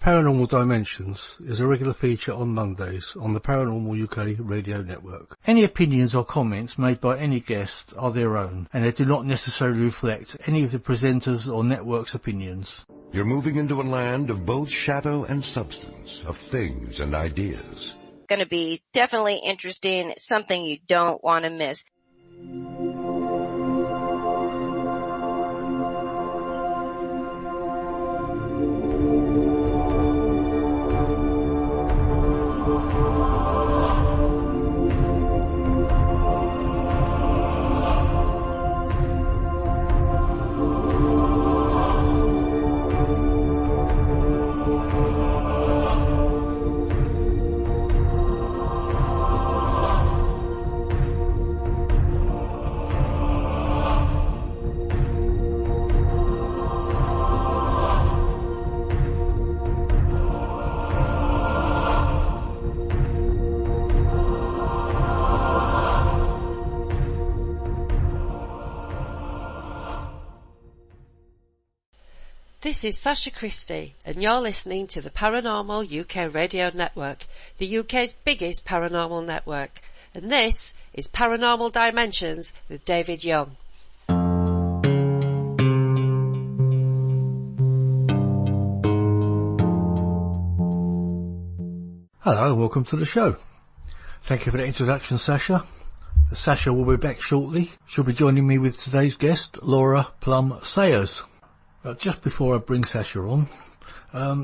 Paranormal Dimensions is a regular feature on Mondays on the Paranormal UK radio network. Any opinions or comments made by any guest are their own, and they do not necessarily reflect any of the presenters or network's opinions. You're moving into a land of both shadow and substance, of things and ideas. Going to be definitely interesting, something you don't want to miss. This is Sacha Christie, and you're listening to the Paranormal UK Radio Network, the UK's biggest paranormal network. And this is Paranormal Dimensions with David Young. Hello and welcome to the show. Thank you for the introduction, Sacha. Sacha will be back shortly. She'll be joining me with today's guest, Laura Plumb Sayers. Just before I bring Sacha on,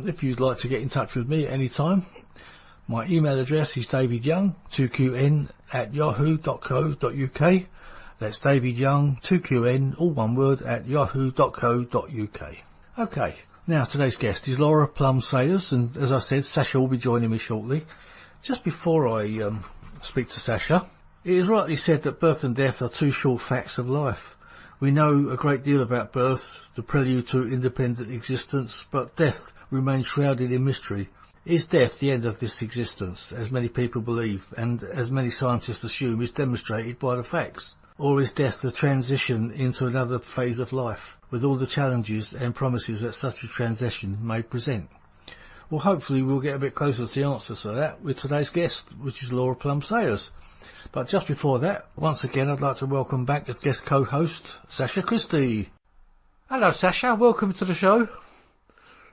if you'd like to get in touch with me at any time, my email address is davidyoung2qn@yahoo.co.uk. That's davidyoung, 2qn, all one word, @yahoo.co.uk. Okay, now today's guest is Laura Plumb Sayers, and as I said, Sacha will be joining me shortly. Just before I speak to Sacha, it is rightly said that birth and death are two short facts of life. We know a great deal about birth, the prelude to independent existence, but death remains shrouded in mystery. Is death the end of this existence, as many people believe, and as many scientists assume is demonstrated by the facts? Or is death the transition into another phase of life, with all the challenges and promises that such a transition may present? Well, hopefully we'll get a bit closer to the answers to that with today's guest, which is Laura Plumb Sayers. But just before that, once again, I'd like to welcome back as guest co-host, Sacha Christie. Hello, Sacha. Welcome to the show.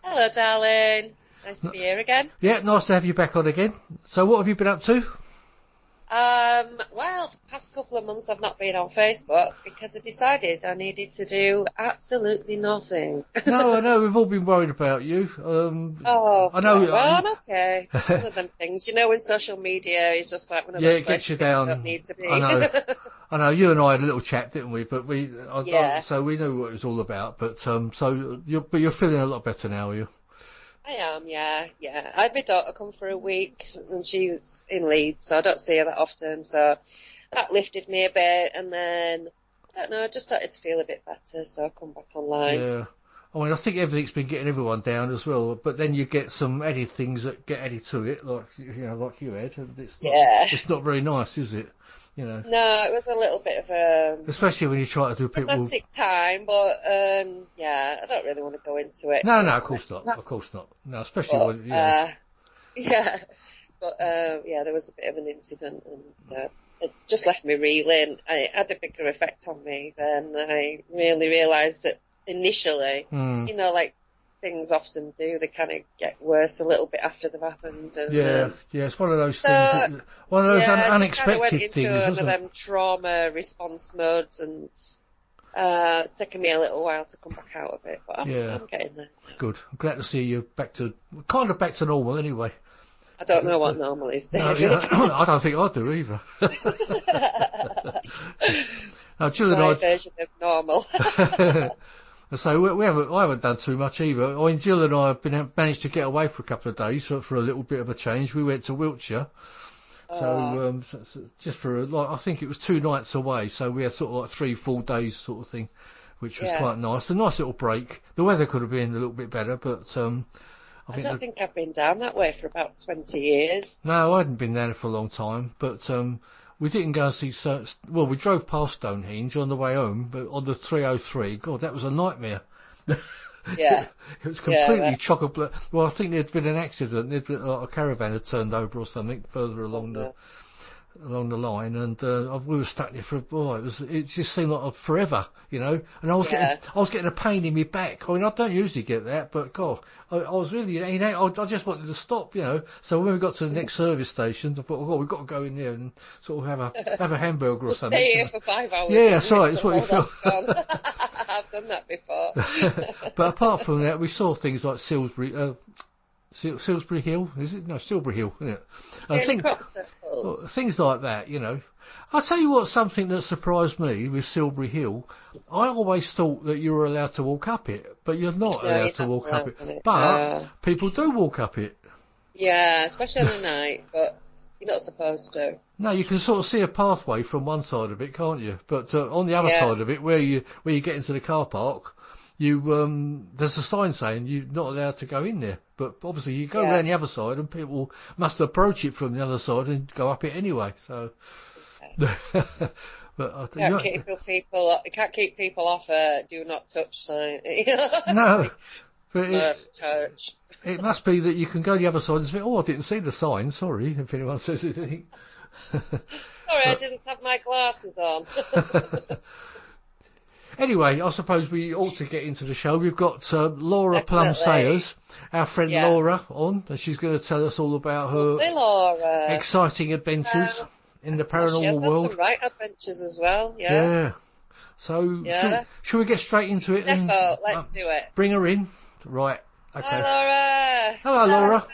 Hello, darling. Nice to be here again. Yeah, nice to have you back on again. So what have you been up to? Well, the past couple of months I've not been on Facebook because I decided I needed to do absolutely nothing. No, I know, we've all been worried about you. I know. Well, I'm okay. It's one of them things, when social media is just like one of those it gets you down. Don't need to be. I know. You and I had a little chat, didn't we? But so we knew what it was all about. But you're feeling a lot better now, are you? I am, yeah. I had my daughter come for a week, and she was in Leeds, so I don't see her that often, so that lifted me a bit, and then, I don't know, I just started to feel a bit better, so I come back online. Yeah. I mean, I think everything's been getting everyone down as well, but then you get some added things that get added to it, like you had, and it's not very nice, is it? No, it was a little bit of a... Especially when you try to do people... romantic time, but, I don't really want to go into it. No, of course not. Of course not. No, especially when... Yeah. But, there was a bit of an incident, and it just left me reeling. It had a bigger effect on me than I really realised it initially. Like things often do, they kind of get worse a little bit after they've happened. And, it's one of those things, one of those unexpected things, one isn't of it? them trauma response modes, and it's taken me a little while to come back out of it, but I'm getting there. Good. I'm glad to see you back to normal anyway. I don't know what normal is. No, I don't think I do either. Now, Jill and My version of normal. So I haven't done too much either. I mean, Jill and I have managed to get away for a couple of days for a little bit of a change. We went to Wiltshire. So just for I think it was 2 nights away. So we had sort of like 3 full days sort of thing, which was quite nice. A nice little break. The weather could have been a little bit better, but I don't think I've been down that way for about 20 years. No, I hadn't been there for a long time, but we didn't go and see... we drove past Stonehenge on the way home, but on the 303, God, that was a nightmare. Yeah. It was completely Yeah, chock-a-block. Well, I think there'd been an accident. A caravan had turned over or something further along the line, and we were stuck there for it just seemed like forever, you know. And I was getting a pain in my back. I mean, I don't usually get that, but God, I was really, I just wanted to stop, you know. So when we got to the next service station, I thought, oh, we've got to go in there and sort of have a hamburger or something. Stay here for 5 hours. Yeah, that's right. That's what you feel. I've done that before. But apart from that, we saw things like Salisbury Hill, is it? No, Silbury Hill, isn't it? Things like that, you know. I'll tell you what, something that surprised me with Silbury Hill, I always thought that you were allowed to walk up it, but you're not allowed to walk up it. But people do walk up it. Yeah, especially on the night, but you're not supposed to. No, you can sort of see a pathway from one side of it, can't you? But on the other side of it, where you get into the car park, there's a sign saying you're not allowed to go in there. But obviously you go around the other side and people must approach it from the other side and go up it anyway. So, but you can't keep people off a do not touch sign. No, but it must be that you can go the other side and say, oh, I didn't see the sign. Sorry, if anyone says anything. Sorry, I didn't have my glasses on. Anyway, I suppose we ought to get into the show. We've got Laura Plumb Sayers, our friend Laura, on, and she's going to tell us all about her exciting adventures in the paranormal world. Some right adventures as well, Yeah. So, shall we get straight into it? Let's do it. Bring her in. Right. Okay. Hi, Laura. Hello, Laura.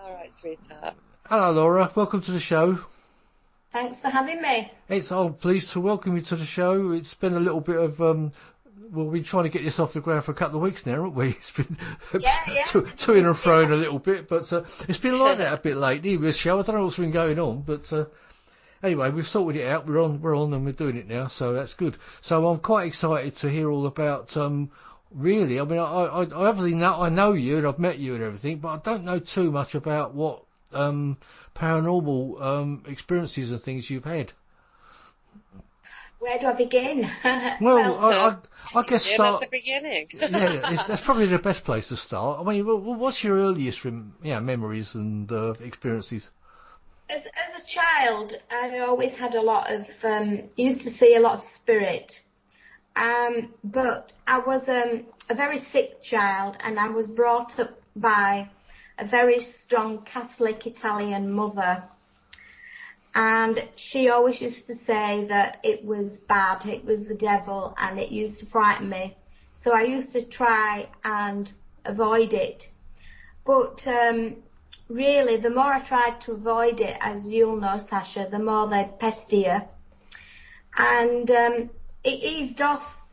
All right, sweetheart. Hello, Laura. Welcome to the show. Thanks for having me. I'm pleased to welcome you to the show. It's been a little bit of, we've been trying to get this off the ground for a couple of weeks now, haven't we? It's been to and froing a little bit, but it's been like that a bit lately with the show. I don't know what's been going on, but anyway, we've sorted it out. We're on and we're doing it now, so that's good. So I'm quite excited to hear all about, really, I mean, I obviously know you and I've met you and everything, but I don't know too much about what paranormal experiences and things you've had. Where do I begin? Well, I guess start at the beginning. That's probably the best place to start. I mean, what's your earliest memories and experiences? As a child, I always had a lot of used to see a lot of spirit, but I was a very sick child, and I was brought up by a very strong Catholic Italian mother, and she always used to say that it was bad, it was the devil, and it used to frighten me. So I used to try and avoid it. But really, the more I tried to avoid it, as you'll know, Sacha, the more they'd pester you. And it eased off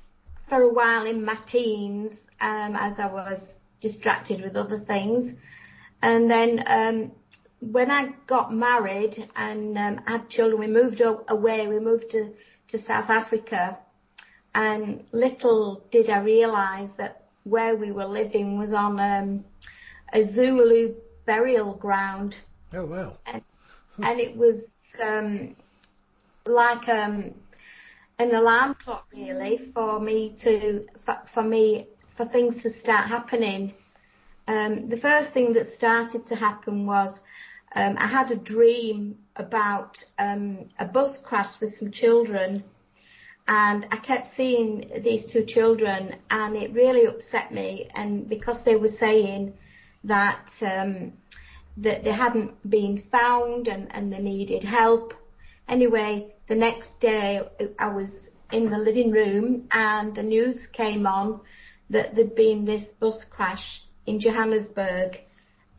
for a while in my teens, as I was distracted with other things. And then when I got married and had children, we moved away. We moved to South Africa. And little did I realise that where we were living was on a Zulu burial ground. Oh, wow. And it was like an alarm clock, really, for things to start happening. The first thing that started to happen was I had a dream about a bus crash with some children, and I kept seeing these two children, and it really upset me. And because they were saying that that they hadn't been found and they needed help. Anyway, the next day I was in the living room, and the news came on that there'd been this bus crash in Johannesburg,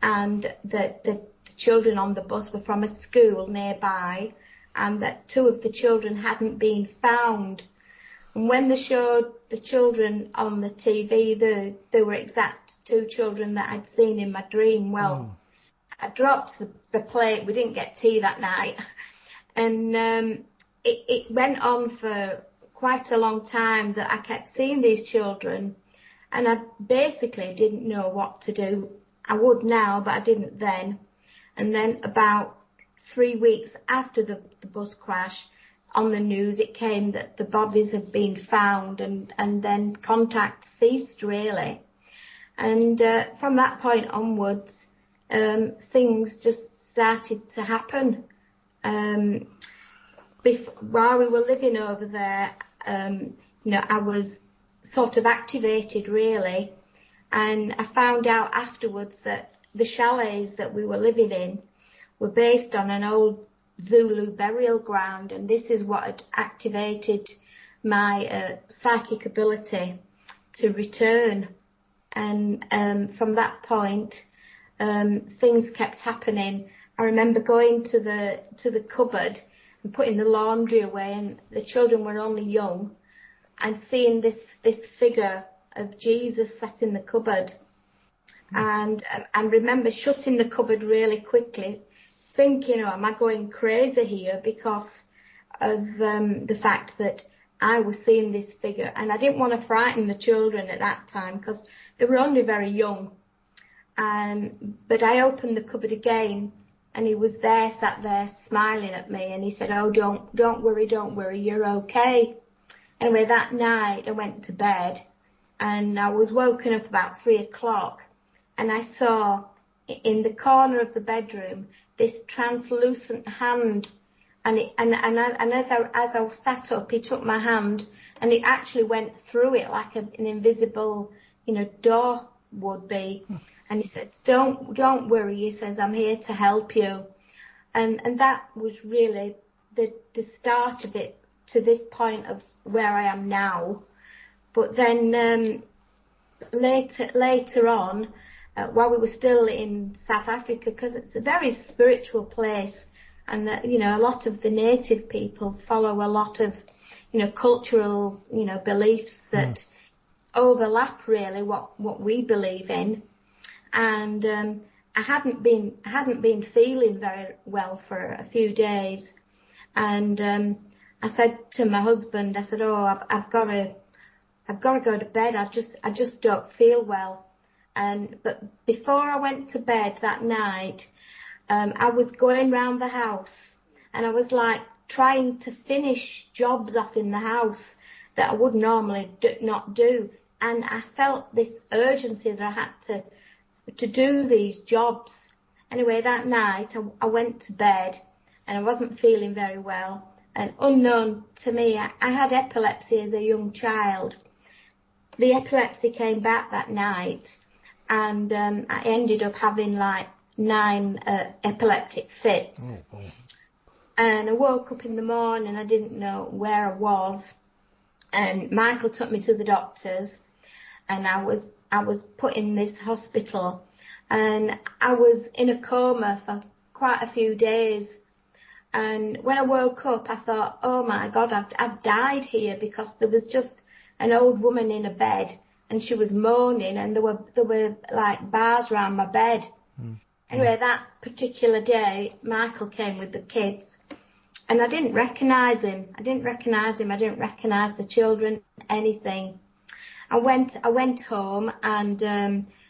and that the children on the bus were from a school nearby, and that two of the children hadn't been found. And when they showed the children on the TV, they were exact two children that I'd seen in my dream. Well, I dropped the plate. We didn't get tea that night. And it went on for quite a long time that I kept seeing these children, and I basically didn't know what to do. I would now, but I didn't then. And then about 3 weeks after the bus crash, on the news it came that the bodies had been found, and then contact ceased really. And from that point onwards, things just started to happen. While we were living over there, I was sort of activated really, and I found out afterwards that the chalets that we were living in were based on an old Zulu burial ground, and this is what had activated my psychic ability to return. And from that point, things kept happening. I remember going to the cupboard and putting the laundry away, and the children were only young, and seeing this figure of Jesus sat in the cupboard, and remember shutting the cupboard really quickly, thinking, oh, am I going crazy here because of the fact that I was seeing this figure. And I didn't want to frighten the children at that time because they were only very young. But I opened the cupboard again, and he was there, sat there smiling at me, and he said, oh, don't worry, you're okay. Anyway, that night I went to bed, and I was woken up about 3 o'clock, and I saw in the corner of the bedroom this translucent hand, and as I sat up, he took my hand, and it actually went through it like an invisible, door would be. And he said, don't worry, he says, I'm here to help you. And that was really the start of it to this point of where I am now. But then later on, while we were still in South Africa, because it's a very spiritual place, and a lot of the native people follow a lot of cultural beliefs that overlap really what we believe in. And I hadn't been feeling very well for a few days, and I said to my husband, I said, oh, I've got to go to bed. I just don't feel well. But before I went to bed that night, I was going round the house, and I was like trying to finish jobs off in the house that I would normally not do, and I felt this urgency that I had to do these jobs. Anyway, that night I went to bed, and I wasn't feeling very well. And unknown to me, I had epilepsy as a young child. The epilepsy came back that night, and I ended up having like 9 epileptic fits. Oh. And I woke up in the morning, I didn't know where I was, and Michael took me to the doctors, and I was put in this hospital, and I was in a coma for quite a few days. And when I woke up, I thought, oh my God, I've died here, because there was just an old woman in a bed, and she was moaning, and there were like bars around my bed. Anyway, that particular day, Michael came with the kids, and I didn't recognise him. I didn't recognise the children, anything. I went home, and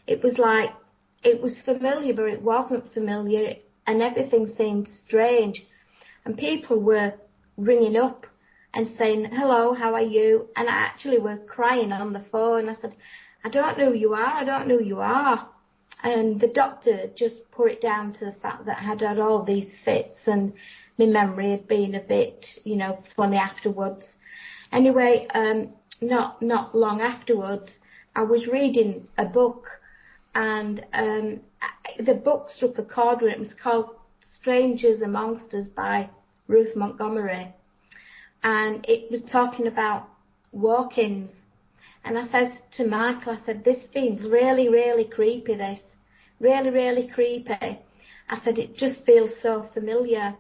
it was familiar, but it wasn't familiar, and everything seemed strange. And people were ringing up and saying, hello, how are you? And I actually were crying on the phone. I said, I don't know who you are. And the doctor just put it down to the fact that I had had all these fits, and my memory had been a bit, funny afterwards. Anyway, not long afterwards, I was reading a book, and the book struck a chord with it. It was called Strangers and Monsters by Ruth Montgomery, and it was talking about walk-ins. And I said to Michael, I said, this seems really, really creepy, this. Really, really creepy. I said, it just feels so familiar.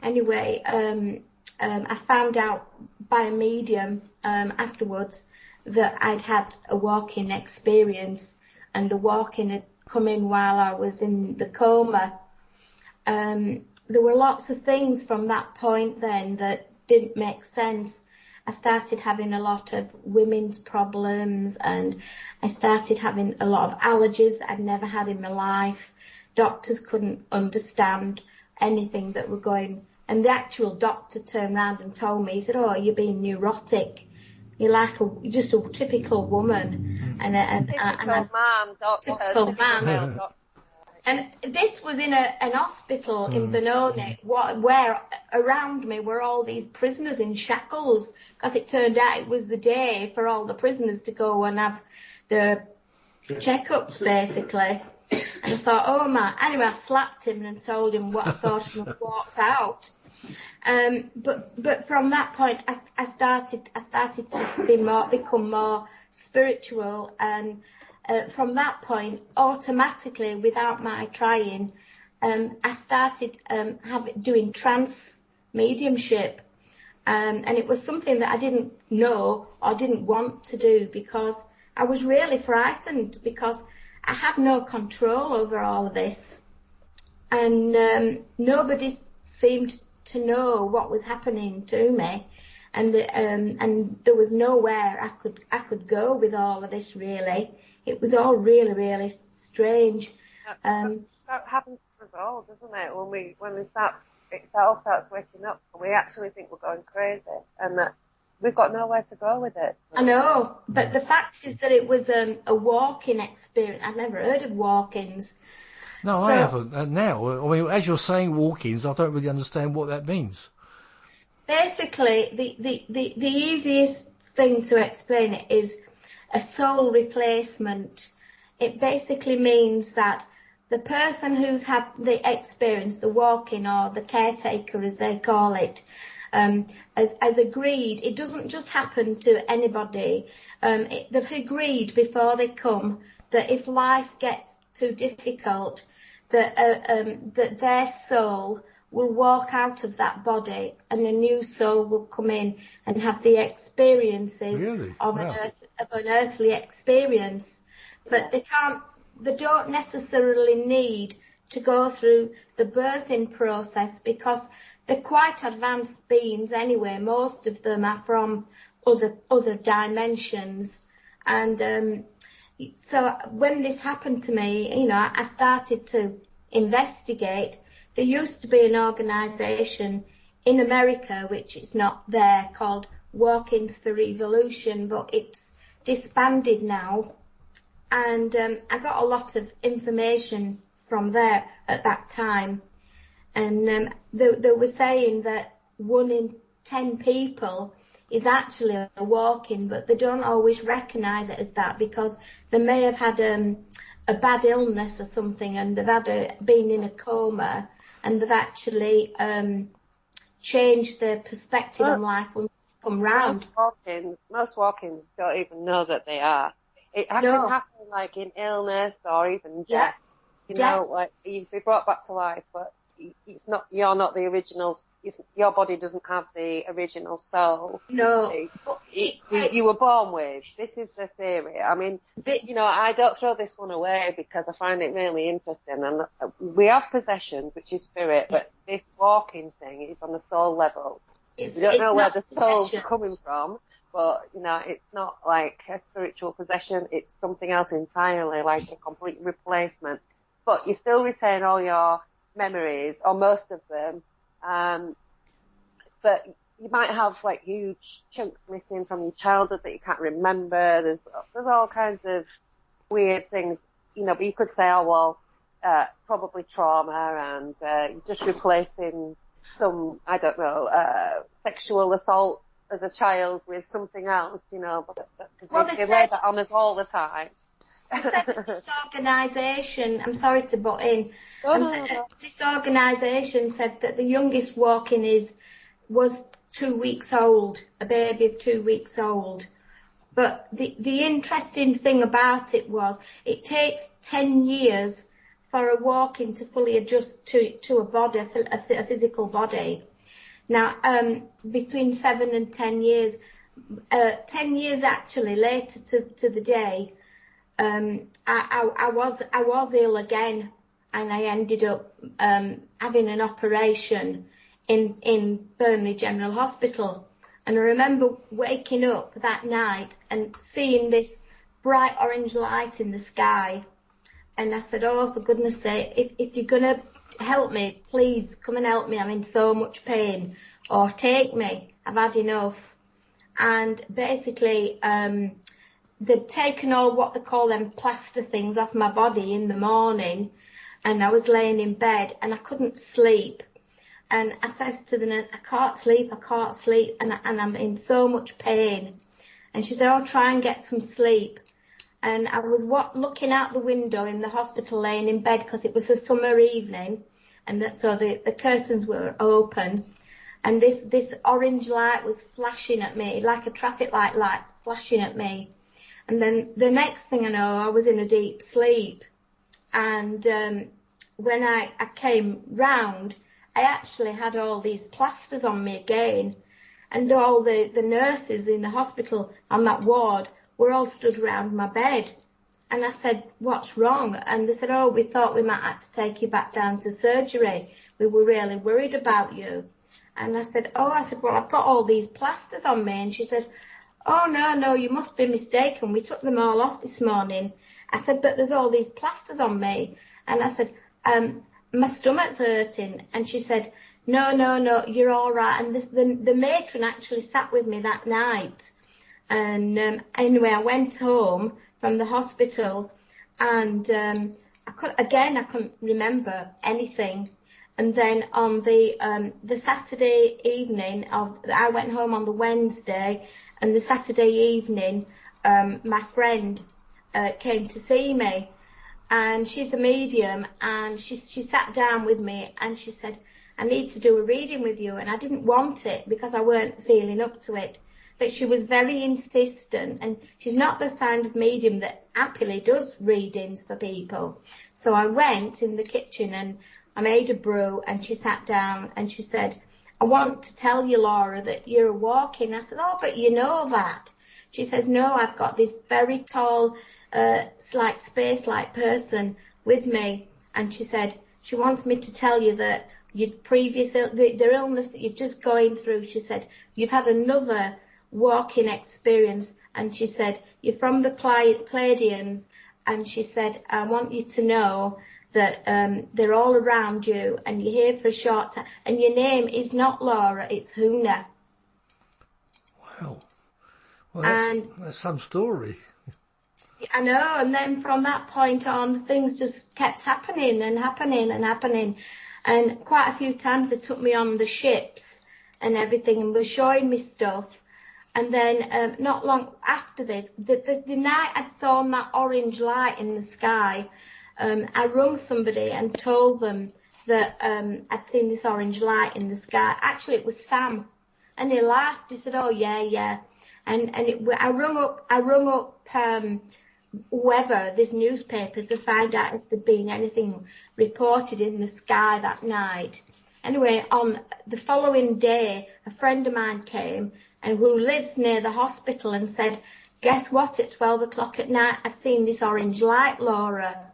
Anyway, I found out by a medium afterwards that I'd had a walk-in experience, and the walk-in had come in while I was in the coma. There were lots of things from that point then that didn't make sense. I started having a lot of women's problems, and I started having a lot of allergies that I'd never had in my life. Doctors couldn't understand anything that were going And the actual doctor turned round and told me, he said, "Oh, you're being neurotic. You're like just a typical woman." Typical man, doctor. Typical man. And this was in an hospital in Benoni, where around me were all these prisoners in shackles, because it turned out it was the day for all the prisoners to go and have the checkups, basically. And I thought, oh my, anyway, I slapped him and told him what I thought and walked out. But from that point, I started to become more spiritual, and from that point, automatically, without my trying, I started doing trance mediumship, and it was something that I didn't know or didn't want to do, because I was really frightened, because I had no control over all of this, and nobody seemed to know what was happening to me, and there was nowhere I could go with all of this, really. It was all really, really strange. That happens to us all, doesn't it? When it all starts waking up, we actually think we're going crazy, and that we've got nowhere to go with it. I know, but the fact is that it was a walk-in experience. I'd never heard of walk-ins. No, I haven't. Now, I mean, as you're saying walk-ins, I don't really understand what that means. Basically, the easiest thing to explain it is a soul replacement. It basically means that the person who's had the experience, the walk-in or the caretaker as they call it, has agreed. It doesn't just happen to anybody. They've agreed before they come that if life gets too difficult, that their soul will walk out of that body and a new soul will come in and have the experiences of an earthly experience. But they don't necessarily need to go through the birthing process, because they're quite advanced beings anyway. Most of them are from other dimensions. And so when this happened to me, I started to investigate. There used to be an organisation in America, which is not there, called Walk-ins for Evolution, but it's disbanded now. And I got a lot of information from there at that time. And they were saying that 1 in 10 people is actually a walk-in, but they don't always recognise it as that, because they may have had a bad illness or something, and they've been in a coma, and they've actually changed their perspective on life once they come round. Most walk-ins don't even know that they are. It can happen like in illness or even death. Like you'd be brought back to life, but it's not. You're not the original. Your body doesn't have the original soul. No, you were born with. This is the theory. I mean, I don't throw this one away because I find it really interesting. And we have possessions, which is spirit, but this walking thing is on a soul level. We don't know where the soul's coming from, but it's not like a spiritual possession. It's something else entirely, like a complete replacement. But you still retain all your memories, or most of them, but you might have like huge chunks missing from your childhood that you can't remember. There's all kinds of weird things, but you could say, probably trauma, and you're just replacing some, I don't know, sexual assault as a child with something else, but they lay that on us all the time. This organisation, I'm sorry to butt in, this organisation said that the youngest walk-in was 2 weeks old, a baby of 2 weeks old. But the interesting thing about it was it takes 10 years for a walk-in to fully adjust to a body, a physical body. Now, between 7 and 10 years, 10 years actually later to the day, I was ill again, and I ended up having an operation in Burnley General Hospital. And I remember waking up that night and seeing this bright orange light in the sky. And I said, oh, for goodness sake, if you're going to help me, please come and help me, I'm in so much pain, or take me, I've had enough. And basically, they'd taken all what they call them plaster things off my body in the morning, and I was laying in bed and I couldn't sleep. And I said to the nurse, I can't sleep, and I'm in so much pain. And she said, oh, try and get some sleep. And I was looking out the window in the hospital, laying in bed, because it was a summer evening, and so the curtains were open, and this orange light was flashing at me, like a traffic light flashing at me. And then the next thing I know, I was in a deep sleep. And when I came round, I actually had all these plasters on me again, and all the nurses in the hospital on that ward were all stood round my bed. And I said, what's wrong? And they said, oh, we thought we might have to take you back down to surgery. We were really worried about you. And I said, well, I've got all these plasters on me. And she said, oh, no, you must be mistaken. We took them all off this morning. I said, but there's all these plasters on me. And I said, my stomach's hurting. And she said, no, you're all right. And the matron actually sat with me that night. And anyway, I went home from the hospital, and I couldn't remember anything. And then on the Saturday evening I went home on the Wednesday, and the Saturday evening, my friend came to see me, and she's a medium, and she sat down with me, and she said, I need to do a reading with you. And I didn't want it because I weren't feeling up to it. But she was very insistent, and she's not the kind of medium that happily does readings for people. So I went in the kitchen and I made a brew, and she sat down and she said, I want to tell you, Laura, that you're walking. I said, oh, but you know that. She says, no, I've got this very tall, like space-like person with me. And she said, she wants me to tell you that the illness that you're just going through, she said, you've had another walking experience. And she said, you're from the Pleiadians. And she said, I want you to know that they're all around you, and you're here for a short time, and your name is not Laura, it's Huna. Wow. Well, that's some story. I know, and then from that point on, things just kept happening and happening and happening. And quite a few times they took me on the ships and everything, and were showing me stuff. And then not long after this, the night I'd saw that orange light in the sky, I rung somebody and told them that I'd seen this orange light in the sky. Actually, it was Sam, and he laughed. He said, "Oh yeah," and I rung up whoever, this newspaper, to find out if there'd been anything reported in the sky that night. Anyway, on the following day, a friend of mine came, and who lives near the hospital, and said, guess what, at 12 o'clock at night, I've seen this orange light, Laura.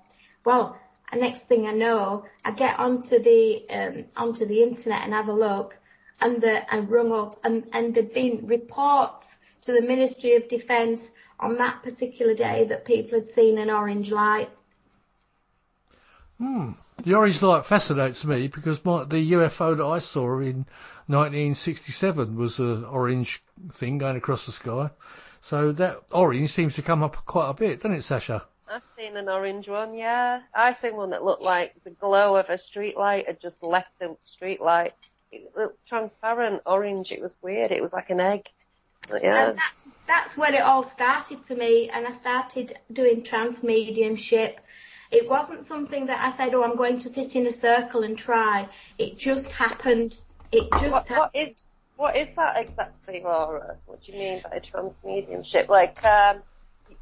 Well, next thing I know, I get onto the internet and have a look, and I rung up, and there'd been reports to the Ministry of Defence on that particular day that people had seen an orange light. The orange light fascinates me because the UFO that I saw in 1967 was an orange thing going across the sky. So that orange seems to come up quite a bit, doesn't it, Sacha? I've seen an orange one, yeah. I've seen one that looked like the glow of a street light had just left the street light. It looked transparent, orange. It was weird. It was like an egg. But yeah. And that's where it all started for me, and I started doing trance mediumship. It wasn't something that I said, oh, I'm going to sit in a circle and try. It just happened. Happened. What is that exactly, Laura? What do you mean by trance mediumship? Like,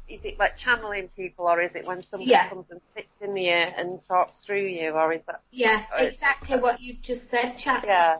is it like channeling people, or is it when somebody comes and sits in the air and talks through you, or is that? Yeah, exactly what you've just said, Sacha.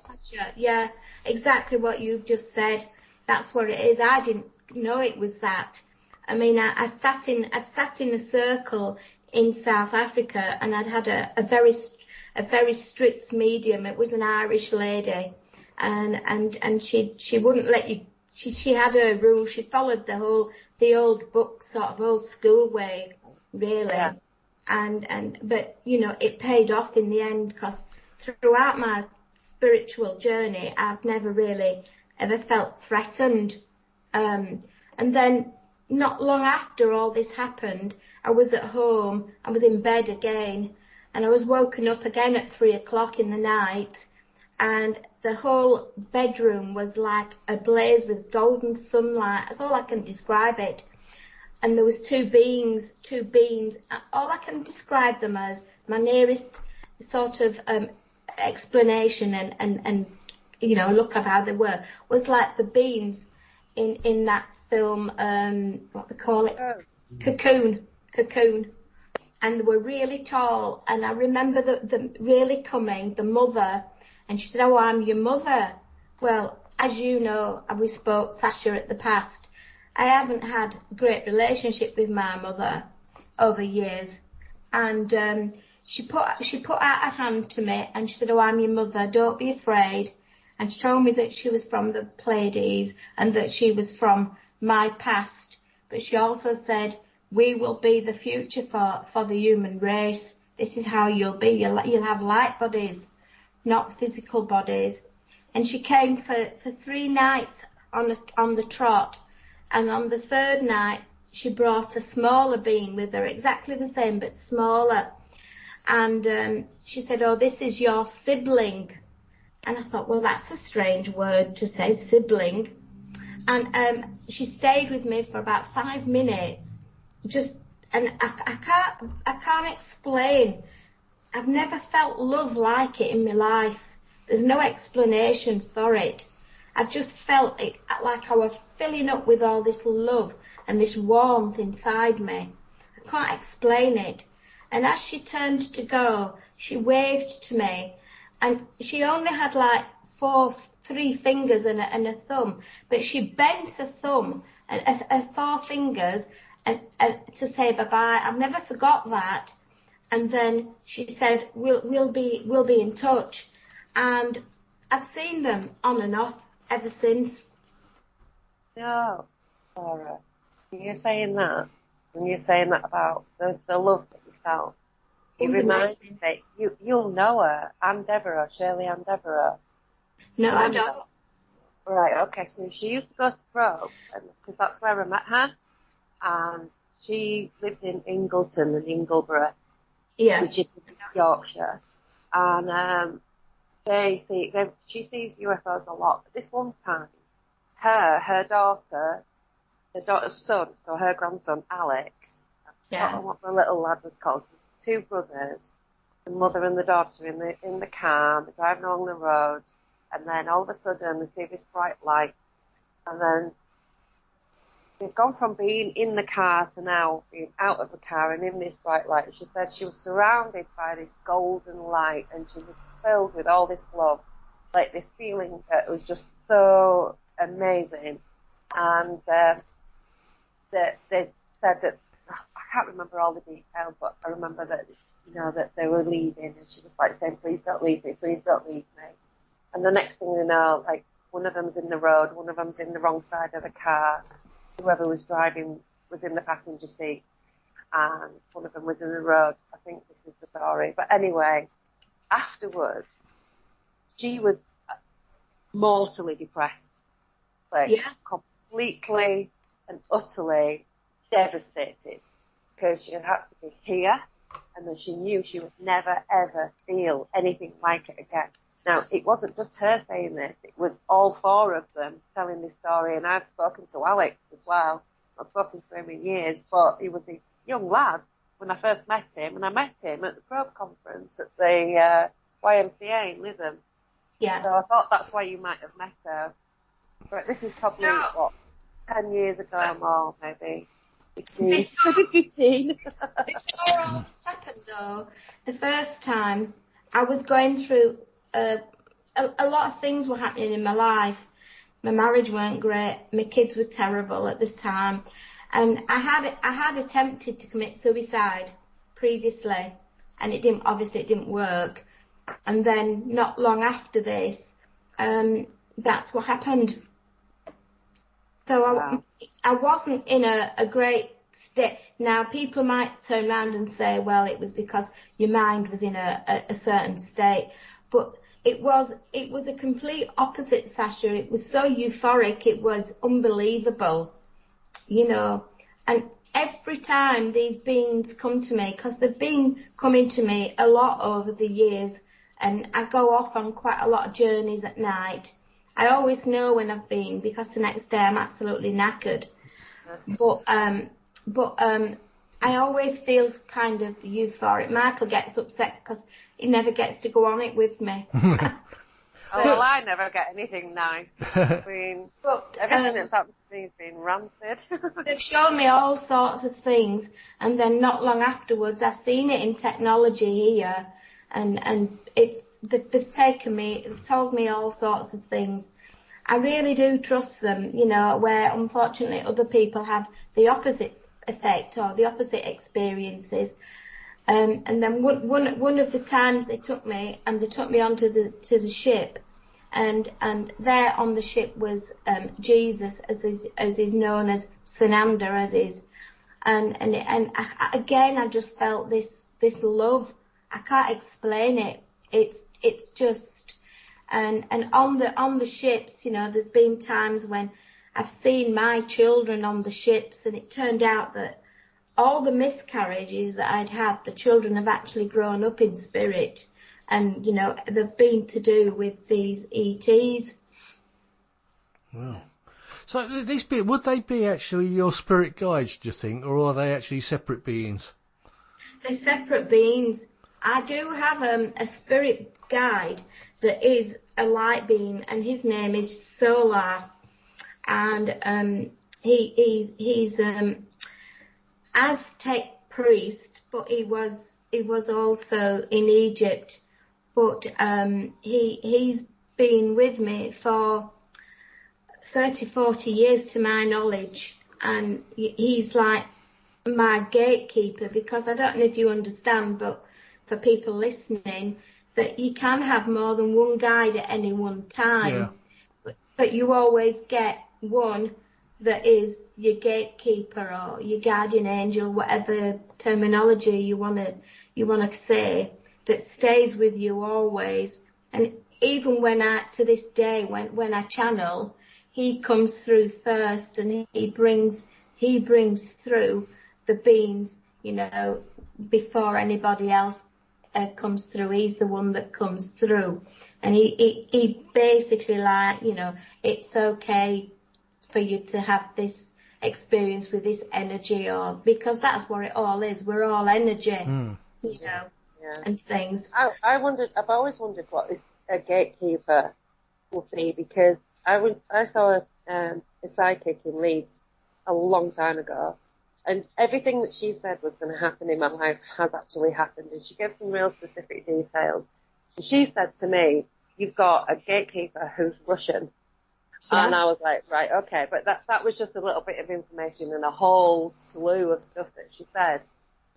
Yeah, exactly what you've just said. That's what it is. I didn't know it was that. I mean, I sat in a circle in South Africa, and I'd had a very strict medium. It was an Irish lady, and she wouldn't let you. She had her rules. She followed the old book, sort of old school way, really. Yeah. But, you know, it paid off in the end, because throughout my spiritual journey, I've never really ever felt threatened. And then not long after all this happened, I was at home, I was in bed again, and I was woken up again at 3 o'clock in the night, and the whole bedroom was like ablaze with golden sunlight. That's all I can describe it. And there was two beings. All I can describe them as, my nearest sort of explanation and you know, look at how they were, was like the beings in that film, what they call it, Cocoon. And they were really tall, and I remember them really coming, the mother, and she said, "Oh, I'm your mother." Well, as you know, we spoke, Sacha, at the past, I haven't had a great relationship with my mother over years, and she put out her hand to me, and she said, "Oh, I'm your mother, don't be afraid." And she told me that she was from the Pleiades and that she was from my past, but she also said, "We will be the future for the human race. This is how you'll be. You'll have light bodies, not physical bodies." And she came for 3 nights on the trot, and on the 3rd night she brought a smaller being with her, exactly the same but smaller. And she said, "Oh, this is your sibling." And I thought, well, that's a strange word to say, sibling. And she stayed with me for about 5 minutes. And I can't explain. I've never felt love like it in my life. There's no explanation for it. I just felt it like I was filling up with all this love and this warmth inside me. I can't explain it. And as she turned to go, she waved to me, and she only had like 3 fingers and a thumb, but she bent her thumb and her 4 fingers and to say bye-bye. I've never forgot that. And then she said, we'll be in touch. And I've seen them on and off ever since. No, Laura, when you're saying that about the love that you felt, you remind me that you'll know her, Anne Devereux, Shirley Ann Devereux. No, I don't. Right, okay, so she used to go to Grove, because that's where I met her, and she lived in Ingleton and Ingleborough, which is Yorkshire, and she sees UFOs a lot. But this one time, her daughter's son, so her grandson Alex, I don't know what the little lad was called, 2 brothers, the mother and the daughter in the car, they're driving along the road, and then all of a sudden they see this bright light, and then they've gone from being in the car to now being out of the car and in this bright light. She said she was surrounded by this golden light, and she was filled with all this love, like this feeling that was just so amazing. And that they said that, I can't remember all the details, but I remember that, you know, that they were leaving, and she was like saying, "Please don't leave me, please don't leave me." And the next thing you know, like, one of them's in the road, one of them's in the wrong side of the car, whoever was driving was in the passenger seat, and one of them was in the road. I think this is the story. But anyway, afterwards, she was mortally depressed, like completely and utterly devastated, because she had to be here, and then she knew she would never ever feel anything like it again. Now, it wasn't just her saying this, it was all 4 of them telling this story, and I've spoken to Alex as well. I've spoken to him in years, but he was a young lad when I first met him, and I met him at the Probe conference at the YMCA in Lytham. Yeah. So I thought that's why you might have met her. But this is probably, 10 years ago or more, maybe. 15. Before all this happened, though, the first time I was going through a lot of things were happening in my life. My marriage weren't great. My kids were terrible at this time, and I had attempted to commit suicide previously, and it didn't work. And then not long after this, that's what happened. So I wasn't in a great state. Now, people might turn around and say, well, it was because your mind was in a certain state. But it was a complete opposite, Sacha. It was so euphoric. It was unbelievable, you know. And every time these beings come to me, because they've been coming to me a lot over the years, and I go off on quite a lot of journeys at night. I always know when I've been, because the next day I'm absolutely knackered. But I always feel kind of euphoric. Michael gets upset because he never gets to go on it with me. Oh, well, I never get anything nice. Everything that's happened to me has been rancid. They've shown me all sorts of things, and then not long afterwards I've seen it in technology here, and they've told me all sorts of things. I really do trust them, you know, where unfortunately other people have the opposite effect or the opposite experiences. And then one of the times they took me onto the ship, and there on the ship was Jesus, as is known as Sananda, as is, and again I just felt this love. I can't explain it. It's just, and on the ships, you know, there's been times when I've seen my children on the ships, and it turned out that all the miscarriages that I'd had, the children have actually grown up in spirit, and, you know, they've been to do with these ETs. Wow. So would they be actually your spirit guides, do you think, or are they actually separate beings? They're separate beings. I do have a spirit guide that is a light being, and his name is Solar, and he's Aztec priest, but he was also in Egypt, but he's been with me for 30-40 years to my knowledge, and he's like my gatekeeper, because I don't know if you understand, but for people listening, that you can have more than one guide at any one time, but you always get one that is your gatekeeper or your guardian angel, whatever terminology you want to say, that stays with you always. And even to this day, when I channel, he comes through first, and he brings through the beings, you know, before anybody else comes through. He's the one that comes through, and he basically, like, you know, it's okay for you to have this experience with this energy, or because that's what it all is. We're all energy, you know, and things. I've always wondered what a gatekeeper would be, because I saw a psychic in Leeds a long time ago, and everything that she said was going to happen in my life has actually happened, and she gave some real specific details. And she said to me, "You've got a gatekeeper who's Russian." Yeah. And I was like, right, okay, but that was just a little bit of information and a whole slew of stuff that she said.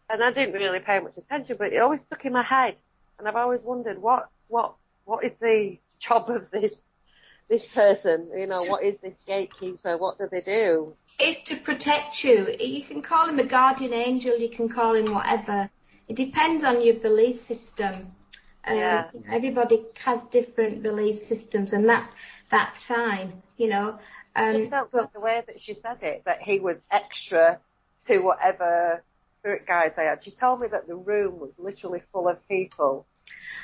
And I didn't really pay much attention, but it always stuck in my head. And I've always wondered, what is the job of this person? You know, what is this gatekeeper? What do they do? It's to protect you. You can call him a guardian angel, you can call him whatever. It depends on your belief system. Everybody has different belief systems, and that's fine, you know. Just felt like the way that she said it, that he was extra to whatever spirit guides I had. She told me that the room was literally full of people,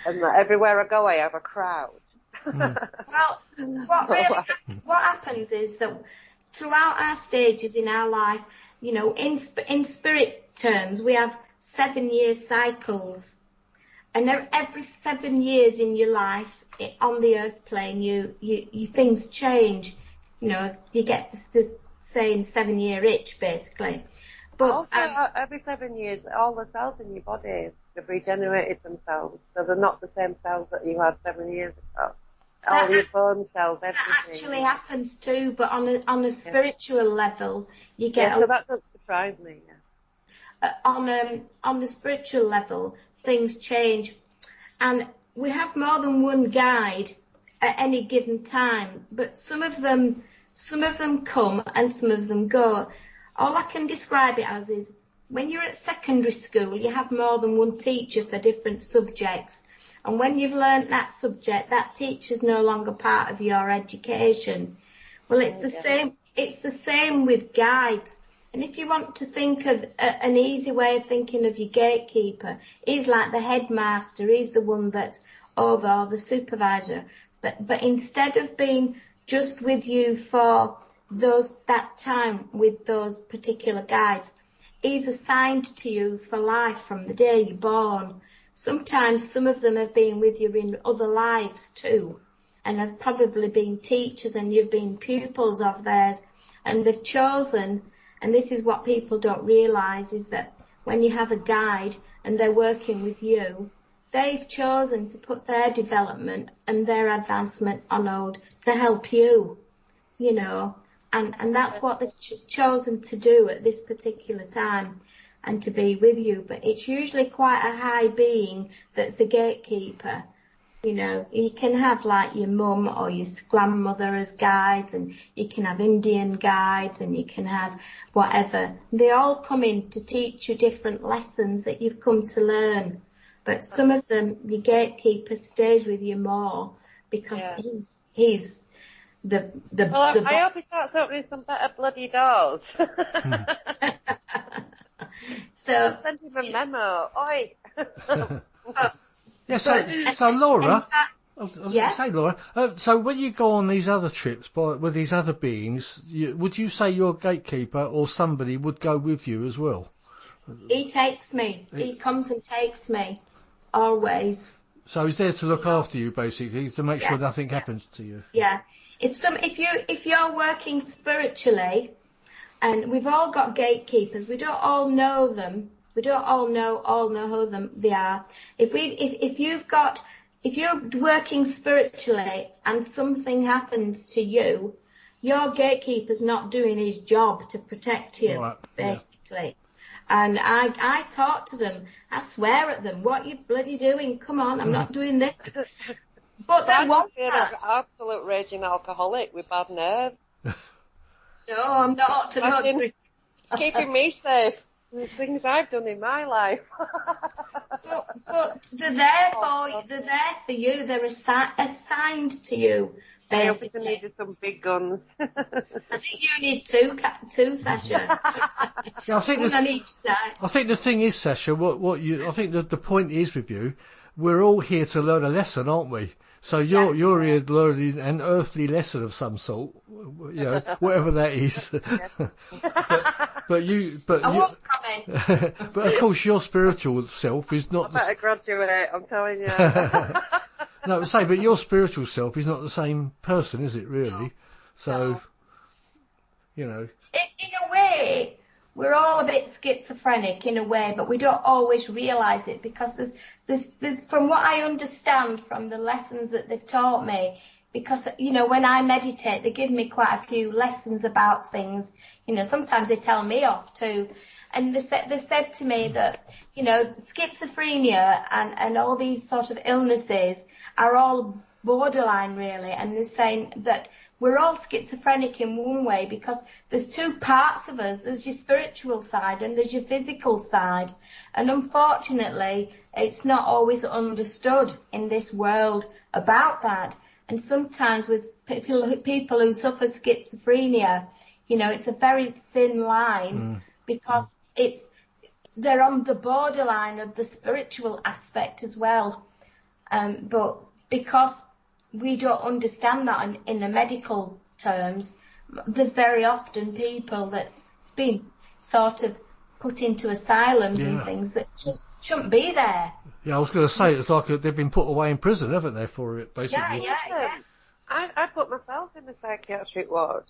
and that everywhere I go I have a crowd. Well, what happens is that throughout our stages in our life, you know, in spirit terms, we have 7-year cycles. And every 7 years in your life on the earth plane, you things change. You know, you get the saying 7-year itch, basically. But also, every 7 years, all the cells in your body have regenerated themselves, so they're not the same cells that you had 7 years ago. All your bone cells, everything. That actually happens too, but on a spiritual level, you get. Yeah, so that doesn't surprise me. Yeah. On the spiritual level, things change, and we have more than one guide at any given time, but some of them come and some of them go. All I can describe it as is when you're at secondary school, you have more than one teacher for different subjects. And when you've learnt that subject, that teacher's no longer part of your education. Well, it's the same. It's the same with guides. And if you want to think of an easy way of thinking of your gatekeeper, he's like the headmaster. He's the one that's over, or the supervisor. But instead of being just with you for that time with those particular guides, he's assigned to you for life from the day you're born. Sometimes some of them have been with you in other lives too, and have probably been teachers, and you've been pupils of theirs, and they've chosen, and this is what people don't realise, is that when you have a guide and they're working with you, they've chosen to put their development and their advancement on hold to help you, you know, and that's what they've chosen to do at this particular time, and to be with you. But it's usually quite a high being that's a gatekeeper. You know, you can have like your mum or your grandmother as guides, and you can have Indian guides, and you can have whatever. They all come in to teach you different lessons that you've come to learn. But some of them, the gatekeeper stays with you more because he's the well, boss. I hope he starts opening some better bloody doors. So send him a memo. Oi. Yeah, so Laura, I was going to say, Laura, so when you go on these other trips with these other beings, would you say your gatekeeper or somebody would go with you as well? He takes me. He comes and takes me, always. So he's there to look after you, basically, to make sure nothing happens to you. Yeah. If you're working spiritually, and we've all got gatekeepers, we don't all know them. We don't all know who they are. If you're working spiritually and something happens to you, your gatekeeper's not doing his job to protect you, right, basically. Yeah. And I talk to them. I swear at them. What you bloody doing? Come on, I'm not doing this. But they want that. I'm an absolute raging alcoholic with bad nerves. No, I'm not. Keeping me safe. The things I've done in my life. but they're there for you. They're assigned to you. Basically. I obviously needed some big guns. I think you need two, Sacha. Yeah, I think one on each side. I think the thing is, Sacha, I think the point is with you, we're all here to learn a lesson, aren't we? So you're here learning an earthly lesson of some sort, you know, whatever that is. but of course your spiritual self is not. I better graduate, I'm telling you. No, but your spiritual self is not the same person, is it really? No. So, you know. In a way, we're all a bit schizophrenic in a way, but we don't always realise it because there's, from what I understand from the lessons that they've taught me, because, you know, when I meditate, they give me quite a few lessons about things. You know, sometimes they tell me off too. And they said to me that, you know, schizophrenia and all these sort of illnesses are all borderline really. And they're saying that we're all schizophrenic in one way because there's two parts of us. There's your spiritual side and there's your physical side. And unfortunately, it's not always understood in this world about that. And sometimes with people who suffer schizophrenia, you know, it's a very thin line because they're on the borderline of the spiritual aspect as well. But because we don't understand that in the medical terms, there's very often people that's been sort of put into asylums and things that shouldn't be there. Yeah, I was going to say, it's like they've been put away in prison, haven't they, for it, basically? Yeah. I put myself in the psychiatric ward.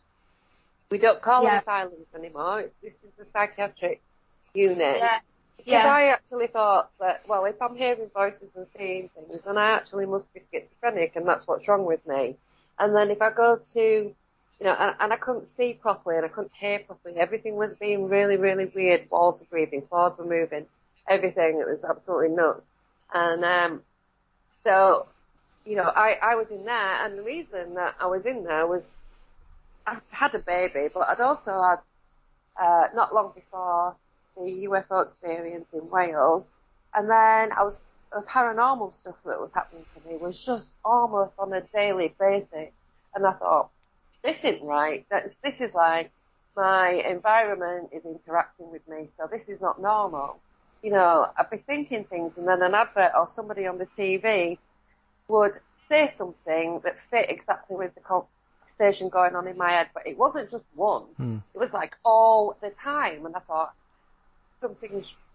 We don't call them asylums anymore. This is the psychiatric unit. Yeah. Because I actually thought that, well, if I'm hearing voices and seeing things, then I actually must be schizophrenic, and that's what's wrong with me. And then if I go to, you know, and I couldn't see properly and I couldn't hear properly, everything was being really, really weird. Walls were breathing, floors were moving, everything. It was absolutely nuts. And so, you know, I was in there, and the reason that I was in there was I had a baby, but I'd also had not long before the UFO experience in Wales. And then the paranormal stuff that was happening to me was just almost on a daily basis. And I thought, this isn't right. This is like my environment is interacting with me, so this is not normal. You know, I'd be thinking things, and then an advert or somebody on the TV would say something that fit exactly with the conversation going on in my head, but it wasn't just one. It was like all the time, and I thought,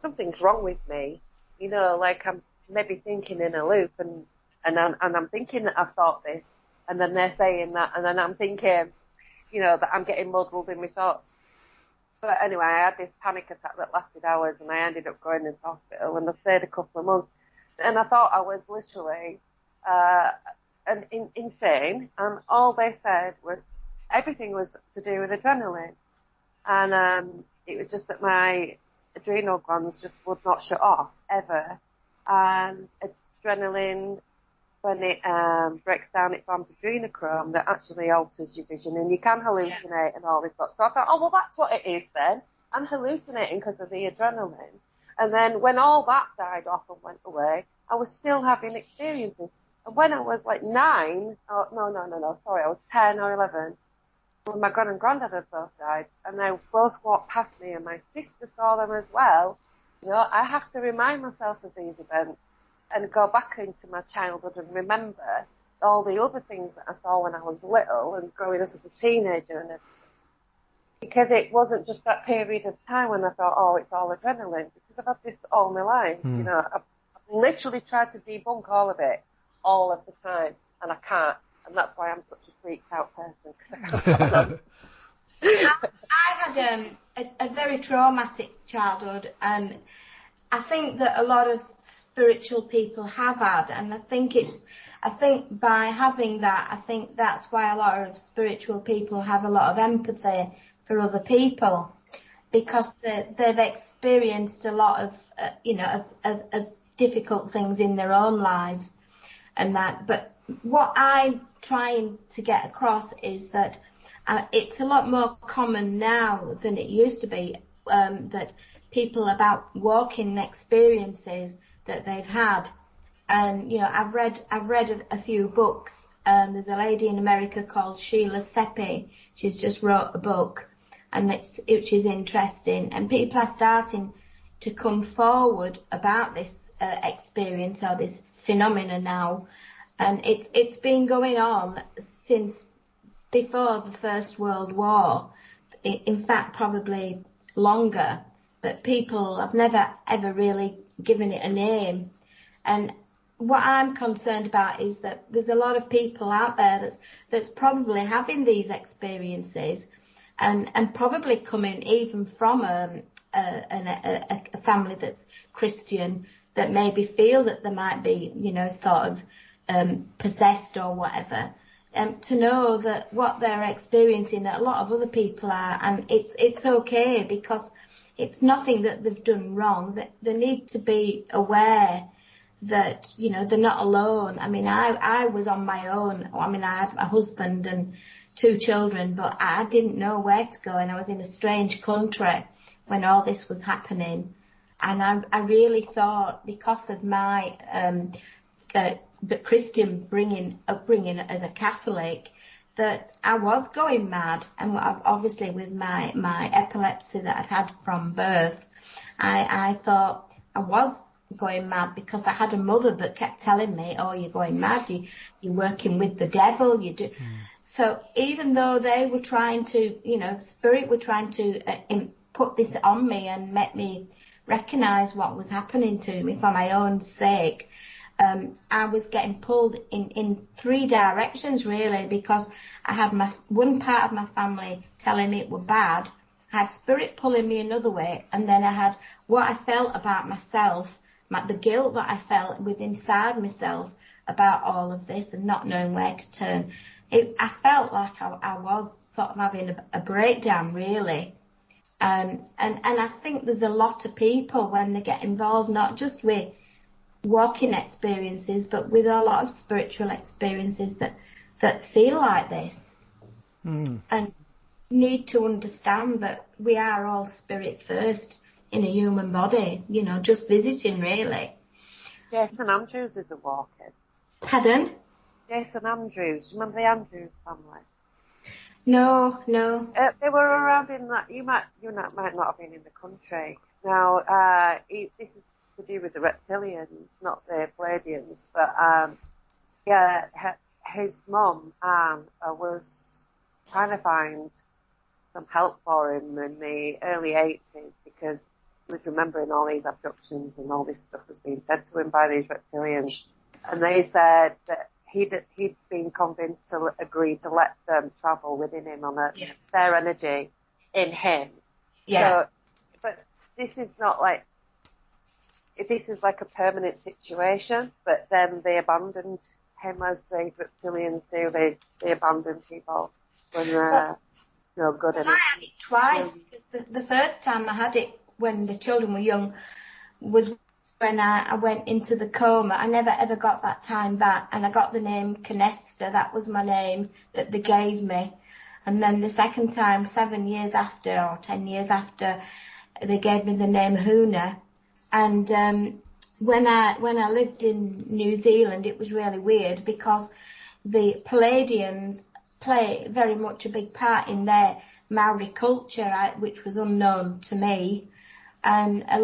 something's wrong with me. You know, like I'm maybe thinking in a loop, and I'm thinking that I've thought this, and then they're saying that, and then I'm thinking, you know, that I'm getting muddled in my thoughts. But anyway, I had this panic attack that lasted hours, and I ended up going into hospital, and I stayed a couple of months. And I thought I was literally insane, and all they said was everything was to do with adrenaline. And it was just that my adrenal glands just would not shut off, ever. And adrenaline, when it breaks down, it forms adrenochrome that actually alters your vision, and you can hallucinate and all this stuff. So I thought, oh, well, that's what it is then. I'm hallucinating because of the adrenaline. And then when all that died off and went away, I was still having experiences. And when I was like 9, I was 10 or 11, when my gran and granddad had both died, and they both walked past me, and my sister saw them as well. You know, I have to remind myself of these events and go back into my childhood and remember all the other things that I saw when I was little and growing up as a teenager and everything. Because it wasn't just that period of time when I thought, oh, it's all adrenaline, because I've had this all my life. You know, I've literally tried to debunk all of it all of the time, and I can't. And that's why I'm such a freaked out person. I had a very traumatic childhood, and I think that a lot of spiritual people have had, and I think by having that, I think that's why a lot of spiritual people have a lot of empathy for other people, because they've experienced a lot of of difficult things in their own lives, and that. But what I'm trying to get across is that it's a lot more common now than it used to be, that people about walking experiences that they've had. And, you know, I've read a few books. There's a lady in America called Sheila Seppi. She's just wrote a book, and which is interesting. And people are starting to come forward about this experience or this phenomena now. And it's been going on since before the First World War. In fact, probably longer. But people have never ever really given it a name. And what I'm concerned about is that there's a lot of people out there that's probably having these experiences, and probably coming even from a family that's Christian, that maybe feel that they might be, you know, sort of possessed or whatever. To know that what they're experiencing, that a lot of other people are, and it's okay, because it's nothing that they've done wrong. That they need to be aware that, you know, they're not alone. I mean, I was on my own. I mean, I had a husband and 2 children, but I didn't know where to go, and I was in a strange country when all this was happening. And I really thought, because of my Christian upbringing as a Catholic, that I was going mad. And obviously with my epilepsy that I'd had from birth, I thought I was going mad, because I had a mother that kept telling me, oh, you're going mad, you're working with the devil, you do. So even though they were trying to, you know, Spirit were trying to put this on me and make me recognise what was happening to me for my own sake, I was getting pulled in 3 directions, really, because I had one part of my family telling me it were bad, I had Spirit pulling me another way, and then I had what I felt about myself, the guilt that I felt inside myself about all of this and not knowing where to turn. I felt like I was sort of having a breakdown, really. And I think there's a lot of people, when they get involved, not just with walking experiences, but with a lot of spiritual experiences, that feel like this. And need to understand that we are all spirit first in a human body, you know, just visiting really. Jason Andrews is a walker. Pardon? Jason Andrews. Remember the Andrews family? No. They were around in that. You might not have been in the country. Now, this is to do with the reptilians, not the Pleiadians. But yeah, his mum Anne was trying to find some help for him in the early 80s because he was remembering all these abductions and all this stuff was being said to him by these reptilians. And they said that he'd been convinced to agree to let them travel within him on their energy in him. Yeah. So, but this is not like, this is like a permanent situation, but then they abandoned him as the reptilians do. They abandon people when they're no good enough. I had it twice, because the first time I had it when the children were young was when I went into the coma. I never ever got that time back, and I got the name Canesta. That was my name that they gave me. And then the second time, 7 years after or 10 years after, they gave me the name Huna. And when I lived in New Zealand, it was really weird because the Pleiadians play very much a big part in their Maori culture, which was unknown to me. And I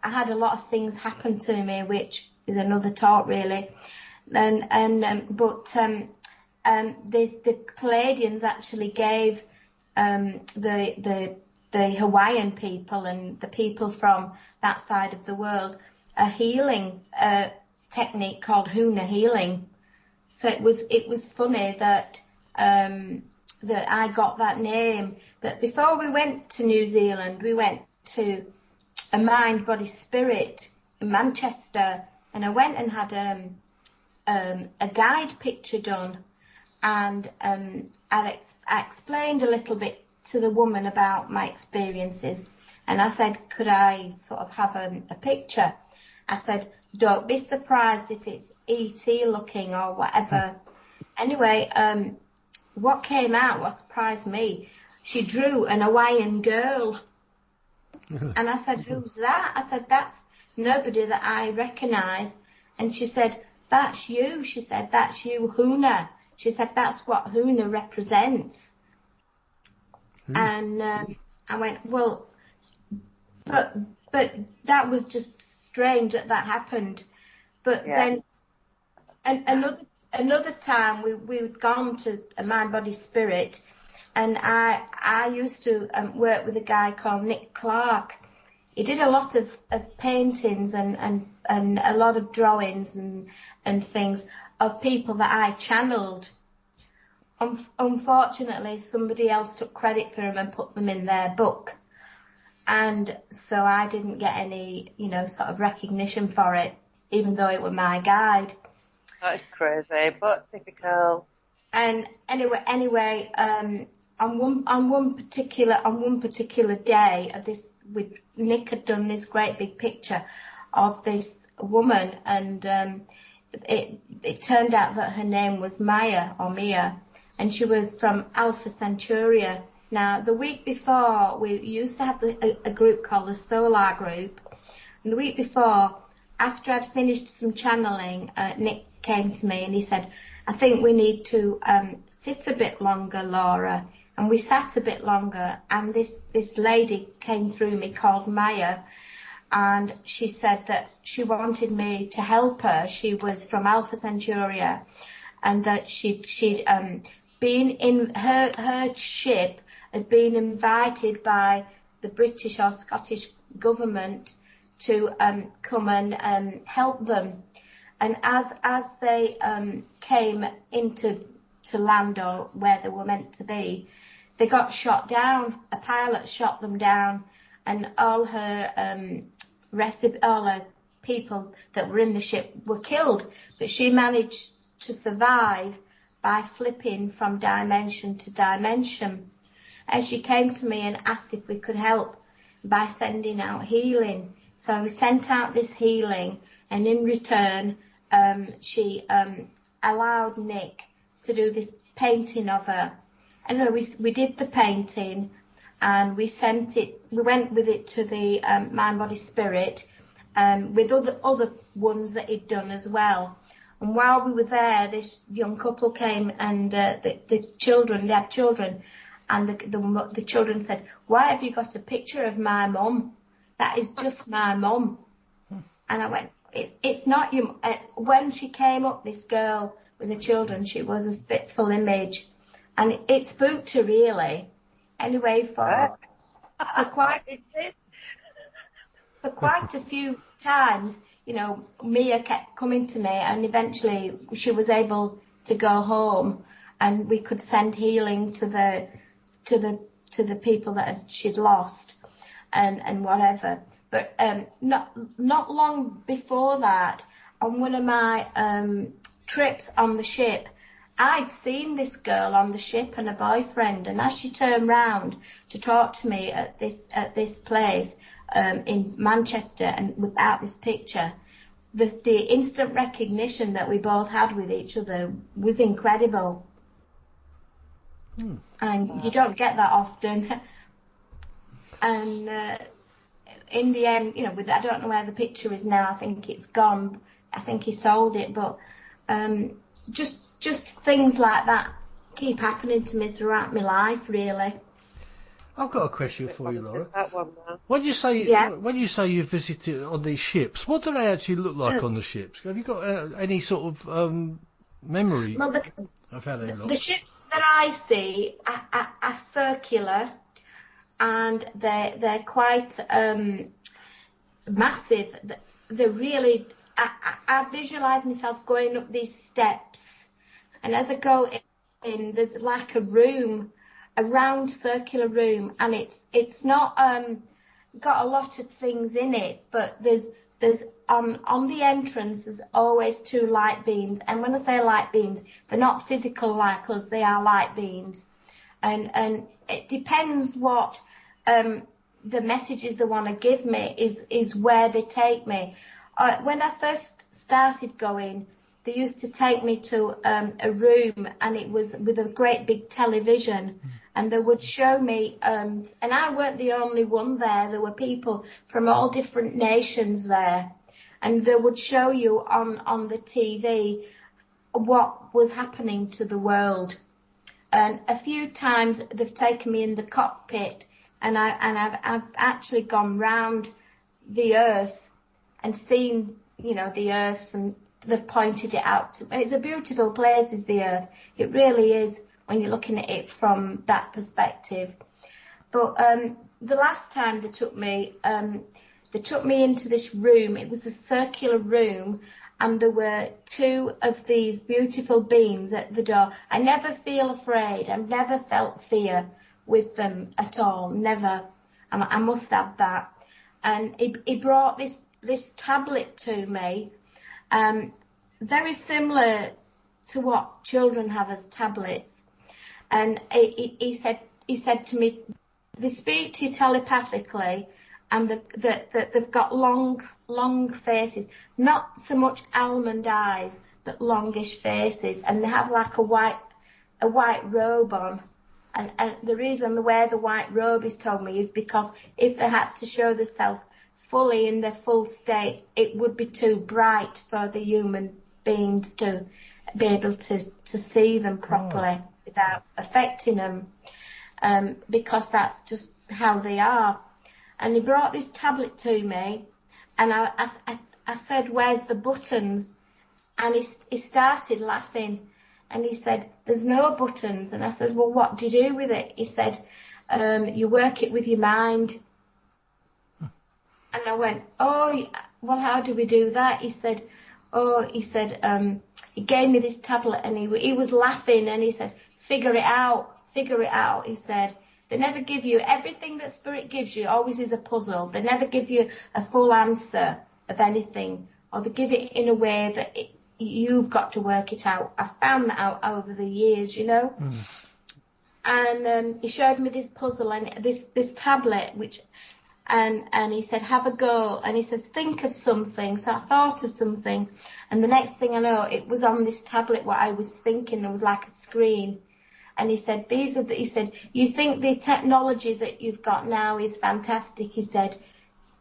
had a lot of things happen to me, which is another talk really. But the Pleiadians actually gave the Hawaiian people and the people from that side of the world a healing technique called Huna healing. So it was funny that I got that name. But before we went to New Zealand, we went to a Mind, Body, Spirit in Manchester, and I went and had a guide picture done, and I explained a little bit to the woman about my experiences, and I said, could I sort of have a picture? I said, don't be surprised if it's E.T. looking or whatever. Anyway, what came out, what surprised me, she drew an Hawaiian girl. And I said, who's that? I said, that's nobody that I recognise. And she said, that's you. She said, that's you, Huna. She said, that's what Huna represents. And I went, well, but that was just strange that happened. But then another time we'd gone to a Mind, Body, Spirit, and I used to work with a guy called Nick Clark. He did a lot of paintings and a lot of drawings and things of people that I channeled. Unfortunately, somebody else took credit for them and put them in their book. And so I didn't get any, sort of recognition for it, even though it was my guide. That's crazy, but typical. And anyway, on one particular day of this, Nick had done this great big picture of this woman, and it turned out that her name was Maya, and she was from Alpha Centuria. Now, the week before, we used to have a group called the Solar Group, and the week before, after I'd finished some channeling, Nick came to me and he said, I think we need to sit a bit longer, Laura. And we sat a bit longer, and this lady came through me called Maya, and she said that she wanted me to help her. She was from Alpha Centuria, and that she'd been in her ship had been invited by the British or Scottish government to come and help them. And as they came to land or where they were meant to be, they got shot down. A pilot shot them down, and all her people that were in the ship were killed. But she managed to survive by flipping from dimension to dimension. And she came to me and asked if we could help by sending out healing. So we sent out this healing, and in return, she allowed Nick to do this painting of her. anyway, we did the painting, and we went with it to the Mind Body Spirit, with other ones that he'd done as well. And while we were there, this young couple came, and they had children, and the children said, "Why have you got a picture of my mum? That is just my mum." And I went, it's not you. When she came up, this girl with the children, she was a spiteful image, and it spooked her really. Anyway, for quite a few times, you know, Mia kept coming to me, and eventually she was able to go home, and we could send healing to the people that she'd lost, and whatever. But not long before that, on one of my trips on the ship, I'd seen this girl on the ship and a boyfriend, and as she turned round to talk to me at this place in Manchester, and without this picture, the instant recognition that we both had with each other was incredible. And you don't get that often. And in the end, you know, I don't know where the picture is now. I think it's gone. I think he sold it. But just things like that keep happening to me throughout my life, really. I've got a question for you, Laura. That one now. When you say you visited on these ships, what do they actually look like on the ships? Have you got any sort of memory Well, of how they look? the ships that I see are circular, and they're quite massive. They're really. I visualise myself going up these steps, and as I go in, there's like a room, a round circular room, and it's not got a lot of things in it, but there's on the entrance there's always two light beams, and when I say light beams, they're not physical like us, they are light beams, and it depends what the messages they want to give me is where they take me. When I first started going, they used to take me to a room, and it was with a great big television, and they would show me, and I weren't the only one there. There were people from all different nations there, and they would show you on the TV what was happening to the world. And a few times they've taken me in the cockpit, and I've actually gone round the Earth and seen, you know, the Earth, and they've pointed it out to me. It's a beautiful place, is the Earth. It really is when you're looking at it from that perspective. But the last time they took me into this room. It was a circular room, and there were two of these beautiful beings at the door. I never feel afraid. I've never felt fear with them at all. Never. I must add that. And he brought this tablet to me, very similar to what children have as tablets. And he said to me, they speak to you telepathically, and they've got long faces, not so much almond eyes, but longish faces, and they have like a white robe on. And the reason they wear the white robe, he's told me, is because if they had to show themselves fully in their full state, it would be too bright for the human beings to be able to see them properly without affecting them, because that's just how they are. And he brought this tablet to me, and I said, "Where's the buttons?" And he started laughing, and he said, "There's no buttons." And I said, "Well, what do you do with it?" He said, "You work it with your mind." And I went, "Oh, well, how do we do that?" He said, he gave me this tablet, and he was laughing, and he said, figure it out. He said, they never give you everything that Spirit gives you, always is a puzzle. They never give you a full answer of anything, or they give it in a way that you've got to work it out. I found that out over the years, you know. And he showed me this puzzle and this tablet, and he said, have a go. And he says, think of something. So I thought of something. And the next thing I know, it was on this tablet what I was thinking. There was like a screen. And he said, he said, you think the technology that you've got now is fantastic. He said,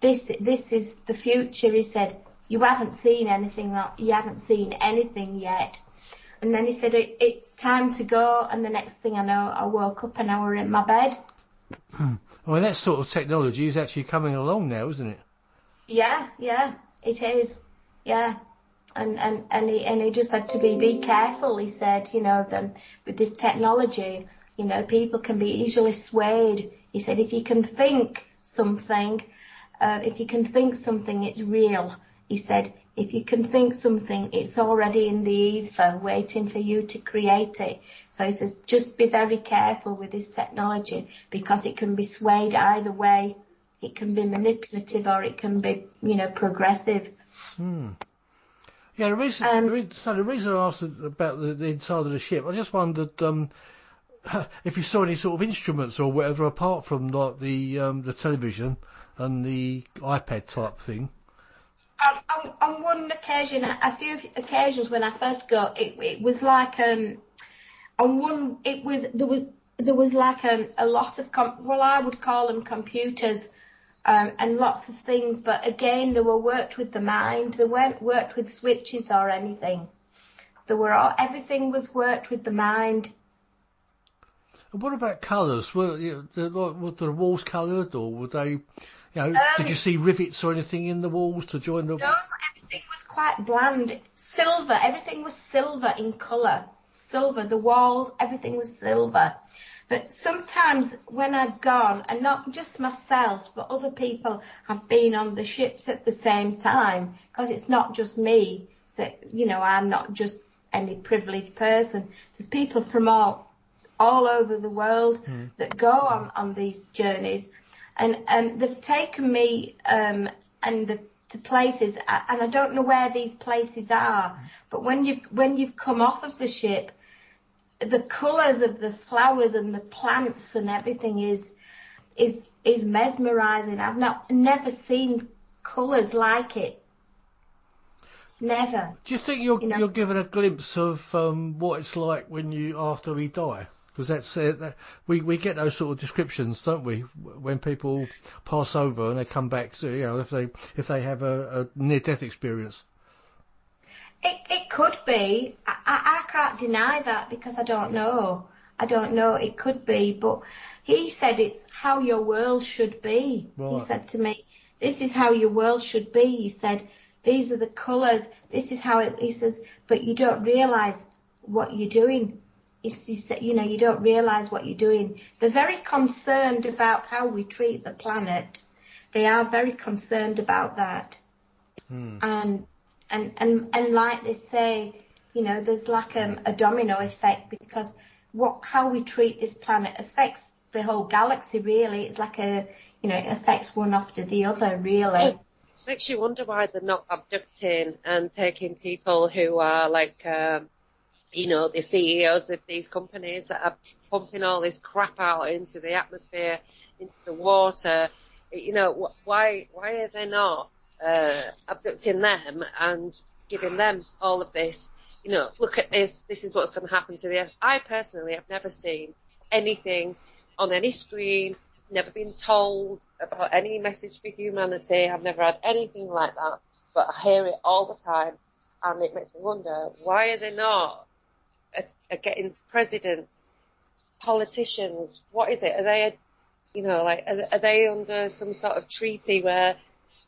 this is the future. He said, you haven't seen anything yet. And then he said, it's time to go. And the next thing I know, I woke up and I were in my bed. Well, that sort of technology is actually coming along now, isn't it? Yeah, it is. Yeah. And he just had to be careful. He said, then with this technology, people can be easily swayed. He said, if you can think something, it's real. He said, if you can think something, it's already in the ether, waiting for you to create it. So he says, just be very careful with this technology, because it can be swayed either way. It can be manipulative or it can be, progressive. Yeah, the reason I asked about the inside of the ship, I just wondered if you saw any sort of instruments or whatever apart from like the television and the iPad type thing. On one occasion, a few occasions when I first got it was like there was like a lot of I would call them computers. And lots of things, but again, they were worked with the mind. They weren't worked with switches or anything. Everything was worked with the mind. And what about colours? Were the walls coloured, or were they, did you see rivets or anything in the walls to join the? No, everything was quite bland. Silver, everything was silver in colour. Silver, the walls, everything was silver. But sometimes when I've gone, and not just myself, but other people have been on the ships at the same time, because it's not just me that, I'm not just any privileged person. There's people from all over the world that go on these journeys, and they've taken me to places, and I don't know where these places are, but when you've come off of the ship, the colours of the flowers and the plants and everything is mesmerising. I've never seen colours like it. Never. Do you think you're given a glimpse of what it's like after we die? Because that's we get those sort of descriptions, don't we? When people pass over and they come back, if they have a near-death experience. It could be. I can't deny that because I don't know. It could be, but he said it's how your world should be. Right. He said to me, this is how your world should be. He said, these are the colours. This is how it. He says, but you don't realise what you're doing. He said, you don't realise what you're doing. They're very concerned about how we treat the planet. They are very concerned about that. And like they say, there's like a domino effect, because how we treat this planet affects the whole galaxy, really. It's like it affects one after the other, really. It makes you wonder why they're not abducting and taking people who are like, the CEOs of these companies that are pumping all this crap out into the atmosphere, into the water. Why are they not abducting them and giving them all of this, look at this is what's going to happen to the Earth. I personally have never seen anything on any screen, never been told about any message for humanity. I've never had anything like that, but I hear it all the time, and it makes me wonder, why are they not getting presidents, politicians? What is it? Are they, are they under some sort of treaty where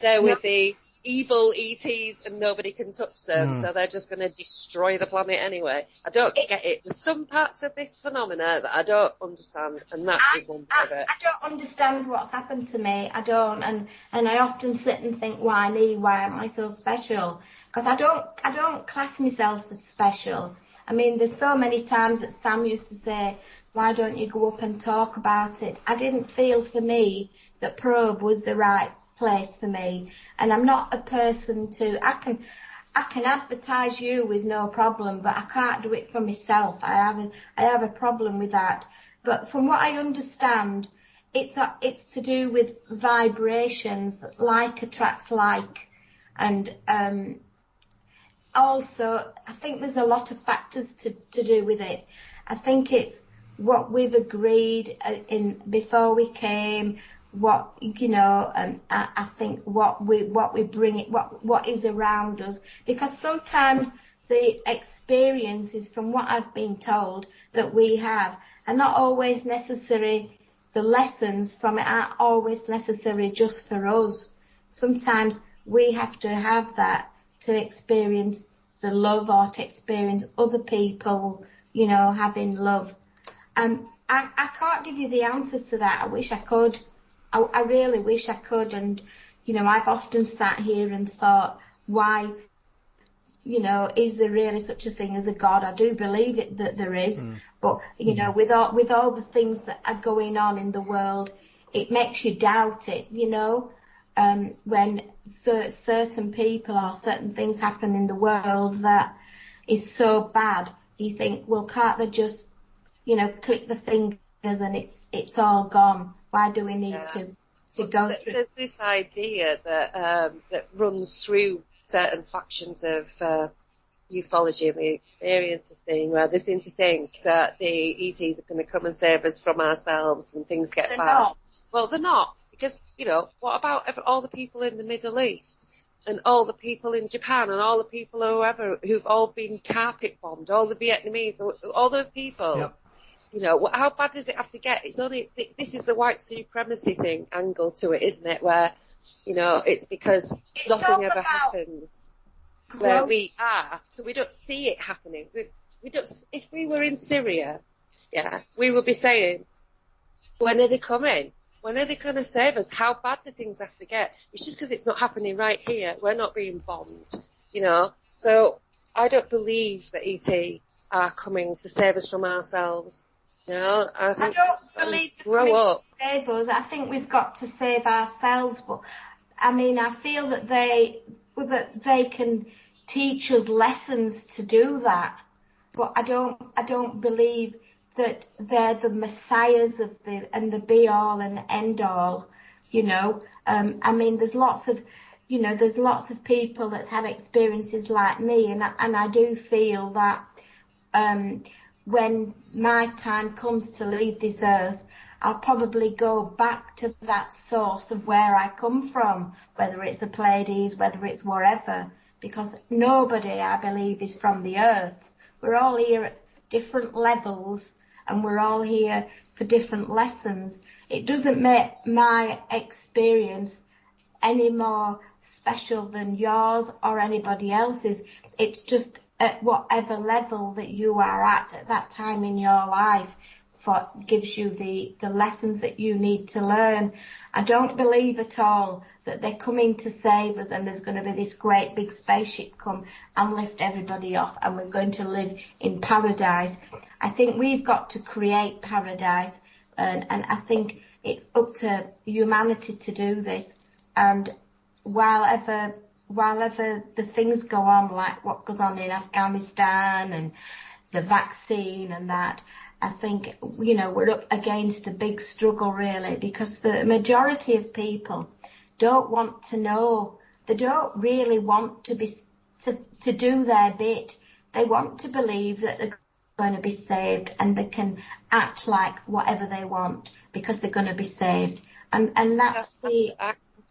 they're with the evil ETs and nobody can touch them, so they're just going to destroy the planet anyway? I don't get it. There's some parts of this phenomena that I don't understand, and that is one part of it. I don't understand what's happened to me. I don't, and I often sit and think, why me? Why am I so special? Because I don't class myself as special. I mean, there's so many times that Sam used to say, why don't you go up and talk about it? I didn't feel for me that Probe was the right place for me, and I'm not a person I can advertise you with no problem, but I can't do it for myself. I have a problem with that. But from what I understand, it's to do with vibrations, like attracts like, and also I think there's a lot of factors to do with it. I think it's what we've agreed before we came, what, you know, I think what we bring it, what is around us, because sometimes the experiences, from what I've been told, that we have are not always necessary. The lessons from it aren't always necessary just for us. Sometimes we have to have that to experience the love, or to experience other people, you know, having love. And I can't give you the answers to that. I wish I could. I really wish I could. And, you know, I've often sat here and thought, why, you know, is there really such a thing as a God? I do believe it, that there is. But, you know, with all the things that are going on in the world, it makes you doubt it, you know. When certain people or certain things happen in the world that is so bad, you think, well, can't they just, you know, click the fingers and it's all gone? Why do we need to go through? There's this idea that runs through certain factions of ufology and the experience of thing, where they seem to think that the ETs are going to come and save us from ourselves and things get They're bad. not. Well, they're not, because, you know, what about all the people in the Middle East and all the people in Japan and all the people who've all been carpet bombed, all the Vietnamese, all those people? Yep. You know, how bad does it have to get? It's only, this is the white supremacy thing angle to it, isn't it? Where, you know, it's because nothing ever happens where we are, so we don't see it happening. We don't. If we were in Syria, we would be saying, when are they coming? When are they going to save us? How bad do things have to get? It's just because it's not happening right here. We're not being bombed, you know. So I don't believe that ET are coming to save us from ourselves. No, I don't believe they're coming to save us. I think we've got to save ourselves. But I mean, I feel that they can teach us lessons to do that. But I don't believe that they're the messiahs of the be all and end all. You know, I mean, there's lots of people that's had experiences like me, and I do feel that when my time comes to leave this earth, I'll probably go back to that source of where I come from, whether it's the Pleiades, whether it's wherever, because nobody, I believe, is from the earth. We're all here at different levels, and we're all here for different lessons. It doesn't make my experience any more special than yours or anybody else's. It's just at whatever level that you are at that time in your life, gives you the lessons that you need to learn. I don't believe at all that they're coming to save us and there's going to be this great big spaceship come and lift everybody off and we're going to live in paradise. I think we've got to create paradise, and I think it's up to humanity to do this. And while ever the things go on, like what goes on in Afghanistan and the vaccine and that, I think, you know, we're up against a big struggle really, because the majority of people don't want to know. They don't really want to do their bit. They want to believe that they're going to be saved and they can act like whatever they want because they're going to be saved. And that's the...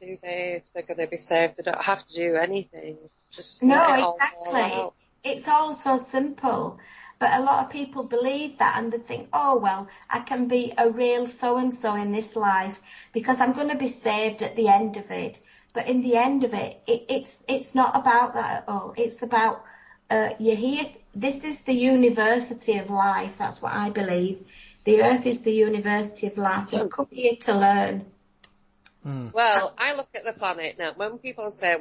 If they're going to be saved, they don't have to do anything. Just exactly. It's all so simple. But a lot of people believe that and they think, oh, well, I can be a real so-and-so in this life because I'm going to be saved at the end of it. But in the end of it, it's not about that at all. It's about you're here. This is the university of life. That's what I believe. The earth is the university of life. We come here to learn. Well, I look at the planet now. When people say,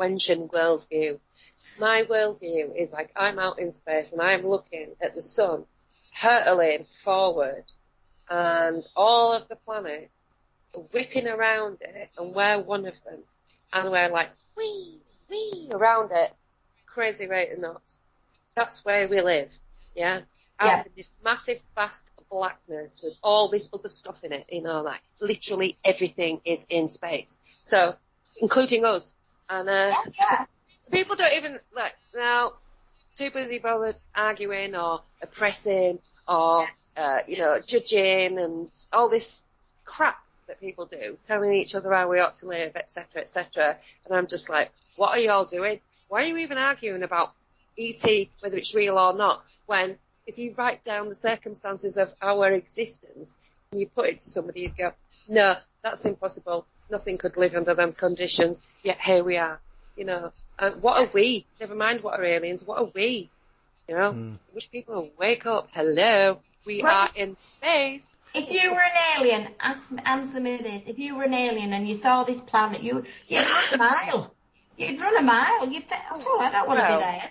mention worldview, my worldview is like I'm out in space and I'm looking at the sun hurtling forward and all of the planets are whipping around it and we're one of them. And we're like, wee, around it. Crazy rate of knots. That's where we live. Yeah? Out in this massive, vast blackness with all this other stuff in it, like literally everything is in space. So, including us. And, people don't even, now, too busy bothered arguing or oppressing or, judging and all this crap that people do, telling each other how we ought to live, etc., etc. And I'm just like, what are y'all doing? Why are you even arguing about E.T., whether it's real or not, when if you write down the circumstances of our existence and you put it to somebody, you'd go, no, that's impossible. Nothing could live under them conditions, yet here we are. What are we? Never mind what are aliens, what are we? I wish people would wake up. Hello, we are in space. If you were an alien, answer me this. If you were an alien and you saw this planet, you'd run a mile. You'd run a mile. You'd think, I don't want to be there.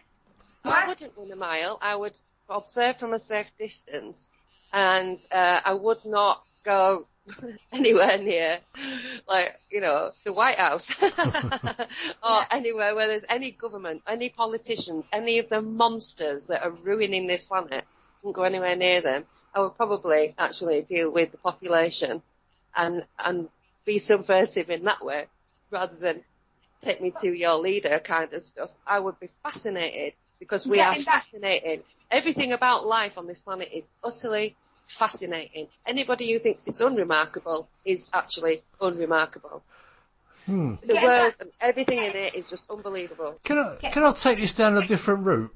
I wouldn't run a mile. I would observe from a safe distance, and I would not go anywhere near, the White House or anywhere where there's any government, any politicians, any of the monsters that are ruining this planet. I wouldn't go anywhere near them. I would probably actually deal with the population and be subversive in that way, rather than take me to your leader kind of stuff. I would be fascinated, because we are fascinated. Everything about life on this planet is utterly fascinating. Anybody who thinks it's unremarkable is actually unremarkable. The world and everything in it is just unbelievable. Can I take this down a different route?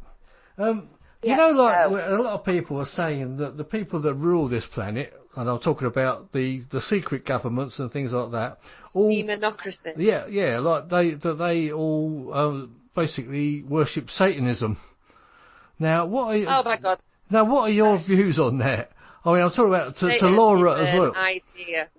A lot of people are saying that the people that rule this planet, and I'm talking about the secret governments and things like that, all demonocracy. Yeah, like they all basically worship Satanism. Now, oh my God! Now, what are your views on that? I mean, I'm talking about to Laura as well. Idea.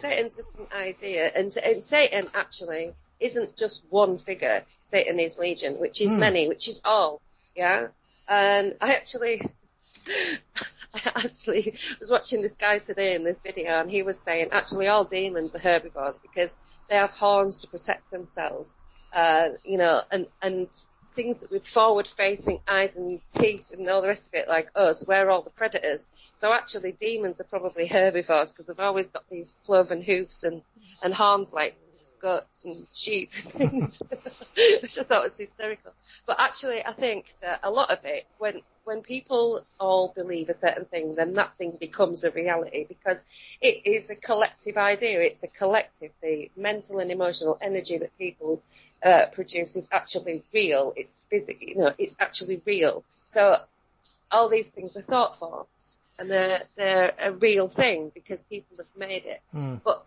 Satan's just an idea, and Satan actually isn't just one figure. Satan is legion, which is many, which is all. Yeah, and I actually was watching this guy today in this video, and he was saying actually all demons are herbivores because they have horns to protect themselves, and things with forward-facing eyes and teeth and all the rest of it, like us, we're all the predators. So actually demons are probably herbivores because they've always got these cloven hoofs and horns like goats and sheep and things, which I thought was hysterical. But actually I think that a lot of it, when people all believe a certain thing, then that thing becomes a reality because it is a collective idea. It's a collective. The mental and emotional energy that people produce is actually real. It's physical, it's actually real. So all these things are thought forms, and they're a real thing because people have made it. But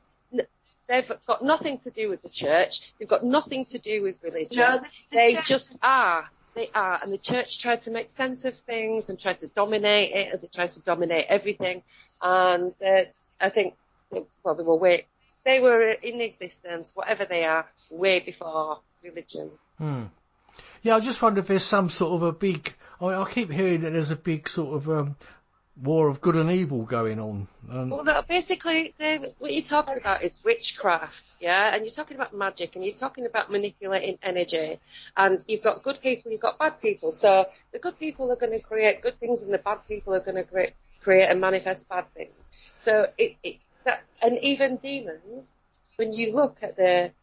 they've got nothing to do with the church. They've got nothing to do with religion. No, they just are. They are. And the church tried to make sense of things and tried to dominate it as it tries to dominate everything. And I think, they were in existence, whatever they are, way before religion. Yeah, I just wonder if there's some sort of a big... I keep hearing that there's a big sort of war of good and evil going on. Well, basically, what you're talking about is witchcraft, yeah? And you're talking about magic, and you're talking about manipulating energy. And you've got good people, you've got bad people. So the good people are going to create good things, and the bad people are going to create and manifest bad things. So and even demons, when you look at their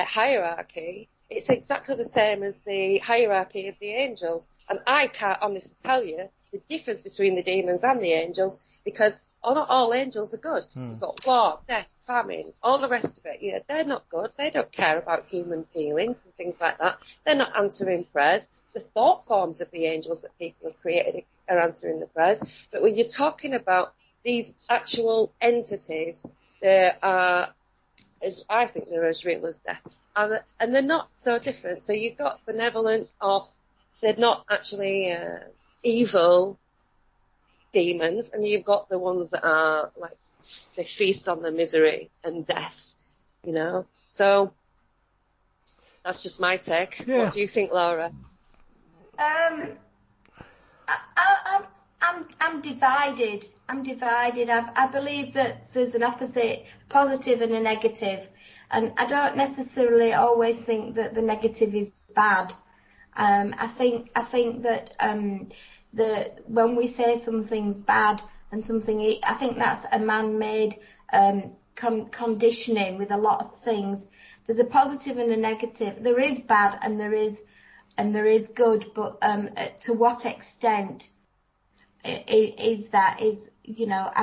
hierarchy, it's exactly the same as the hierarchy of the angels. And I can't honestly tell you the difference between the demons and the angels, because not all angels are good. You've got war, death, famine, all the rest of it. Yeah, they're not good. They don't care about human feelings and things like that. They're not answering prayers. The thought forms of the angels that people have created are answering the prayers. But when you're talking about these actual entities, I think they're as real as death. And they're not so different. So you've got benevolent, or they're not actually evil demons, and you've got the ones that are like, they feast on the misery and death, So that's just my take. Yeah. What do you think, Laura? I'm divided. I believe that there's an opposite, positive and a negative, and I don't necessarily always think that the negative is bad. I think that when we say something's bad and something, I think that's a man-made conditioning with a lot of things. There's a positive and a negative. There is bad and there is good, but to what extent? I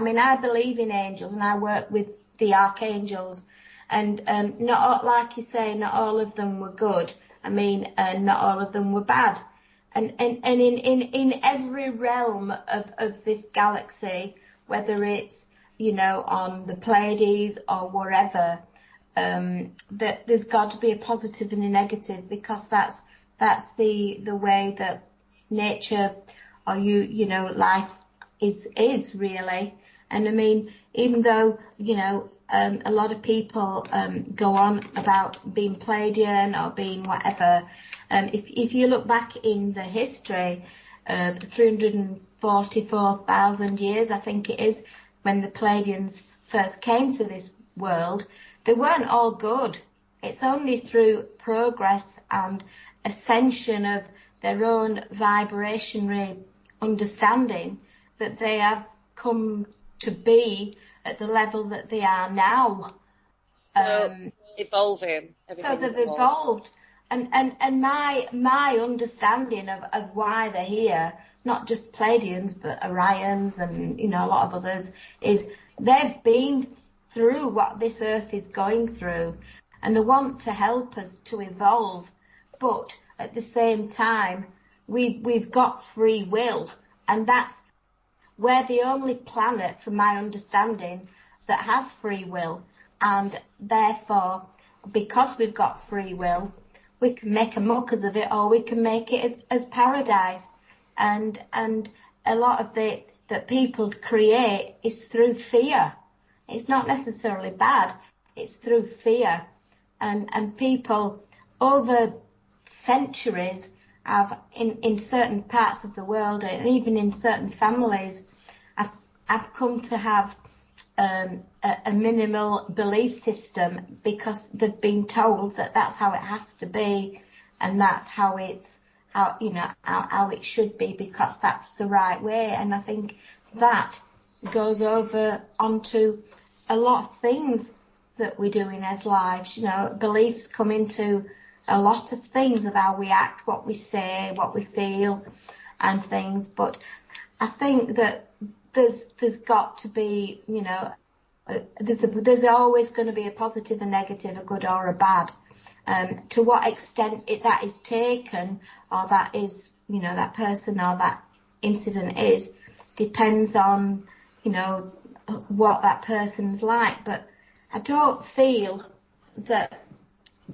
mean, I believe in angels and I work with the archangels, and not, like you say, not all of them were good. I mean, not all of them were bad. And in every realm of this galaxy, whether it's, on the Pleiades or wherever, that there's got to be a positive and a negative, because that's the way that nature or life is really. And I mean, even though, a lot of people go on about being Pleiadian or being whatever, if you look back in the history of the 344,000 years, I think it is, when the Pleiadians first came to this world, they weren't all good. It's only through progress and ascension of their own vibrationary understanding that they have come to be at the level that they are now. Evolving. So they've evolved. And my understanding of why they're here, not just Pleiadians, but Orions and, a lot of others, is they've been through what this Earth is going through, and they want to help us to evolve. But at the same time, we've got free will, and we're the only planet, from my understanding, that has free will, and therefore, because we've got free will, we can make a muckers of it, or we can make it as paradise. And a lot of that people create is through fear. It's not necessarily bad. It's through fear, and people over centuries have, in certain parts of the world, and even in certain families, have come to have a minimal belief system, because they've been told that that's how it has to be, and that's how it should be, because that's the right way. And I think that goes over onto a lot of things that we do in our lives. Beliefs come into a lot of things of how we act, what we say, what we feel, and things. But I think that there's got to be, there's always going to be a positive and negative, a good or a bad. To what extent that is taken, or that is, that person or that incident is, depends on, what that person's like. But I don't feel that,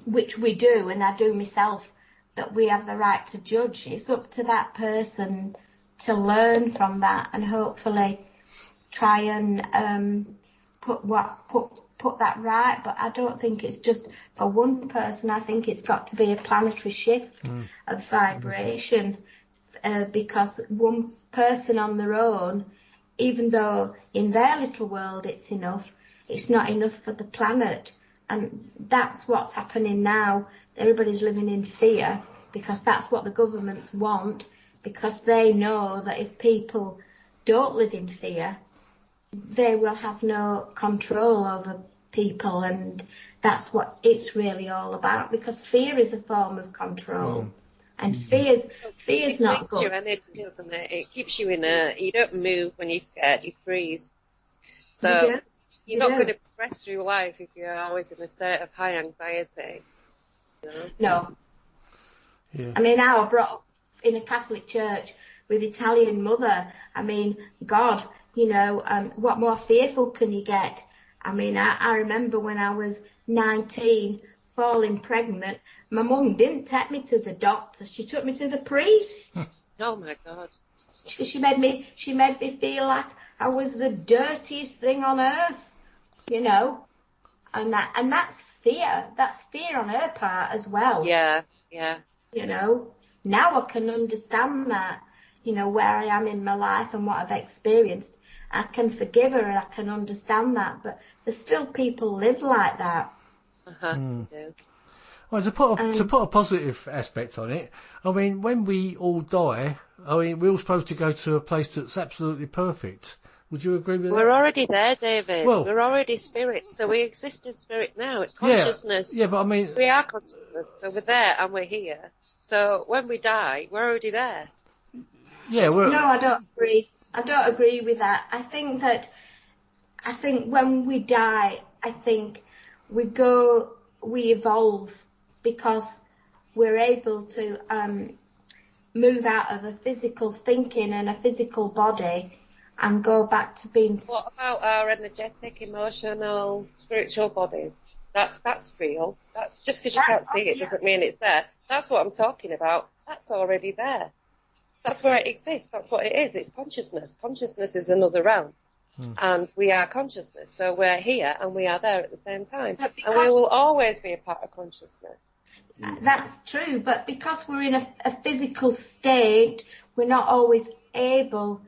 which we do, and I do myself, that we have the right to judge. It's up to that person to learn from that, and hopefully try and put that right. But I don't think it's just for one person. I think it's got to be a planetary shift of vibration, because one person on their own, even though in their little world it's enough, it's not enough for the planet. And that's what's happening now. Everybody's living in fear, because that's what the governments want, because they know that if people don't live in fear, they will have no control over people. And that's what it's really all about, because fear is a form of control. And fear's not good. It keeps your energy, doesn't it? It keeps you inert. You don't move when you're scared, you freeze. So you're not going to progress through life if you're always in a state of high anxiety. No. Yeah. I mean, I was brought up in a Catholic church with Italian mother. I mean, God, what more fearful can you get? I mean, I remember when I was 19, falling pregnant, my mum didn't take me to the doctor. She took me to the priest. Oh my God. She made me feel like I was the dirtiest thing on earth, and that's fear. That's fear on her part as well. Yeah. Now I can understand that, where I am in my life and what I've experienced. I can forgive her and I can understand that, but there's still people live like that. Well, to put a positive aspect on it, I mean, when we all die, I mean, we're all supposed to go to a place that's absolutely perfect. Would you agree with that? We're already there, David. Well, we're already spirit, so we exist in spirit now. It's consciousness. Yeah, but I mean, we are consciousness, so we're there and we're here. So when we die, we're already there. Yeah, No, I don't agree. I don't agree with that. I think when we die, I think we evolve because we're able to move out of a physical thinking and a physical body and go back to being... What about our energetic, emotional, spiritual bodies? That's real. That's just because you can't see it doesn't mean it's there. That's what I'm talking about. That's already there. That's where it exists. That's what it is. It's consciousness. Consciousness is another realm. And we are consciousness. So we're here and we are there at the same time. And we will always be a part of consciousness. That's true, but because we're in a physical state, we're not always able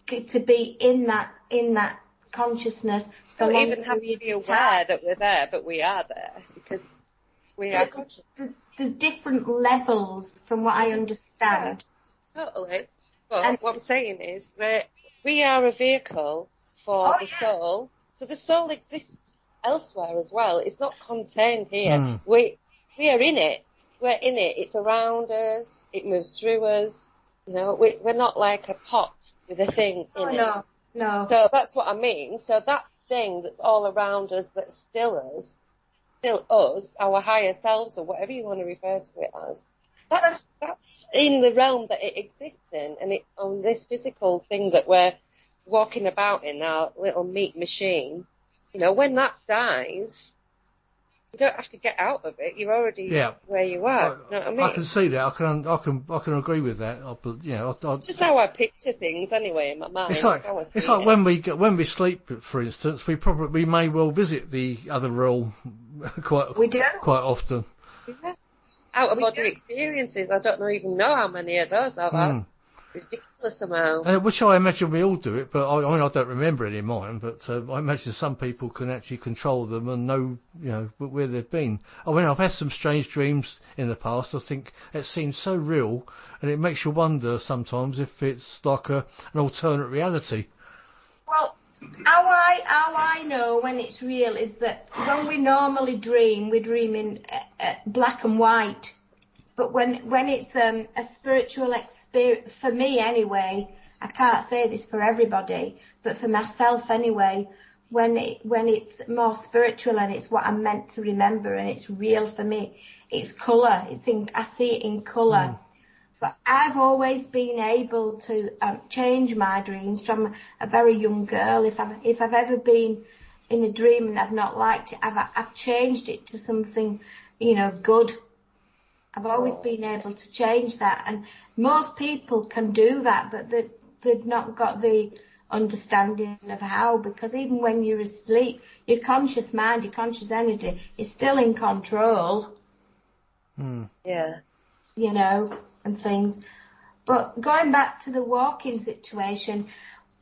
to be in that consciousness. We don't even have to be aware that we're there, but we are there because we are conscious. There's different levels from what I understand. Yeah, totally. But what I'm saying is we are a vehicle for the soul. So the soul exists elsewhere as well. It's not contained here. We are in it. We're in it. It's around us. It moves through us. You know, we're not like a pot with a thing in it. No. So that's what I mean. So that thing that's all around us, that's still us, our higher selves or whatever you want to refer to it as, that's in the realm that it exists in, and it on this physical thing that we're walking about in, our little meat machine. You know, when that dies, you don't have to get out of it. You're already where you are. You know what I mean? I can see that. I can agree with that. It's just how I picture things anyway in my mind. It's like when we sleep, for instance, we may well visit the other realm quite often. Yeah. Out of body experiences. I don't even know how many of those I've had. Ridiculous amount. Which I imagine we all do it, but I mean I don't remember any of mine. But I imagine some people can actually control them and know, where they've been. I mean, I've had some strange dreams in the past. I think it seems so real, and it makes you wonder sometimes if it's like an alternate reality. Well, how I know when it's real is that when we normally dream, we dream in black and white. But when it's a spiritual experience, for me anyway, I can't say this for everybody, but for myself anyway, when it's more spiritual and it's what I'm meant to remember and it's real for me, it's colour. I see it in colour. But I've always been able to change my dreams from a very young girl. If I've ever been in a dream and I've not liked it, I've changed it to something, good. I've always been able to change that, and most people can do that, but they've not got the understanding of how, because even when you're asleep, your conscious mind, your conscious energy is still in control. Yeah. And things. But going back to the walk-in situation,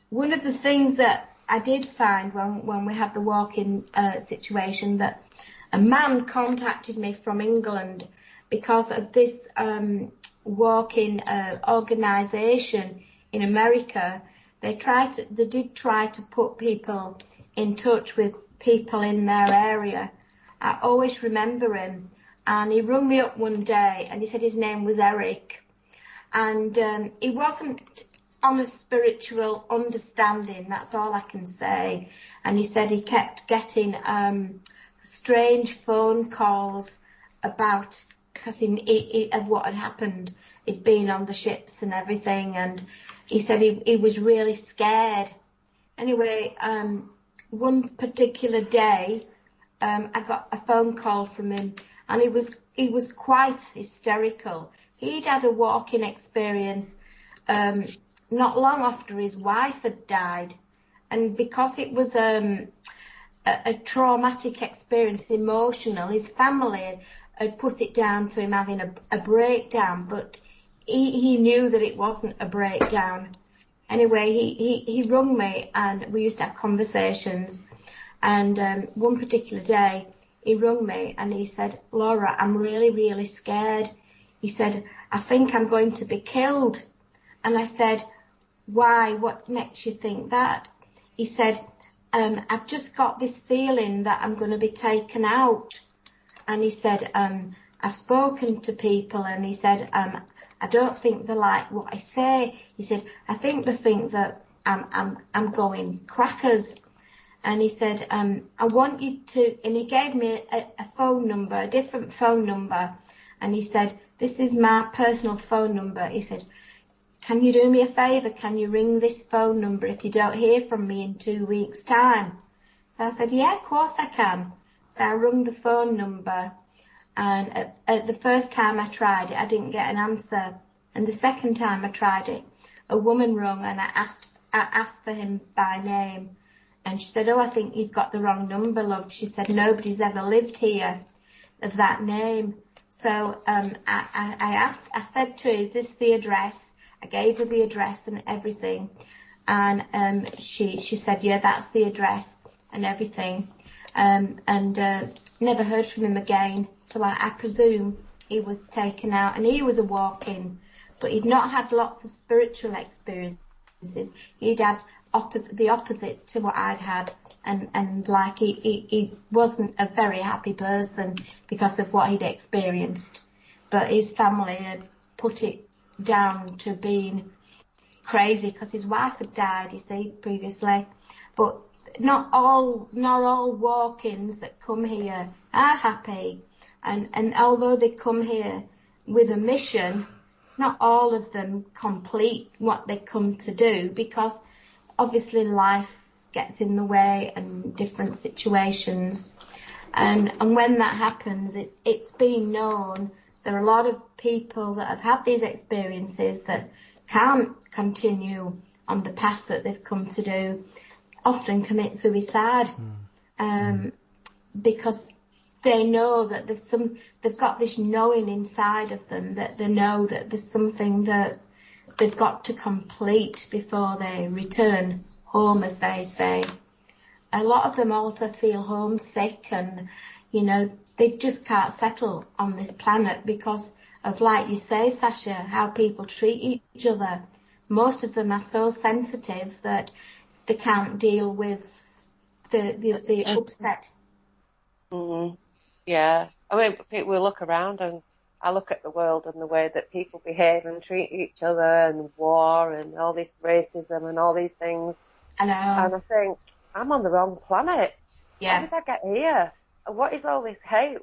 one of the things that I did find when we had the walk-in situation, that a man contacted me from England because of this walk-in organisation in America. They did try to put people in touch with people in their area. I always remember him, and he rung me up one day and he said his name was Eric, and he wasn't on a spiritual understanding, that's all I can say. And he said he kept getting strange phone calls about, because of what had happened. He'd been on the ships and everything, and he said he was really scared. Anyway, one particular day, I got a phone call from him, and he was quite hysterical. He'd had a walk-in experience not long after his wife had died, and because it was a traumatic experience, emotional, his family had put it down to him having a breakdown, but he knew that it wasn't a breakdown. Anyway, he rung me, and we used to have conversations, and one particular day he rung me and he said, "Laura, I'm really, really scared." He said, "I think I'm going to be killed." And I said, "Why? What makes you think that?" He said, "I've just got this feeling that I'm going to be taken out." And he said, "I've spoken to people," and he said, "I don't think they like what I say." He said, "I think they think that I'm going crackers. And he said, I want you to, and he gave me a phone number, a different phone number. And he said, this is my personal phone number. He said, can you do me a favour? Can you ring this phone number if you don't hear from me in 2 weeks' time? So I said, yeah, of course I can. So I rung the phone number. And at the first time I tried it, I didn't get an answer. And the second time I tried it, a woman rung and I asked for him by name. And she said, oh, I think you've got the wrong number, love. She said, nobody's ever lived here of that name. So I said to her, is this the address? I gave her the address and everything. And she said, yeah, that's the address and everything. And never heard from him again. So I presume he was taken out, and he was a walk-in, but he'd not had lots of spiritual experiences. He'd had the opposite to what I'd had, and like he wasn't a very happy person because of what he'd experienced. But his family had put it down to being crazy because his wife had died, you see, previously. But not all walk-ins that come here are happy, and although they come here with a mission, not all of them complete what they come to do, because obviously life gets in the way and different situations, and when that happens, it's been known there are a lot of people that have had these experiences that can't continue on the path that they've come to do, often commit suicide, because they know that they've got this knowing inside of them that they know that there's something that they've got to complete before they return home, as they say. A lot of them also feel homesick, and, you know, they just can't settle on this planet because of, like you say, Sacha, how people treat each other. Most of them are so sensitive that they can't deal with the upset. Mm-hmm. Yeah. I mean, we look around, and I look at the world and the way that people behave and treat each other, and war and all this racism and all these things. I know. And I think, I'm on the wrong planet. Yeah. How did I get here? What is all this hate?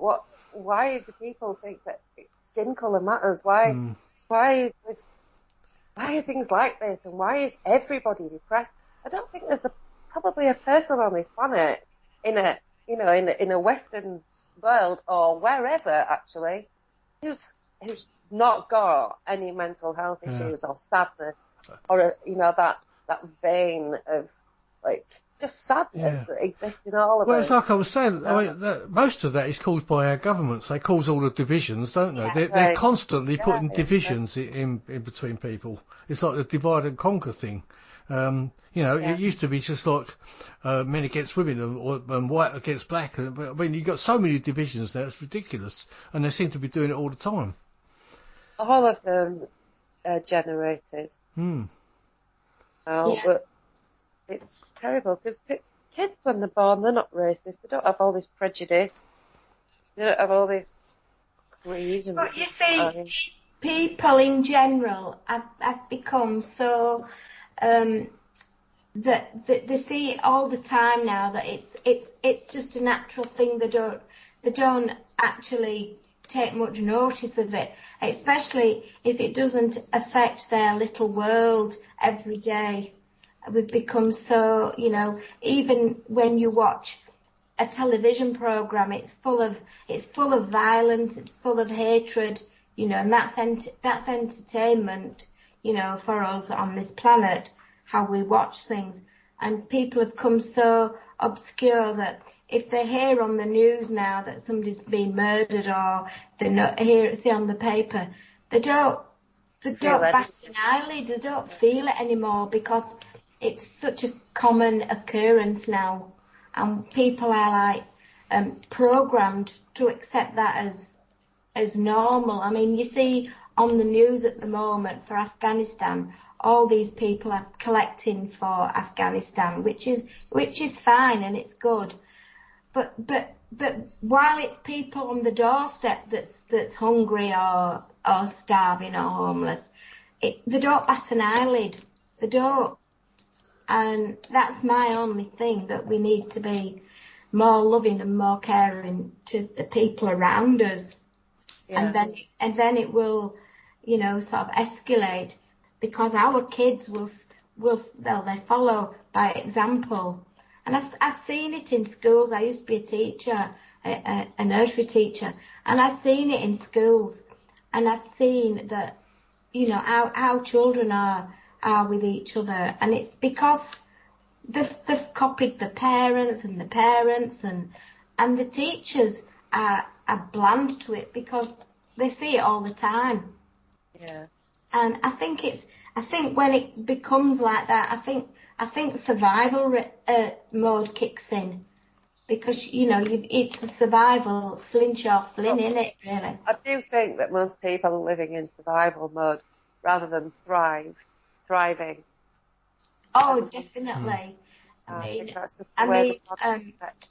Why do people think that skin colour matters? Why are things like this? And why is everybody depressed? I don't think there's probably a person on this planet in a Western world or wherever actually who's not got any mental health issues or sadness or that vein of like just sadness that exists in all of us. Well, it's like I was saying, I mean, most of that is caused by our governments. They cause all the divisions, don't they? Yeah, they're constantly putting divisions in between people. It's like the divide and conquer thing. It used to be just like men against women and white against black. But I mean, you've got so many divisions now, it's ridiculous. And they seem to be doing it all the time. All of them are generated. But it's terrible because kids, when they're born, they're not racist. They don't have all this prejudice. They don't have all this greed. But you see, people in general have become so that they see it all the time now that it's just a natural thing. They don't actually take much notice of it, especially if it doesn't affect their little world every day. We've become so, even when you watch a television program, it's full of violence, it's full of hatred, and that's entertainment, for us on this planet, how we watch things. And people have come so obscure that if they hear on the news now that somebody's been murdered or they see on the paper, they don't bat an eyelid, they don't feel it anymore because it's such a common occurrence now, and people are programmed to accept that as normal. I mean, you see on the news at the moment for Afghanistan, all these people are collecting for Afghanistan, which is fine and it's good, but while it's people on the doorstep that's hungry or starving or homeless, they don't bat an eyelid. They don't. And that's my only thing, that we need to be more loving and more caring to the people around us. Yeah. And then it will, you know, sort of escalate, because our kids will they follow by example. And I've seen it in schools. I used to be a teacher, a nursery teacher, and I've seen it in schools, and I've seen that, you know, how children are with each other, and it's because they've copied the parents, and the teachers are bland to it because they see it all the time. Yeah. And I think when it becomes like that, I think survival mode kicks in, because, you know, it's a survival flinch or flin, isn't it, really? I do think that most people are living in survival mode rather than thriving. Oh, definitely. I mean,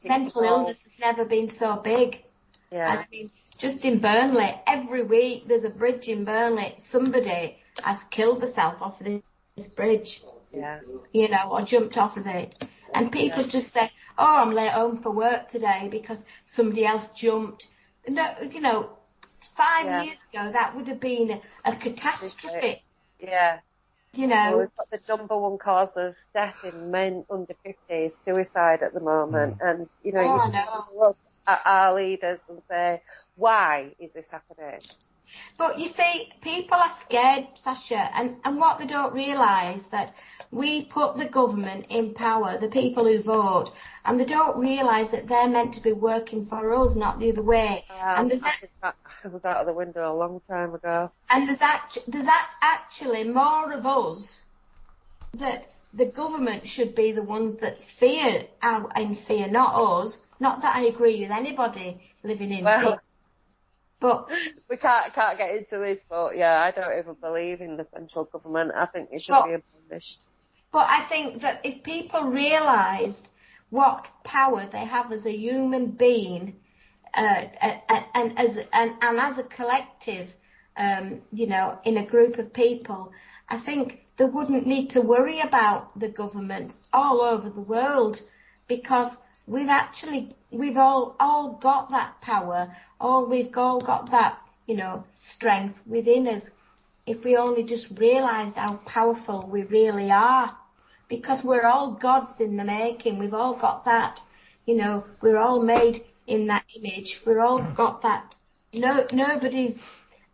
mental illness has never been so big. Yeah. And I mean, just in Burnley, every week there's a bridge in Burnley. Somebody has killed themselves off of this bridge. Yeah. You know, or jumped off of it. And people just say, oh, I'm late home for work today because somebody else jumped. No, you know, 5 years ago that would have been a catastrophe. Yeah. You know. Well, we've got the number one cause of death in men under 50 is suicide at the moment. And, you know, you look at our leaders and say, why is this happening? But you see, people are scared, Sasha, and what they don't realise, that we put the government in power, the people who vote, and they don't realise that they're meant to be working for us, not the other way. And I was out of the window a long time ago. And there's actually more of us that the government should be the ones that fear, not us. Not that I agree with anybody living in fear. But we can't get into this, but yeah, I don't even believe in the central government. I think it should be abolished. But I think that if people realised what power they have as a human being, and as a collective, you know, in a group of people, I think they wouldn't need to worry about the governments all over the world, because we've all got that power, we've all got that, you know, strength within us, if we only just realised how powerful we really are, because we're all gods in the making. We've all got that, you know, we're all made in that image. We're all got that. Nobody's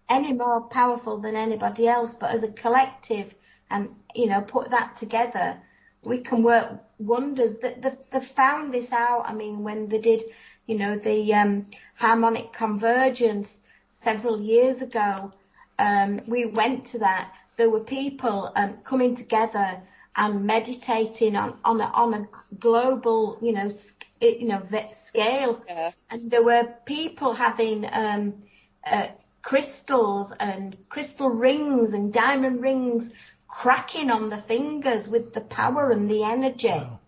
any more powerful than anybody else, but as a collective, and, you know, put that together, we can work wonders. They found this out. I mean, when they did, you know, the harmonic convergence several years ago, we went to that. There were people coming together and meditating on a global, scale. Yeah. And there were people having crystals and crystal rings and diamond rings cracking on the fingers with the power and the energy. Wow.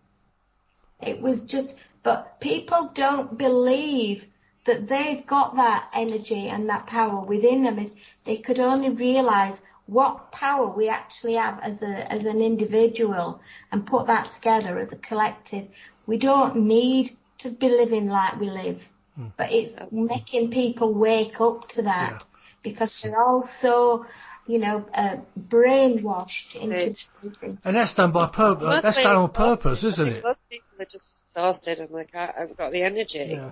It was just, but people don't believe that they've got that energy and that power within them. If they could only realise what power we actually have as an individual and put that together as a collective. We don't need to be living like we live, but it's making people wake up to that, because they're all so, brainwashed into something. And that's done by purpose. That's done on purpose, isn't it? Most people are just exhausted and like, I haven't got the energy. Yeah.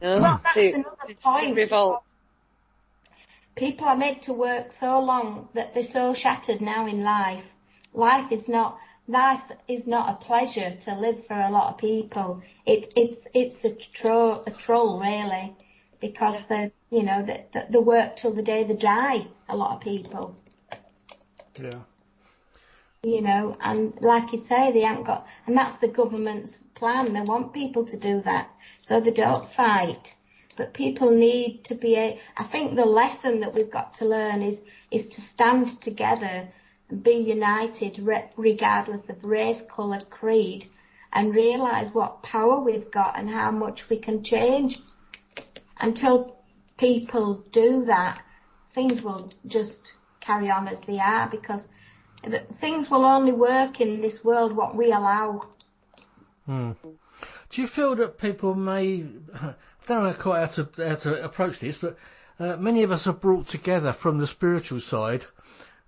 Well, that's another point. Revolt. People are made to work so long that they're so shattered now in life. Life is not a pleasure to live for a lot of people. It's a troll really, because they work till the day they die. A lot of people. Yeah. And like you say, they haven't got, and that's the government's plan. They want people to do that, so they don't fight. But people need to be. I think the lesson that we've got to learn is to stand together and be united, regardless of race, colour, creed, and realise what power we've got and how much we can change. Until people do that, things will just carry on as they are, because things will only work in this world what we allow. Do you feel that people may, I don't know quite how to approach this, but many of us are brought together from the spiritual side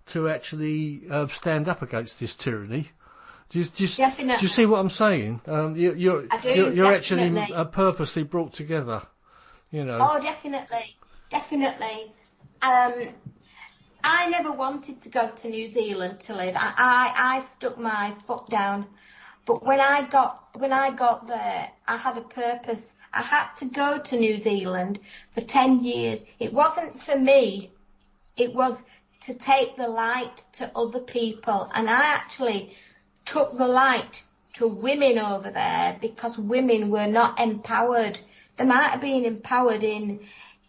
to actually stand up against this tyranny? Do you see what I'm saying? You're actually purposely brought together, you know. Oh, definitely. I never wanted to go to New Zealand to live. I stuck my foot down. But when I got there, I had a purpose. I had to go to New Zealand for 10 years. It wasn't for me. It was to take the light to other people. And I actually took the light to women over there because women were not empowered. They might have been empowered in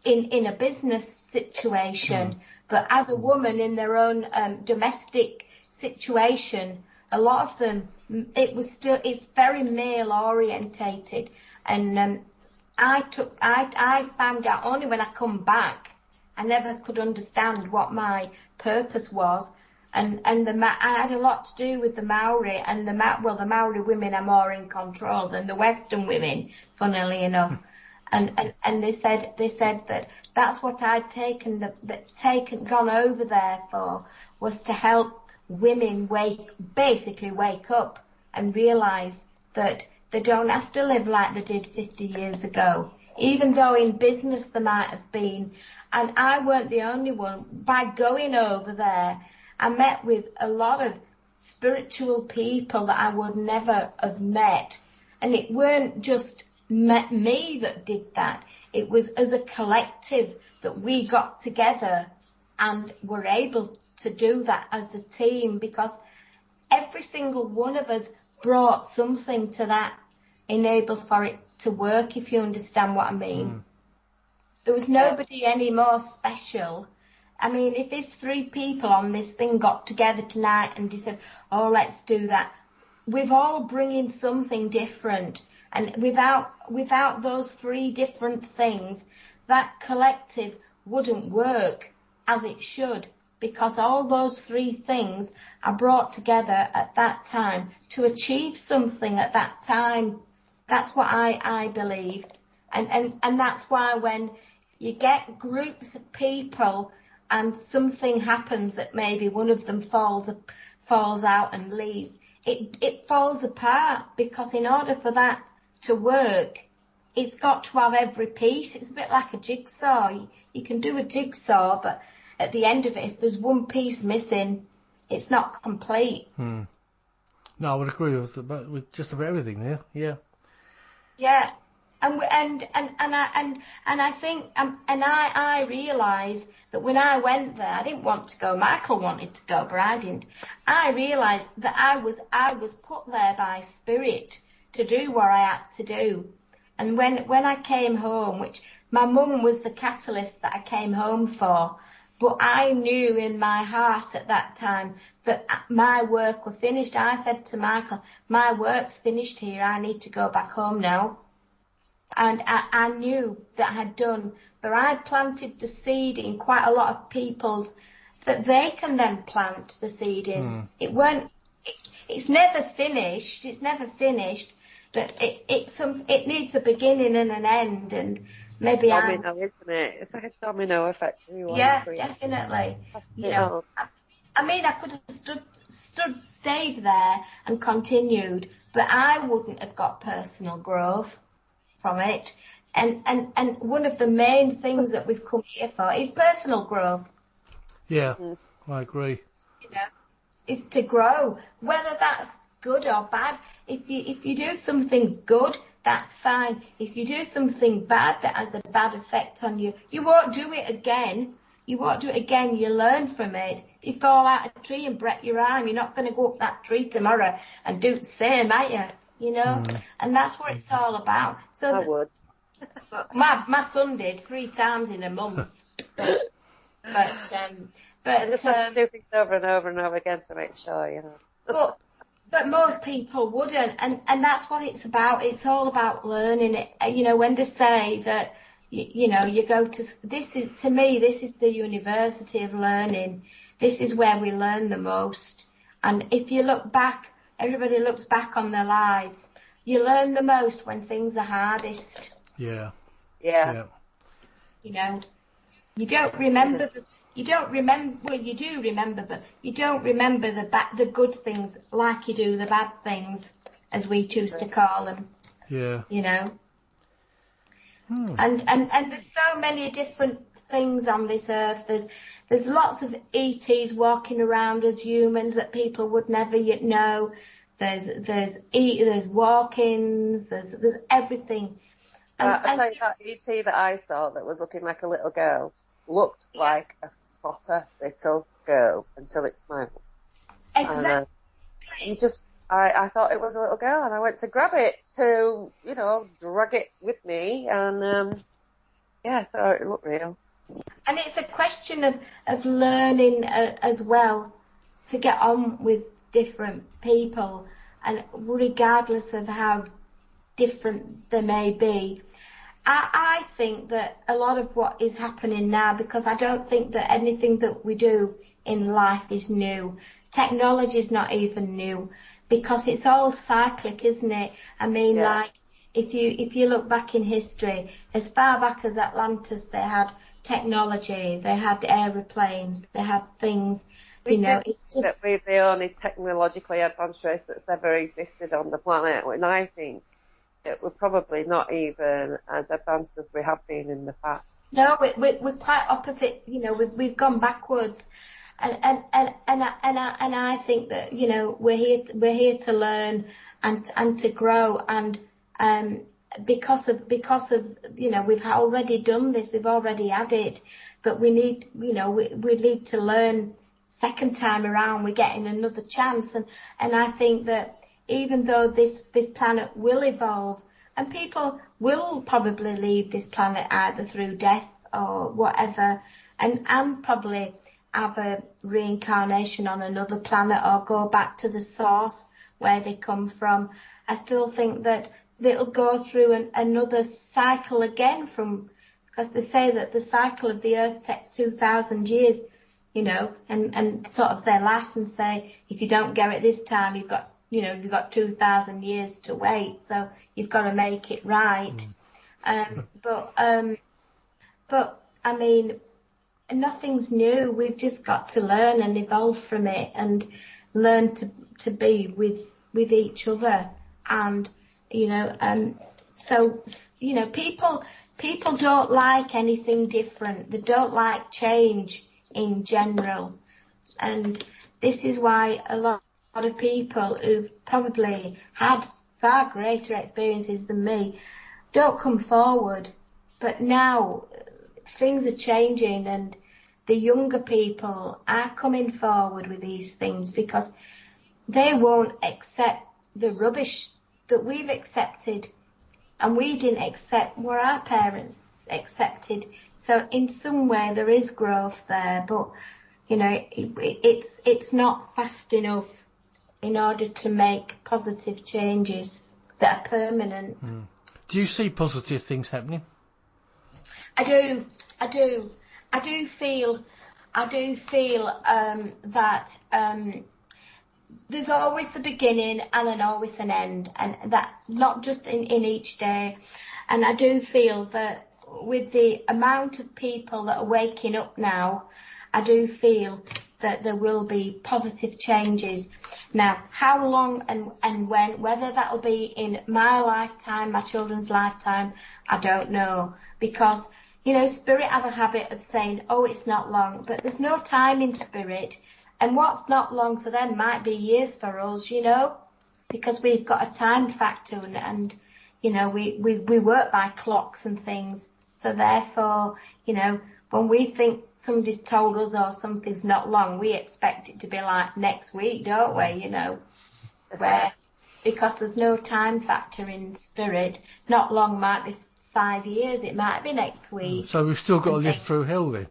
a business situation, but as a woman in their own domestic situation, a lot of them, it's very male orientated. And I found out only when I come back, I never could understand what my purpose was. And I had a lot to do with the Maori, and the Maori women are more in control than the Western women, funnily enough. And they said that that's what I'd gone over there for, was to help women basically wake up and realise that they don't have to live like they did 50 years ago, even though in business they might have been. And I weren't the only one. By going over there, I met with a lot of spiritual people that I would never have met. And it weren't just me that did that. It was as a collective that we got together and were able to do that as a team, because every single one of us brought something to that, enabled for it to work, if you understand what I mean. There was nobody any more special. I mean, if there's 3 people on this thing got together tonight and they said, oh, let's do that, we've all bringing something different. And without those 3 different things, that collective wouldn't work as it should, because all those 3 things are brought together at that time to achieve something at that time. That's what I believe. And that's why when you get groups of people and something happens that maybe one of them falls out and leaves, it falls apart, because in order for that to work, it's got to have every piece. It's a bit like a jigsaw. You can do a jigsaw, but at the end of it, if there's one piece missing, it's not complete. No, I would agree with just about everything there. Yeah. Yeah, and I think I realised that when I went there, I didn't want to go. Michael wanted to go, but I didn't. I realised that I was put there by spirit to do what I had to do. And when I came home, which my mum was the catalyst that I came home for, but I knew in my heart at that time that my work was finished. I said to Michael, my work's finished here, I need to go back home now. And I knew that I had done, but I planted the seed in quite a lot of people's, that they can then plant the seed in. It's never finished, but it needs a beginning and an end, and maybe domino, isn't it? It's like a domino effect. Yeah, definitely. You know, I mean, I could have stayed there and continued, but I wouldn't have got personal growth from it. And one of the main things that we've come here for is personal growth. Yeah, I agree. You know, is to grow, whether that's good or bad. If you do something good, that's fine. If you do something bad that has a bad effect on you, you won't do it again. You learn from it. If you fall out of a tree and break your arm, you're not going to go up that tree tomorrow and do the same, are you? You know? And that's what it's all about. So I would. My son did 3 times in a month. But I just have to do things over and over and over again to make sure, you know. But most people wouldn't, and that's what it's about. It's all about learning it. You know, when they say that, you know, you go to, this is the university of learning. This is where we learn the most. And if you look back, everybody looks back on their lives. You learn the most when things are hardest. Yeah. Yeah. You know, you don't remember you do remember, but you don't remember the good things like you do the bad things, as we choose to call them. Yeah. You know. And there's so many different things on this earth. There's lots of ETs walking around as humans that people would never yet know. There's walk-ins. There's everything. I tell you, that ET that I saw that was looking like a little girl looked like a proper little girl until it smiled. Exactly. And, I thought it was a little girl, and I went to grab it to, drag it with me, and so it looked real. And it's a question of learning as well to get on with different people, and regardless of how different they may be. I think that a lot of what is happening now, because I don't think that anything that we do in life is new. Technology is not even new, because it's all cyclic, isn't it? I mean, like, if you look back in history, as far back as Atlantis, they had technology, they had aeroplanes, they had things, it's just... that we're the only technologically advanced race that's ever existed on the planet, and I think that we're probably not even as advanced as we have been in the past. No, we're quite opposite, we've gone backwards. And I think that, we're here to learn and to grow, and because of we've already done this, we've already had it, but we need we need to learn second time around. We're getting another chance, and I think that even though this planet will evolve, and people will probably leave this planet either through death or whatever, and probably have a reincarnation on another planet or go back to the source where they come from, I still think that it'll go through another cycle again, because they say that the cycle of the earth takes 2,000 years, and sort of they laugh and say, if you don't get it this time, you've got 2,000 years to wait, so you've got to make it right. But I mean, nothing's new. We've just got to learn and evolve from it, and learn to be with each other. And so people don't like anything different. They don't like change in general, and this is why a lot of people who've probably had far greater experiences than me don't come forward. But now things are changing, and the younger people are coming forward with these things, because they won't accept the rubbish that we've accepted, and we didn't accept what our parents accepted. So in some way there is growth there, but it's not fast enough in order to make positive changes that are permanent. Do you see positive things happening? I do feel that there's always a beginning and then always an end, and that not just in each day. And I do feel that with the amount of people that are waking up now, I do feel that there will be positive changes. Now, how long and when, whether that'll be in my lifetime, my children's lifetime, I don't know, because Spirit have a habit of saying, oh, it's not long, but there's no time in Spirit, and what's not long for them might be years for us, because we've got a time factor, and we work by clocks and things, so therefore, when we think somebody's told us or something's not long, we expect it to be like next week, don't we, because there's no time factor in Spirit. Not long might be 5 years, it might be next week. So we've still got to live through hell then?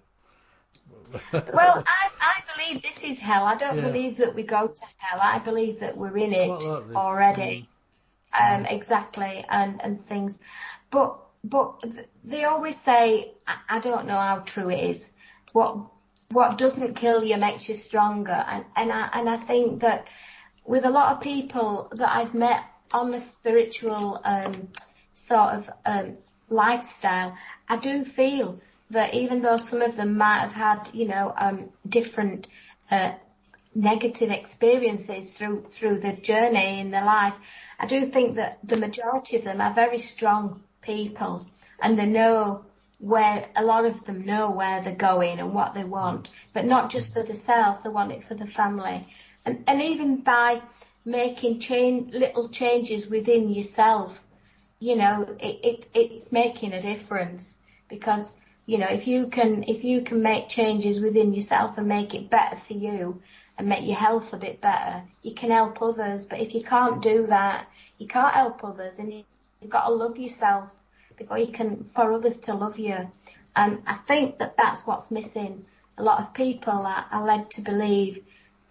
Well, I believe this is hell. I don't believe that we go to hell. I believe that we're in it already. Exactly, and things. But they always say, I don't know how true it is, what what doesn't kill you makes you stronger. And I think that with a lot of people that I've met on the spiritual sort of lifestyle, I do feel that even though some of them might have had, different negative experiences through the journey in their life, I do think that the majority of them are very strong people, and they know a lot of them know where they're going and what they want, but not just for themselves, they want it for the family. And even by making little changes within yourself, it's making a difference, because, if you can make changes within yourself and make it better for you and make your health a bit better, you can help others. But if you can't do that, you can't help others, and you've got to love yourself before for others to love you. And I think that that's what's missing. A lot of people are led to believe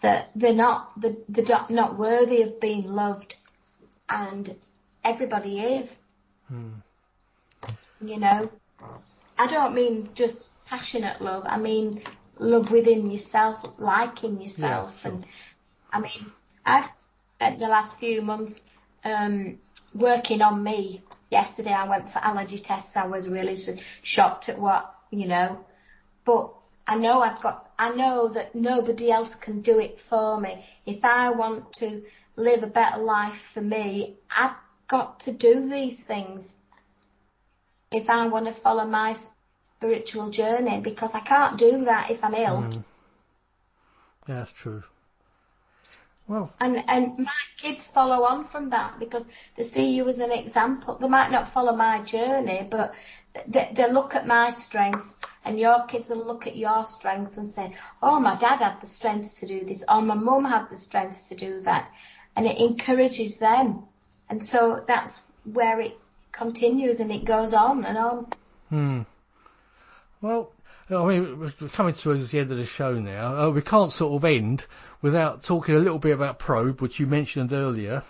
that they're not worthy of being loved, and everybody is. I don't mean just passionate love. I mean love within yourself, liking yourself. Yeah, sure. And I mean, I've spent the last few months working on me. Yesterday I went for allergy tests. I was really shocked at what, but I know that nobody else can do it for me. If I want to live a better life for me, I've got to do these things if I want to follow my spiritual journey, because I can't do that if I'm ill. Yeah, that's true. Well, and my kids follow on from that, because they see you as an example. They might not follow my journey, but they look at my strengths, and your kids will look at your strengths and say, oh, my dad had the strength to do this, or my mum had the strength to do that, and it encourages them. And so that's where it continues, and it goes on and on. Well, I mean, we're coming towards the end of the show now. We can't sort of end without talking a little bit about Probe, which you mentioned earlier,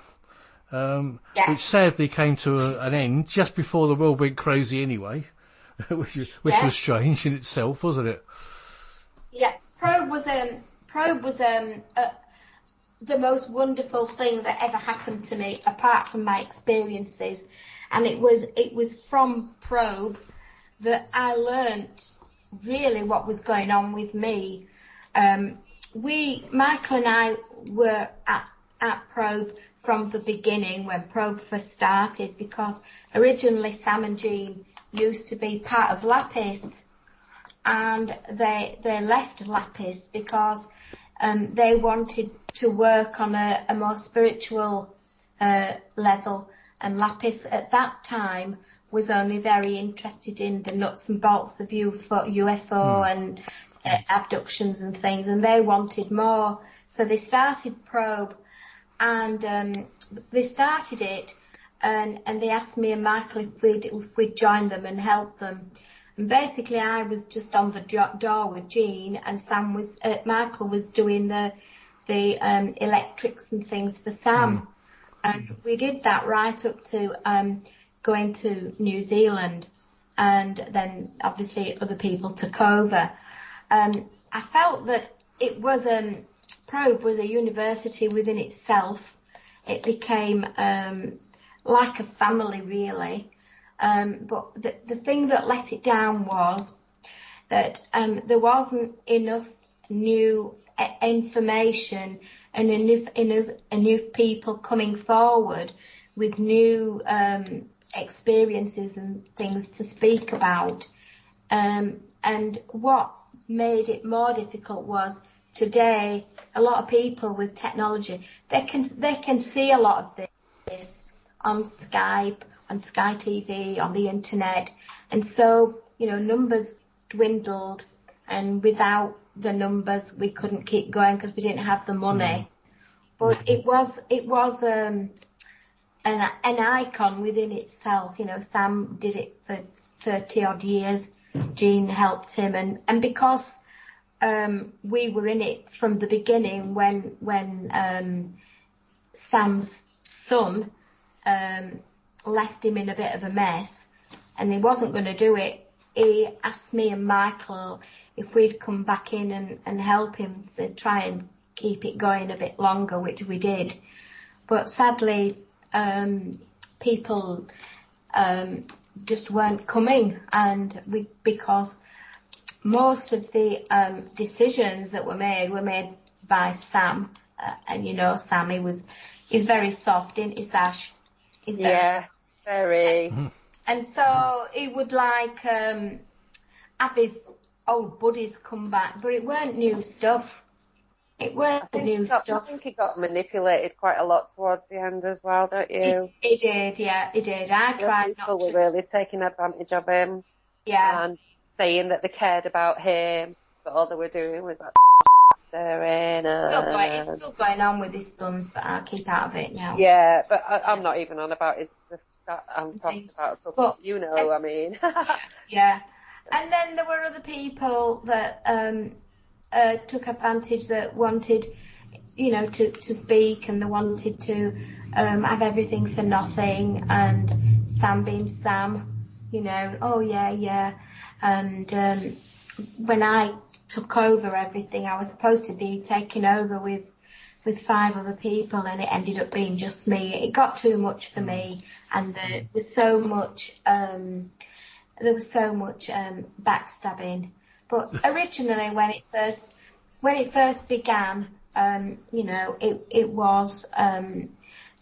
which sadly came to an end just before the world went crazy anyway, which was strange in itself, wasn't it? Yeah, Probe was the most wonderful thing that ever happened to me, apart from my experiences, and it was from Probe that I learnt really what was going on with me. Michael and I were at Probe from the beginning, when Probe first started, because originally Sam and Jean used to be part of Lapis, and they left Lapis because they wanted to work on a more spiritual level, and Lapis at that time was only very interested in the nuts and bolts of UFO and abductions and things, and they wanted more. So they started Probe, and they started it, and they asked me and Michael if we'd join them and help them. And basically, I was just on the door with Jean, and Michael was doing the electrics and things for Sam, and we did that right up to going to New Zealand, and then obviously other people took over. I felt that it was Probe was a university within itself. It became like a family, really. But the thing that let it down was that there wasn't enough new information and enough people coming forward with new experiences and things to speak about. And what made it more difficult was, today a lot of people with technology, they can see a lot of this on Skype, on Sky TV, on the internet, and so numbers dwindled, and without the numbers we couldn't keep going because we didn't have the money. But it was an icon within itself. Sam did it for 30 odd years. Jean helped him, and because we were in it from the beginning, when Sam's son left him in a bit of a mess and he wasn't going to do it, he asked me and Michael if we'd come back in and help him to try and keep it going a bit longer, which we did. But sadly, people just weren't coming, and because most of the decisions that were made by Sam, and you know Sam, he's very soft, isn't he, Sash? Yeah, very. And so he would like have his old buddies come back, but it weren't new stuff. It weren't new stuff. I think he got manipulated quite a lot towards the end as well, don't you? He did, yeah, he did. I tried not to. People were really taking advantage of him. Yeah. And saying that they cared about him, but all they were doing was like staring. It's still going on with his sons, but I'll keep out of it now. Yeah, but I'm not even on about I'm talking about a couple, you know what I mean. Yeah. And then there were other people that took advantage, that wanted, you know, to speak, and they wanted to have everything for nothing, and Sam being Sam, you know, oh yeah. And when I took over everything, I was supposed to be taking over with 5 other people, and it ended up being just me. It got too much for me, and there was so much backstabbing. But originally, when it first began, you know, it was,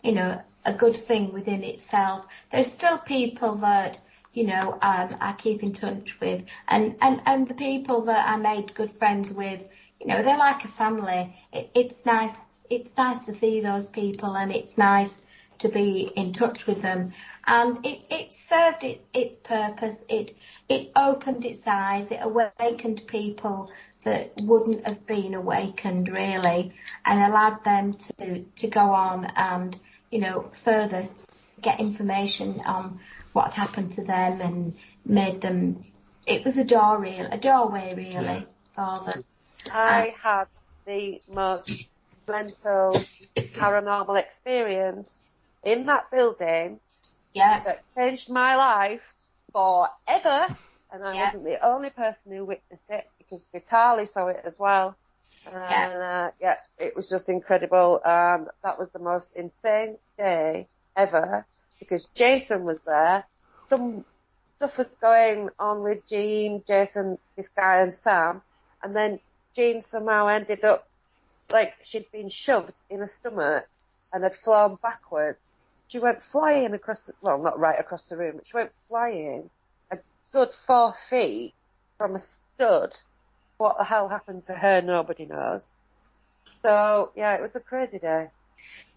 you know, a good thing within itself. There's still people that, you know, I keep in touch with, and the people that I made good friends with, you know, they're like a family. It's nice to see those people, and it's nice to be in touch with them. And it served its purpose. It opened its eyes. It awakened people that wouldn't have been awakened, really, and allowed them to go on and, you know, further get information on what happened to them, and made them. It was a doorway, really, for them. I had the most mental paranormal experience in that building that changed my life forever, and I wasn't the only person who witnessed it, because Vitaly saw it as well. And it was just incredible. That was the most insane day ever, because Jason was there. Some stuff was going on with Jean, Jason, this guy, and Sam, and then Jean somehow ended up like she'd been shoved in her stomach and had flown backwards. She went flying across, not right across the room, but she went flying a good 4 feet from a stud. What the hell happened to her, nobody knows. So, yeah, it was a crazy day.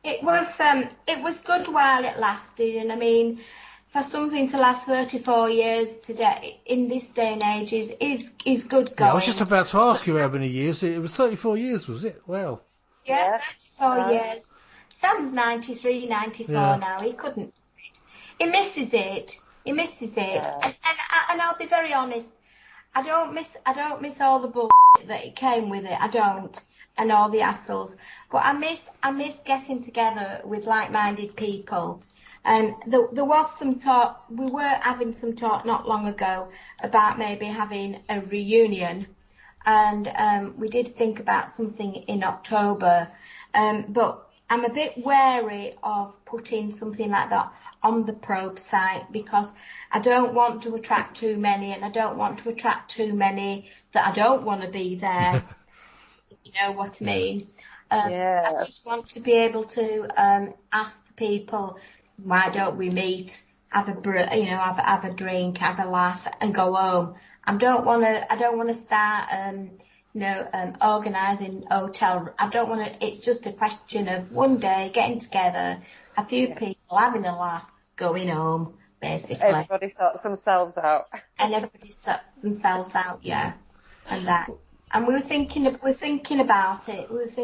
It was good while it lasted, and I mean, for something to last 34 years today, in this day and age, is good going. Yeah, I was just about to ask you how many years. It was 34 years, was it? Wow. Yeah, 34 years. Sam's 93, 94 now. He misses it. Yeah. And I'll be very honest. I don't miss all the bullshit that it came with it. I don't, and all the hassles. But I miss getting together with like-minded people. And there was some talk. We were having some talk not long ago about maybe having a reunion, and we did think about something in October. But I'm a bit wary of putting something like that on the probe site, because I don't want to attract too many, and I don't want to attract too many that I don't want to be there. You know what I mean? I just want to be able to ask the people, why don't we meet, have a drink, have a laugh, and go home. I don't want to start organising hotel. I don't want to. It's just a question of one day getting together, a few people having a laugh, going home, basically. Everybody sorts themselves out. And everybody sorts themselves out, and that. And we were thinking about it. What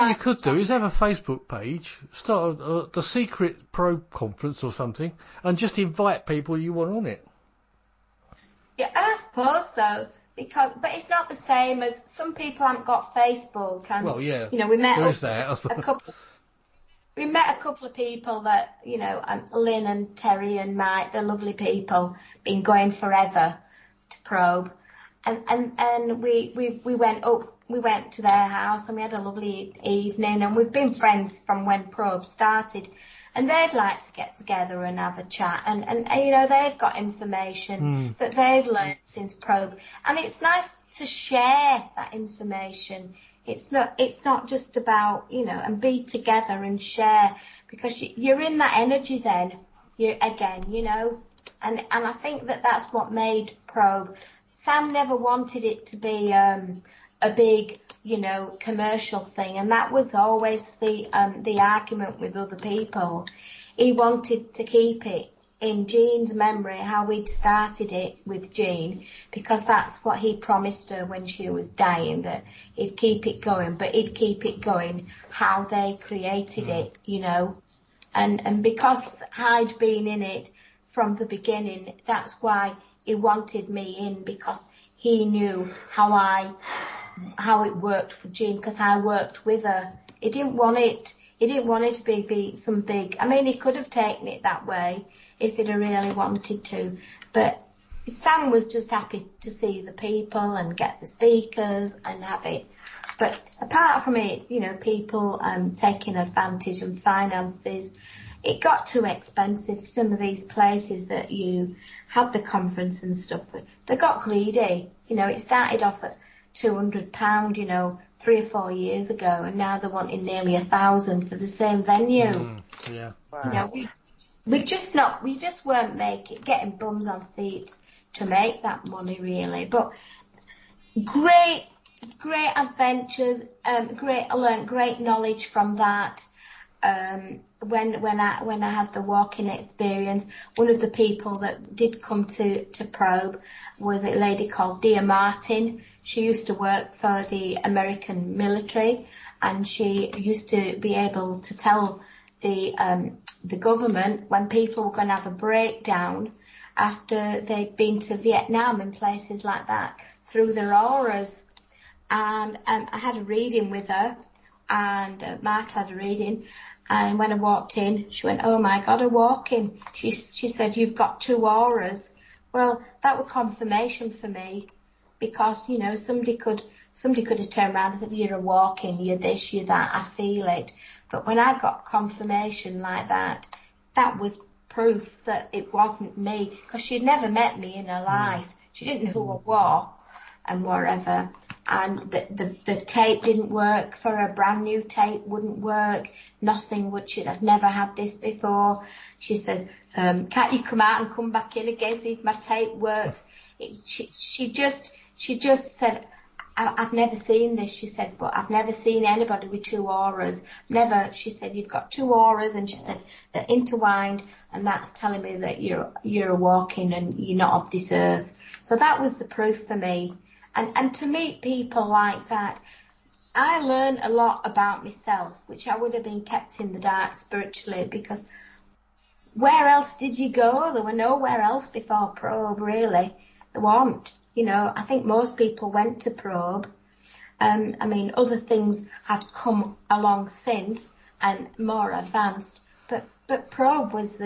you could do is have a Facebook page, start the secret probe conference or something, and just invite people you want on it. Yeah, I suppose so. But it's not the same as some people haven't got Facebook. And, we met a couple. We met a couple of people that, Lynn and Terry and Mike, they're lovely people, been going forever to Probe, and we went up. We went to their house and we had a lovely evening, and we've been friends from when Probe started. And they'd like to get together and have a chat, and you know, they've got information that they've learned since Probe, and it's nice to share that information. It's not just about, you know, and be together and share, because you're in that energy then, you know, and I think that what made Probe. Sam never wanted it to be a big, you know, commercial thing, and that was always the argument with other people. He wanted to keep it in Jean's memory, how we'd started it with Jean, because that's what he promised her when she was dying, that he'd keep it going, but he'd keep it going how they created it, you know. And because I'd been in it from the beginning, that's why he wanted me in, because he knew how it worked for Jean, because I worked with her. He didn't want it to be some big. I mean, he could have taken it that way if he'd have really wanted to, but Sam was just happy to see the people and get the speakers and have it. But apart from it, you know, people taking advantage and finances, it got too expensive. Some of these places that you have the conference and stuff, they got greedy. You know, it started off at £200, you know, 3 or 4 years ago, and now they're wanting nearly 1,000 for the same venue. Yeah. Wow. You know, we just weren't getting bums on seats to make that money really. But great adventures, I learned great knowledge from that. When I had the walking experience, one of the people that did come to Probe was a lady called Dia Martin. She used to work for the American military, and she used to be able to tell the government when people were going to have a breakdown after they'd been to Vietnam and places like that through their auras. And I had a reading with her, and Mark had a reading. And when I walked in, she went, "Oh my God, a walk-in." She said, "You've got 2 auras." Well, that was confirmation for me, because, you know, somebody could have turned around and said, "You're a walk-in, you're this, you're that, I feel it." But when I got confirmation like that, that was proof that it wasn't me, because she'd never met me in her life. She didn't know who I was and whatever. And the tape didn't work for her. Brand new tape wouldn't work. Nothing would. She'd have never had this before. She said, "Can't you come out and come back in again, see if my tape works?" She just said, "I've never seen this." She said, "But I've never seen anybody with 2 auras. Never." She said, "You've got 2 auras," and she said, "They're intertwined, and that's telling me that you're a walking and you're not of this earth." So that was the proof for me. And to meet people like that, I learned a lot about myself, which I would have been kept in the dark spiritually, because where else did you go? There were nowhere else before Probe, really. There weren't. You know, I think most people went to Probe. I mean, other things have come along since and more advanced, but Probe was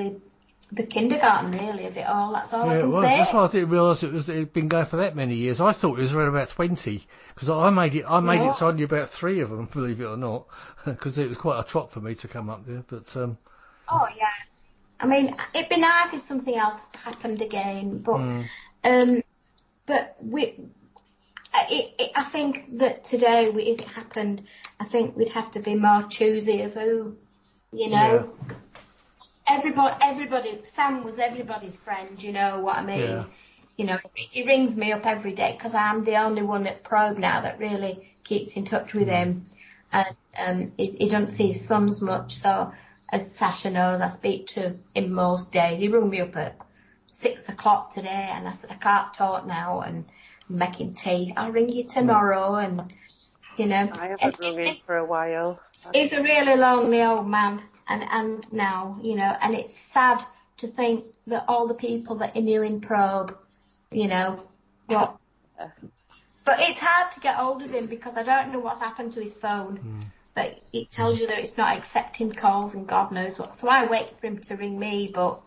the kindergarten, really, of it all. That's all I can say. That's why I didn't realise it'd been going for that many years. I thought it was around about 20, because I made it to only about 3 of them, believe it or not, because it was quite a trot for me to come up there. But oh yeah, I mean, it'd be nice if something else happened again, but I think that today, if it happened, I think we'd have to be more choosy of who, you know. Yeah. Everybody, Sam was everybody's friend, you know what I mean? Yeah. You know, he rings me up every day, because I'm the only one at Probe now that really keeps in touch with him. And he don't see his sons much, so as Sacha knows, I speak to him most days. He rang me up at 6 o'clock today, and I said, "I can't talk now, and I'm making tea. I'll ring you tomorrow." And, you know. I haven't rung him for a while. He's a really lonely old man. And now, you know, and it's sad to think that all the people that he knew in Probe, you know, what. But it's hard to get hold of him, because I don't know what's happened to his phone. But it tells you that it's not accepting calls and God knows what. So I wait for him to ring me, but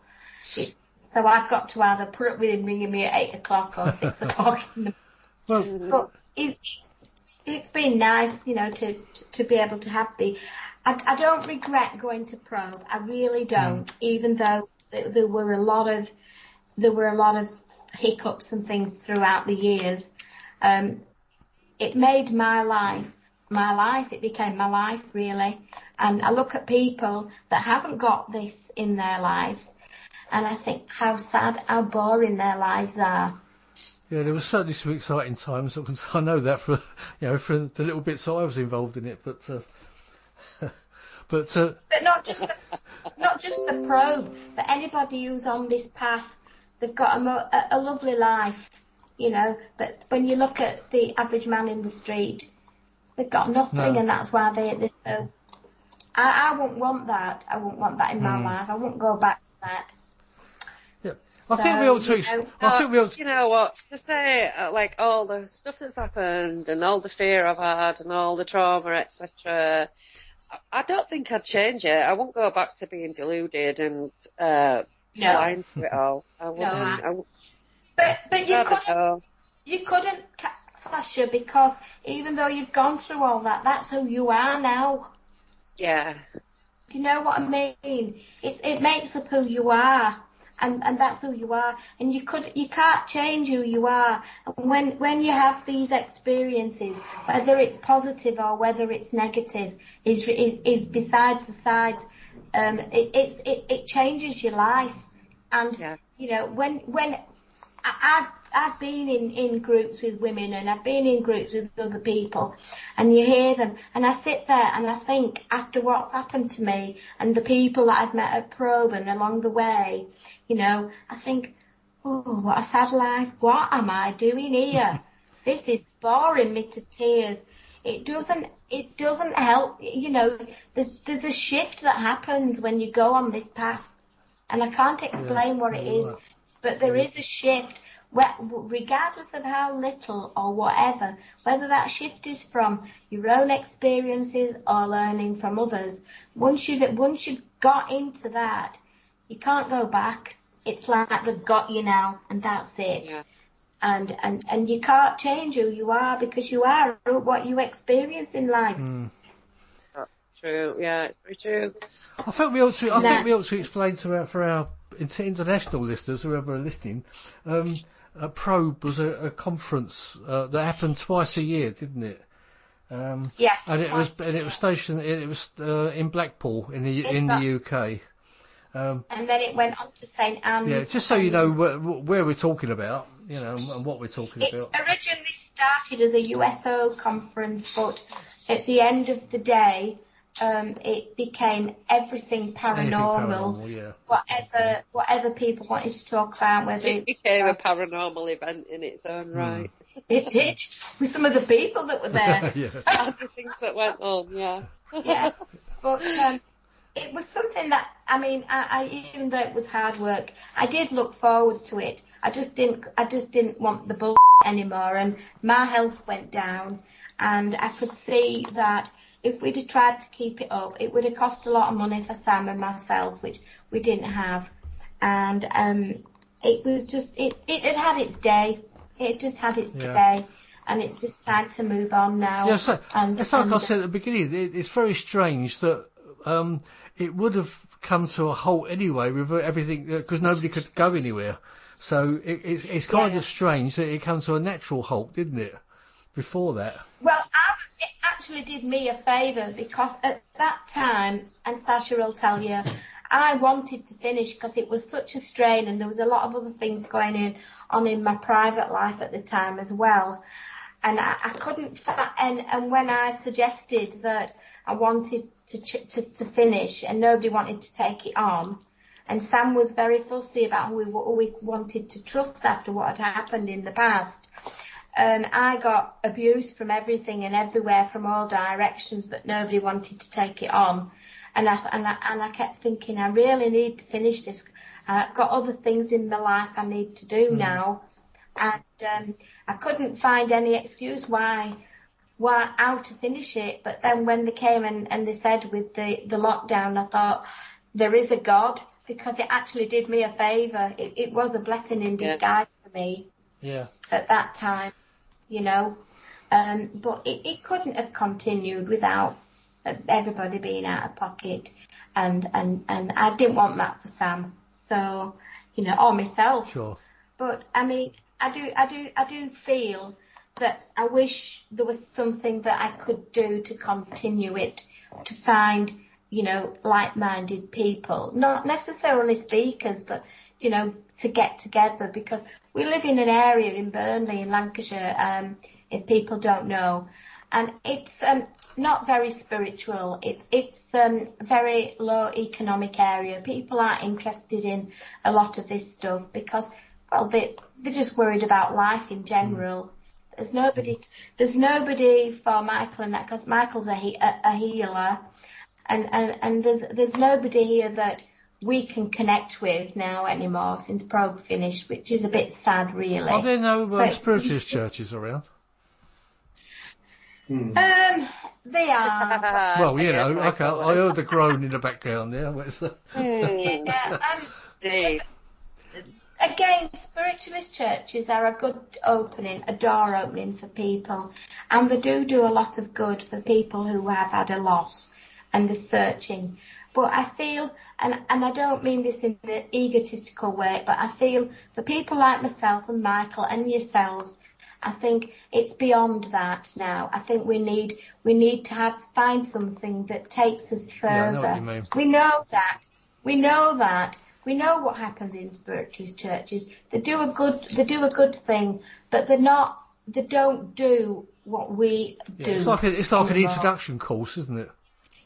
So I've got to either put up with him ringing me at 8 o'clock or 6 o'clock in the morning. But it's been nice, you know, to be able to have I don't regret going to probe. I really don't, even though there were a lot of hiccups and things throughout the years. It made my life. It became my life, really. And I look at people that haven't got this in their lives, and I think how sad, how boring their lives are. Yeah, there was certainly some exciting times. I know that for the little bits that I was involved in it, but not just the probe, but anybody who's on this path, they've got a lovely life, you know. But when you look at the average man in the street, they've got nothing, and that's why they're so. I wouldn't want that. I wouldn't want that in my life. I wouldn't go back to that. Yeah, I think we ought to. You know what? To say like all the stuff that's happened and all the fear I've had and all the trauma, etc. I don't think I'd change it. I won't go back to being deluded and blind to it all. I wouldn't. No. But you couldn't, Sasha, because even though you've gone through all that, that's who you are now. Yeah. You know what I mean? It makes up who you are, and that's who you are. And you can't change who you are. And when you have these experiences, whether it's positive or whether it's negative, is besides the sides. It changes your life. And you know, when I've been in groups with women, and I've been in groups with other people, and you hear them, and I sit there and I think, after what's happened to me and the people that I've met at probe and along the way, you know, I think, oh, what a sad life. What am I doing here? This is boring me to tears. It doesn't help, you know. There's a shift that happens when you go on this path, and I can't explain what it is, but there is a shift. Regardless of how little or whatever, whether that shift is from your own experiences or learning from others, once you've got into that, you can't go back. It's like they've got you now, and that's it. Yeah. And you can't change who you are, because you are what you experience in life. That's true. Yeah, it's very true. I think we ought to explain for our international listeners, whoever are listening. Probe was a conference that happened twice a year, didn't it? Yes. And it was stationed. It was in Blackpool in the UK. And then it went on to St Anne's. Yeah, just so you know where we're talking about, you know, and what we're talking about. It originally started as a UFO conference, but at the end of the day, it became everything paranormal. Yeah. Whatever people wanted to talk about, whether it became a paranormal event in its own right. It did, with some of the people that were there. And the things that went on. Yeah. But it was something that, I mean, I even though it was hard work, I did look forward to it. I just didn't want the bull anymore, and my health went down, and I could see that if we'd have tried to keep it up, it would have cost a lot of money for Sam and myself, which we didn't have. And it was just, it had its day. It just had its day. And it's just time to move on now. Yeah, so, it's like I said at the beginning, it's very strange that it would have come to a halt anyway with everything, because nobody could go anywhere. So it's kind of strange that it came to a natural halt, didn't it, before that? Well, it actually did me a favour, because at that time, and Sasha will tell you, I wanted to finish because it was such a strain, and there was a lot of other things going on in my private life at the time as well. And I couldn't, and when I suggested that I wanted to finish and nobody wanted to take it on, and Sam was very fussy about who we wanted to trust after what had happened in the past, I got abuse from everything and everywhere from all directions, but nobody wanted to take it on. And I kept thinking, I really need to finish this. I've got other things in my life I need to do now. And I couldn't find any excuse how to finish it. But then when they came and they said with the lockdown, I thought, there is a God, because it actually did me a favour. It was a blessing in disguise for me. Yeah. At that time, you know. But it couldn't have continued without everybody being out of pocket, and I didn't want that for Sam. So, you know, or myself. Sure. But I mean, I do feel that I wish there was something that I could do to continue it, to find, you know, like-minded people, not necessarily speakers, but, you know, to get together, because we live in an area in Burnley in Lancashire, if people don't know, and it's not very spiritual. It's very low economic area. People aren't interested in a lot of this stuff because, well, they're just worried about life in general. There's nobody for Michael and that, because Michael's a healer, and there's nobody here that we can connect with now anymore since PAUK finished, which is a bit sad, really. Are there no spiritualist churches around? They are. Well, you know, okay, I heard the groan in the background there. Again, spiritualist churches are a good opening, a door opening for people, and they do a lot of good for people who have had a loss and they're searching. But I feel, and I don't mean this in an egotistical way, but I feel for people like myself and Michael and yourselves, I think it's beyond that now. I think we need to find something that takes us further. Yeah, I know what you mean. We know that. We know what happens in spiritualist churches. They do a good thing, but they don't do what we do. It's like an introduction course, isn't it?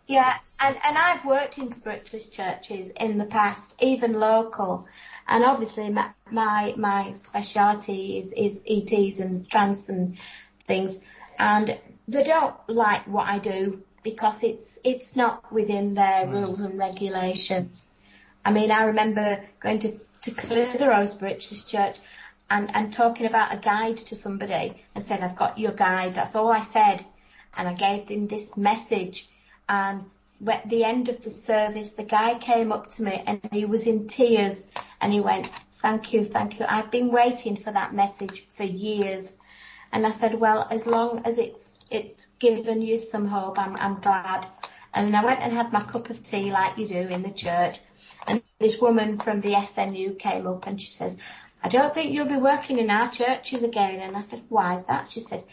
Yeah, and I've worked in spiritualist churches in the past, even local, and obviously my speciality is ETs and trance and things, and they don't like what I do because it's not within their rules and regulations. I mean, I remember going to Clitheroe Spiritualist Church and talking about a guide to somebody and said, I've got your guide. That's all I said. And I gave them this message. And at the end of the service, the guy came up to me and he was in tears. And he went, thank you. I've been waiting for that message for years. And I said, well, as long as it's given you some hope, I'm glad. And I went and had my cup of tea like you do in the church. And this woman from the SNU came up and she says, I don't think you'll be working in our churches again. And I said, why is that? She said,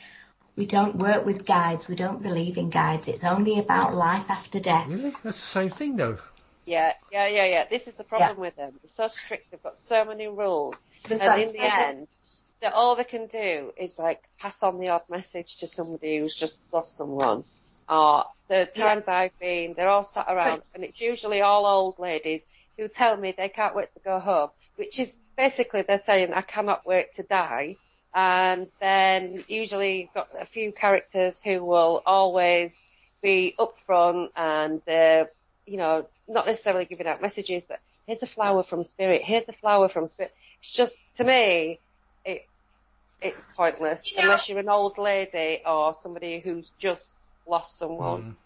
we don't work with guides. We don't believe in guides. It's only about life after death. Really? That's the same thing, though. Yeah. This is the problem with them. They're so strict. They've got so many rules. And in the end, all they can do is, like, pass on the odd message to somebody who's just lost someone. Or the times I've been, they're all sat around, and it's usually all old ladies who tell me they can't wait to go home, which is basically they're saying, I cannot wait to die. And then usually you've got a few characters who will always be upfront and, you know, not necessarily giving out messages, but here's a flower from spirit, It's just, to me, it's pointless, unless you're an old lady or somebody who's just lost someone.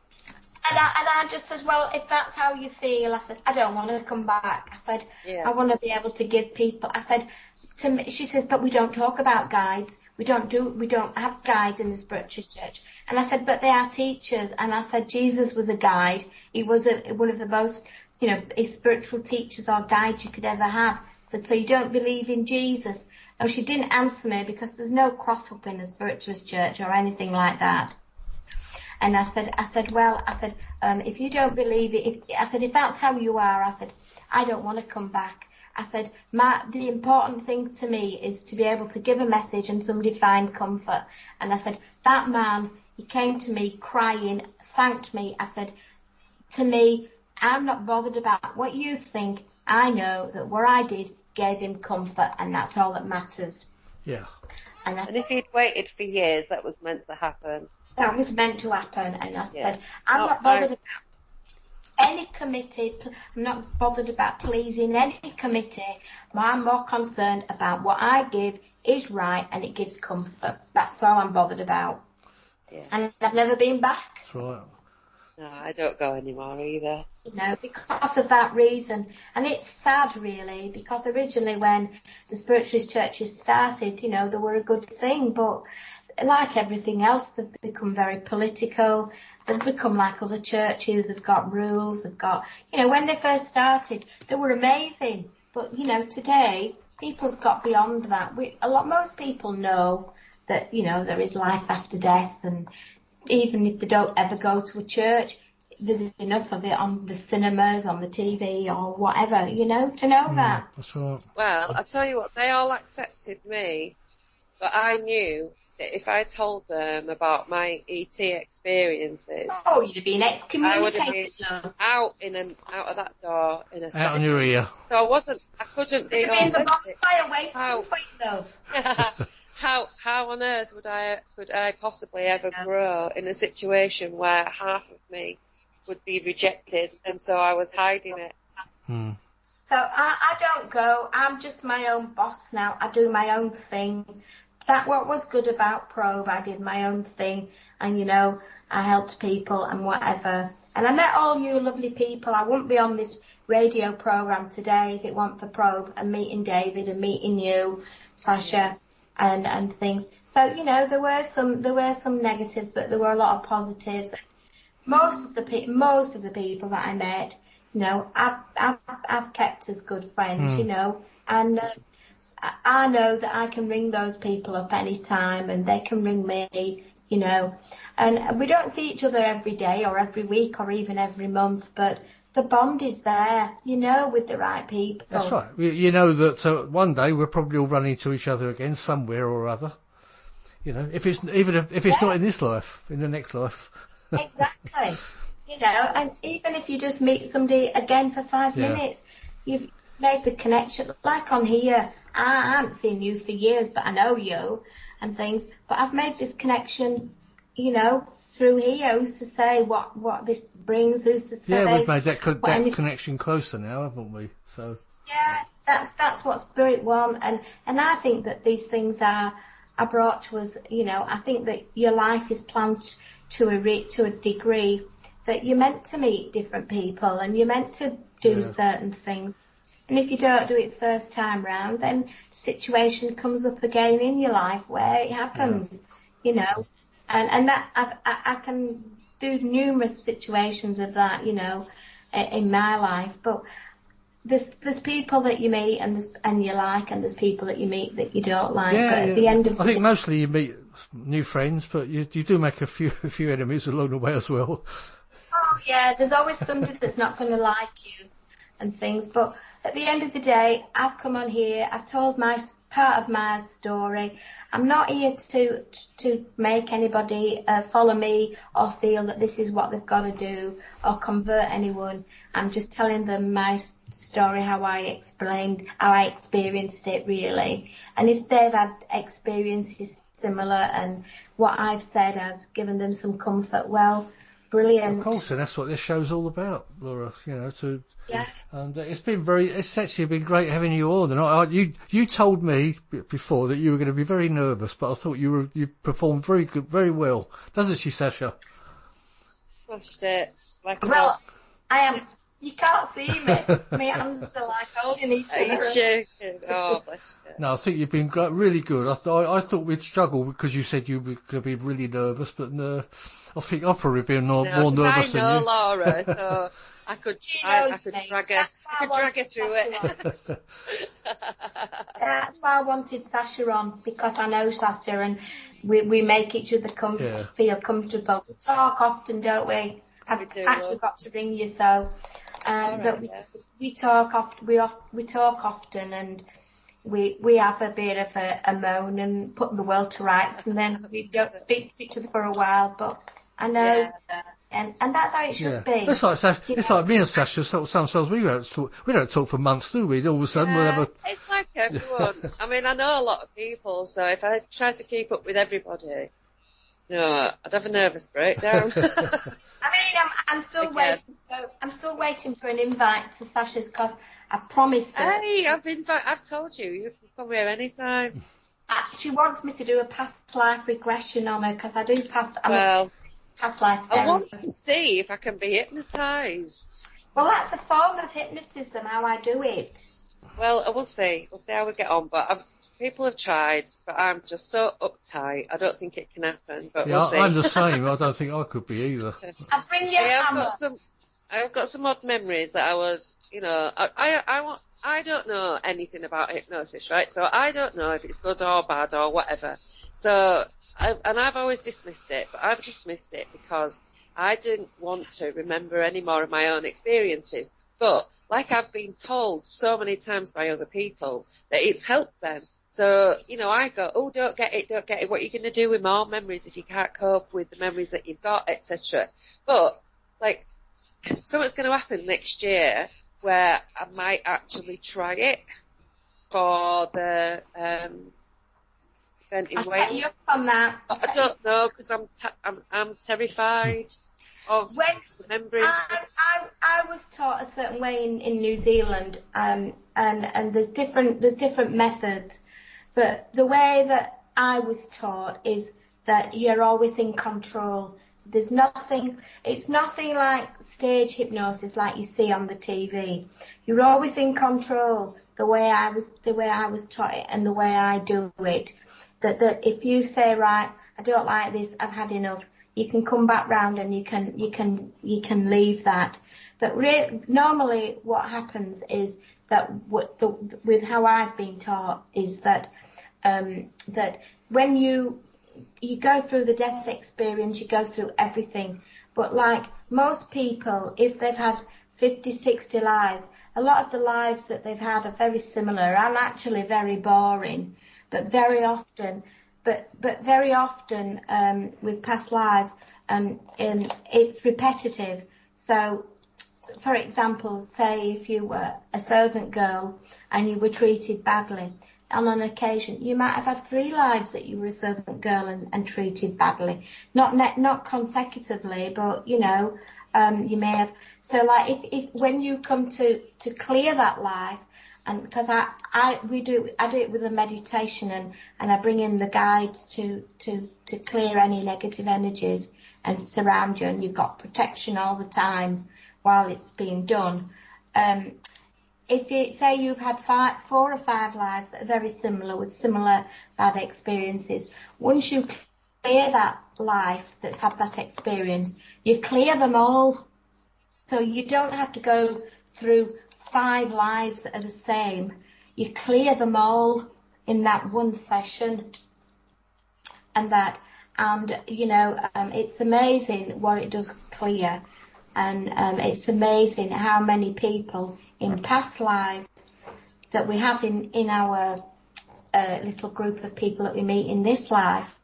And I just said, well, if that's how you feel, I said, I don't want to come back. I said, I want to be able to give people. I said, to me, she says, but we don't talk about guides. We don't have guides in the spiritual church. And I said, but they are teachers. And I said, Jesus was a guide. He was one of the most, you know, spiritual teachers or guides you could ever have. So you don't believe in Jesus? No, she didn't answer me because there's no cross up in the spiritualist church or anything like that. And I said, if you don't believe it, if that's how you are, I said, I don't want to come back. I said, the important thing to me is to be able to give a message and somebody find comfort. And I said, that man, he came to me crying, thanked me. I said, to me, I'm not bothered about what you think. I know that what I did gave him comfort, and that's all that matters. Yeah. And if he'd waited for years, that was meant to happen. That was meant to happen, and I said, I'm not bothered about any committee. I'm not bothered about pleasing any committee. I'm more concerned about what I give is right and it gives comfort. That's all I'm bothered about. Yeah. And I've never been back. That's right. No, I don't go anymore either. you know, because of that reason. And it's sad, really, because originally when the spiritualist churches started, you know, they were a good thing, but like everything else, they've become very political. They've become like other churches. They've got rules. They've got, you know, when they first started, they were amazing. But, you know, today, people's got beyond that. Most people know that, you know, there is life after death, and even if they don't ever go to a church, there's enough of it on the cinemas, on the TV, or whatever, you know, to know that. That's right. Well, I tell you what, they all accepted me, but I knew that if I told them about my ET experiences, oh, you'd have been excommunicated. I would have been out of that door in a second. Out on your ear. So I couldn't be You'd have been the bonfire waiting for you, love. How on earth could I possibly ever grow in a situation where half of me would be rejected, and so I was hiding it. So I don't go. I'm just my own boss now. I do my own thing. That what was good about Probe. I did my own thing, and you know, I helped people and whatever. And I met all you lovely people. I wouldn't be on this radio program today if it weren't for Probe and meeting David and meeting you, Sacha, and things. So you know, there were some negatives, but there were a lot of positives. Most of the people that I met, you know, I've kept as good friends, you know, and I know that I can ring those people up any time, and they can ring me, you know, and we don't see each other every day or every week or even every month, but the bond is there, you know, with the right people. That's right. You know that one day we'll probably all run into each other again somewhere or other. You know, if it's not in this life, in the next life. Exactly. You know, and even if you just meet somebody again for 5 minutes, you've made the connection. Like on here, I haven't seen you for years, but I know you and things. But I've made this connection, you know, through here. Who's to say what this brings? Who's to say? Yeah, we've made that connection closer now, haven't we? So. Yeah, that's what spirit want, and I think that these things are brought to us. You know, I think that your life is planned to a degree that you're meant to meet different people and you're meant to do certain things. And if you don't do it first time round, then the situation comes up again in your life where it happens, you know. And that I can do numerous situations of that, you know, in my life. But there's people that you meet and you like, and there's people that you meet that you don't like. Yeah, but at the end of I think mostly you meet new friends, but you do make a few enemies along the way as well. Oh yeah, there's always somebody that's not going to like you and things. But at the end of the day, I've come on here. I've told my part of my story. I'm not here to make anybody follow me or feel that this is what they've got to do or convert anyone. I'm just telling them my story, how I experienced it really. And if they've had experiences similar and what I've said has given them some comfort, well, brilliant. Of course, and that's what this show's all about, Laura. You know, and it's actually been great having you on. And you told me before that you were going to be very nervous, but I thought you performed very good, very well, doesn't she, Sacha? Smashed it. Well, I am. You can't see me. My hands are like holding each other. Are you shaking? Oh, bless you. No, I think you've been really good. I thought we'd struggle because you said you were going to be really nervous, but I think I've probably been more nervous than you. I know Laura, so I could drag her through it. That's why I wanted Sacha on, because I know Sacha and we make each other feel comfortable. We talk often, don't we? I've actually got to ring you, so but we talk often. We talk often, and we have a bit of a moan and put the world to rights, and then we don't speak to each other for a while. But I know, and that's how it should be. It's like me and Sacha. Sometimes we don't talk for months, do we? All of a sudden we'll have a. It's like everyone. I mean, I know a lot of people, so if I try to keep up with everybody, no, I'd have a nervous breakdown. I mean, I'm still waiting. So I'm still waiting for an invite to Sacha's, because I promised her. Hey, I've told you can come here anytime. She wants me to do a past life regression on her, because I do past life. I want to see if I can be hypnotised. Well, that's a form of hypnotism, how I do it. Well, we'll see. We'll see how we get on. But people have tried, but I'm just so uptight. I don't think it can happen. But Yeah, we'll see. I'm the same. I don't think I could be either. I'll bring you a hammer. I've got some odd memories that I was, I don't know anything about hypnosis, right? So I don't know if it's good or bad or whatever. So, I've always dismissed it, but I've dismissed it because I didn't want to remember any more of my own experiences. But, like I've been told so many times by other people, that it's helped them. So, I go, oh, don't get it. What are you going to do with more memories if you can't cope with the memories that you've got, etc.? But, something's going to happen next year where I might actually try it for the event in Wales. I'll set you up on that. I don't know, because I'm terrified of remembering. I was taught a certain way in New Zealand, and there's different methods, but the way that I was taught is that you're always in control. It's nothing like stage hypnosis like you see on the TV. You're always in control. The way I was taught it and the way I do it. That if you say, right, I don't like this, I've had enough, you can come back round and you can leave that. But normally what happens is that with how I've been taught is that that when you go through the death experience, you go through everything. But like most people, if they've had 50, 60 lives, a lot of the lives that they've had are very similar and actually very boring. But very often with past lives, it's repetitive. So, for example, say if you were a servant girl and you were treated badly, on an occasion, you might have had 3 lives that you were a servant girl and treated badly. Not consecutively, but, you may have. So, like, if when you come to clear that life, and because I do it with a meditation and I bring in the guides to clear any negative energies and surround you, and you've got protection all the time while it's being done. If you say you've had 4 or 5 lives that are very similar with similar bad experiences, once you clear that life that's had that experience, you clear them all. So you don't have to go through 5 lives that are the same. You clear them all in that one session. It's amazing what it does clear. And it's amazing how many people in past lives that we have in our little group of people that we meet in this life.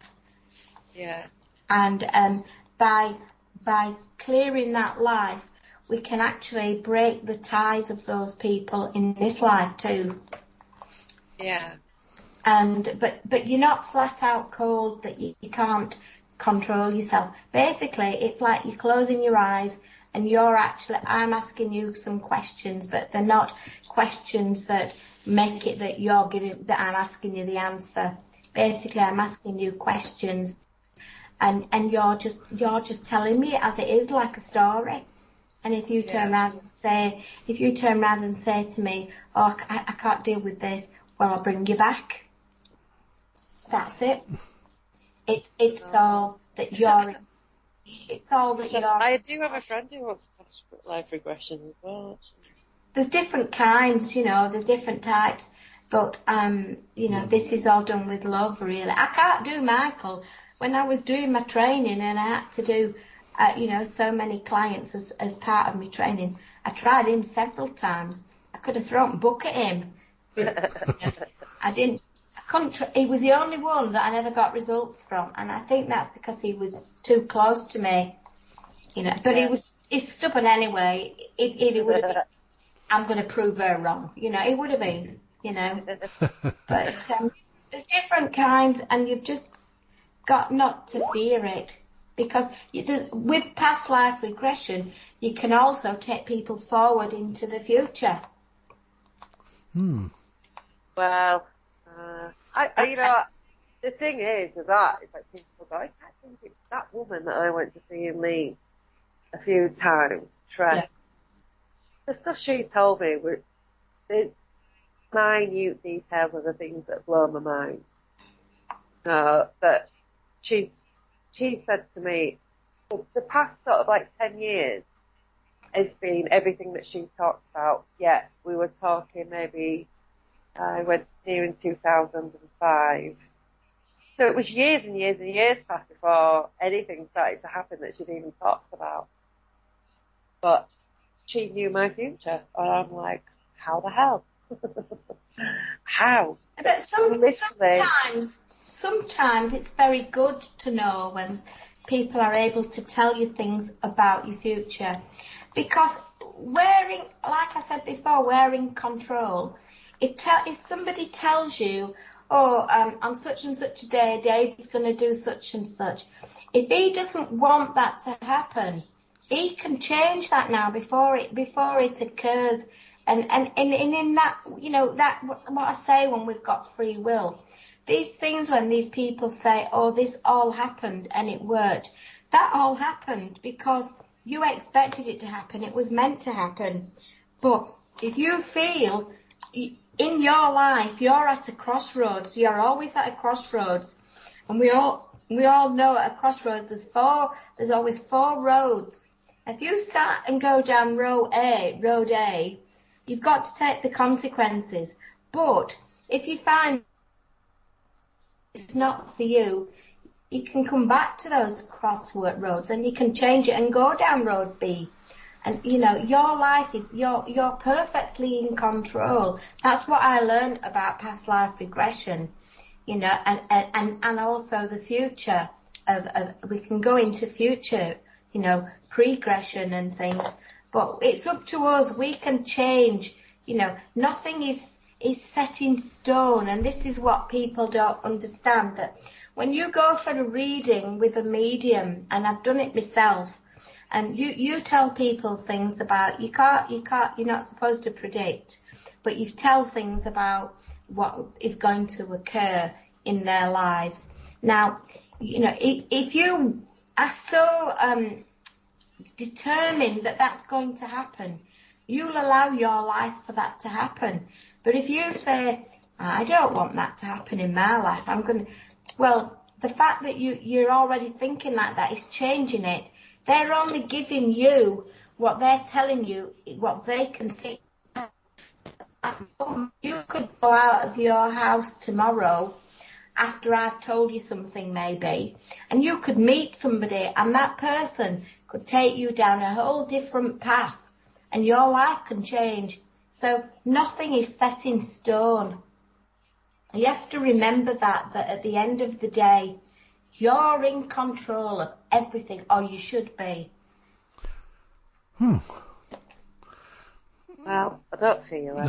Yeah. And by clearing that life, we can actually break the ties of those people in this life too. Yeah. But you're not flat out cold that you can't control yourself. Basically, it's like you're closing your eyes and I'm asking you some questions, but they're not questions that make it that I'm asking you the answer. Basically, I'm asking you questions and you're just telling me as it is, like a story. And if you turn around and say to me, oh, I can't deal with this, well, I'll bring you back. That's it. It's all that you're. It's all that you're. I do have a friend who wants past life regression as well. Actually. There's different kinds, there's different types, but this is all done with love, really. I can't do Michael. When I was doing my training and I had to do, so many clients as part of my training, I tried him several times. I could have thrown a book at him. I didn't. He was the only one that I never got results from, and I think that's because he was too close to me, But he's stubborn anyway. It would have been, I'm going to prove her wrong, It would have been, But there's different kinds, and you've just got not to fear it, because with past life regression, you can also take people forward into the future. Well. The thing is with that, it's like people go, I can't think it's that woman that I went to see in Leeds a few times, Tress. the stuff she told me were the minute details of the things that blow my mind. That she said to me, the past sort of like 10 years has been everything that she talked about. Yet we were talking maybe, I went here in 2005. So it was years and years and years past before anything started to happen that she'd even talked about. But she knew my future, and I'm like, how the hell? How? But sometimes it's very good to know when people are able to tell you things about your future, because wearing, like I said before, wearing control. If somebody tells you, on such and such a day, Dave's going to do such and such, if he doesn't want that to happen, he can change that now before it occurs. And in that, that what I say when we've got free will, these things when these people say, this all happened and it worked, that all happened because you expected it to happen. It was meant to happen. But if you feel in your life you're at a crossroads, you're always at a crossroads, and we all know at a crossroads there's always four roads. If you start and go down road A, you've got to take the consequences. But if you find it's not for you, you can come back to those crossroads and you can change it and go down road B. And, your life is, you're perfectly in control. That's what I learned about past life regression, and also the future we can go into future, pregression and things, but it's up to us. We can change, nothing is set in stone, and this is what people don't understand, that when you go for a reading with a medium, and I've done it myself, and you tell people things about, you're not supposed to predict, but you tell things about what is going to occur in their lives. Now, if you are so determined that that's going to happen, you'll allow your life for that to happen. But if you say, I don't want that to happen in my life, the fact that you're already thinking like that is changing it. They're only giving you what they're telling you, what they can see. You could go out of your house tomorrow after I've told you something maybe, and you could meet somebody, and that person could take you down a whole different path, and your life can change. So nothing is set in stone. You have to remember that at the end of the day, you're in control of everything, or you should be. Well, I don't feel it.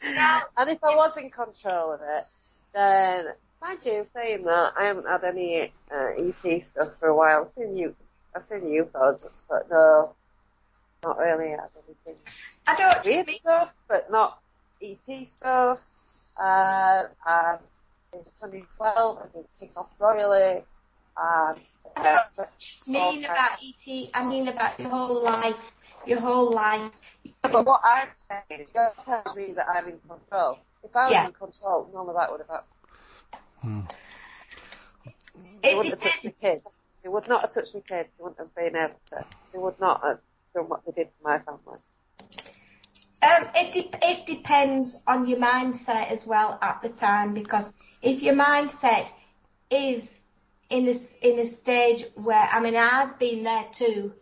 And if I was in control of it, then, mind you, saying that, I haven't had any ET stuff for a while. I've seen UFOs, but no, not really had anything. I don't weird stuff, but not ET stuff. In 2012, I did kick off royally. I don't just mean about ET. I mean about your whole life. But what I'm saying is, you're telling me that I'm in control. If I was in control, none of that would have happened. They wouldn't have touched my kids. They would not have touched my kids. They wouldn't have been able to. They would not have done what they did to my family. It depends on your mindset as well at the time, because if your mindset is in a stage where, I've been there too,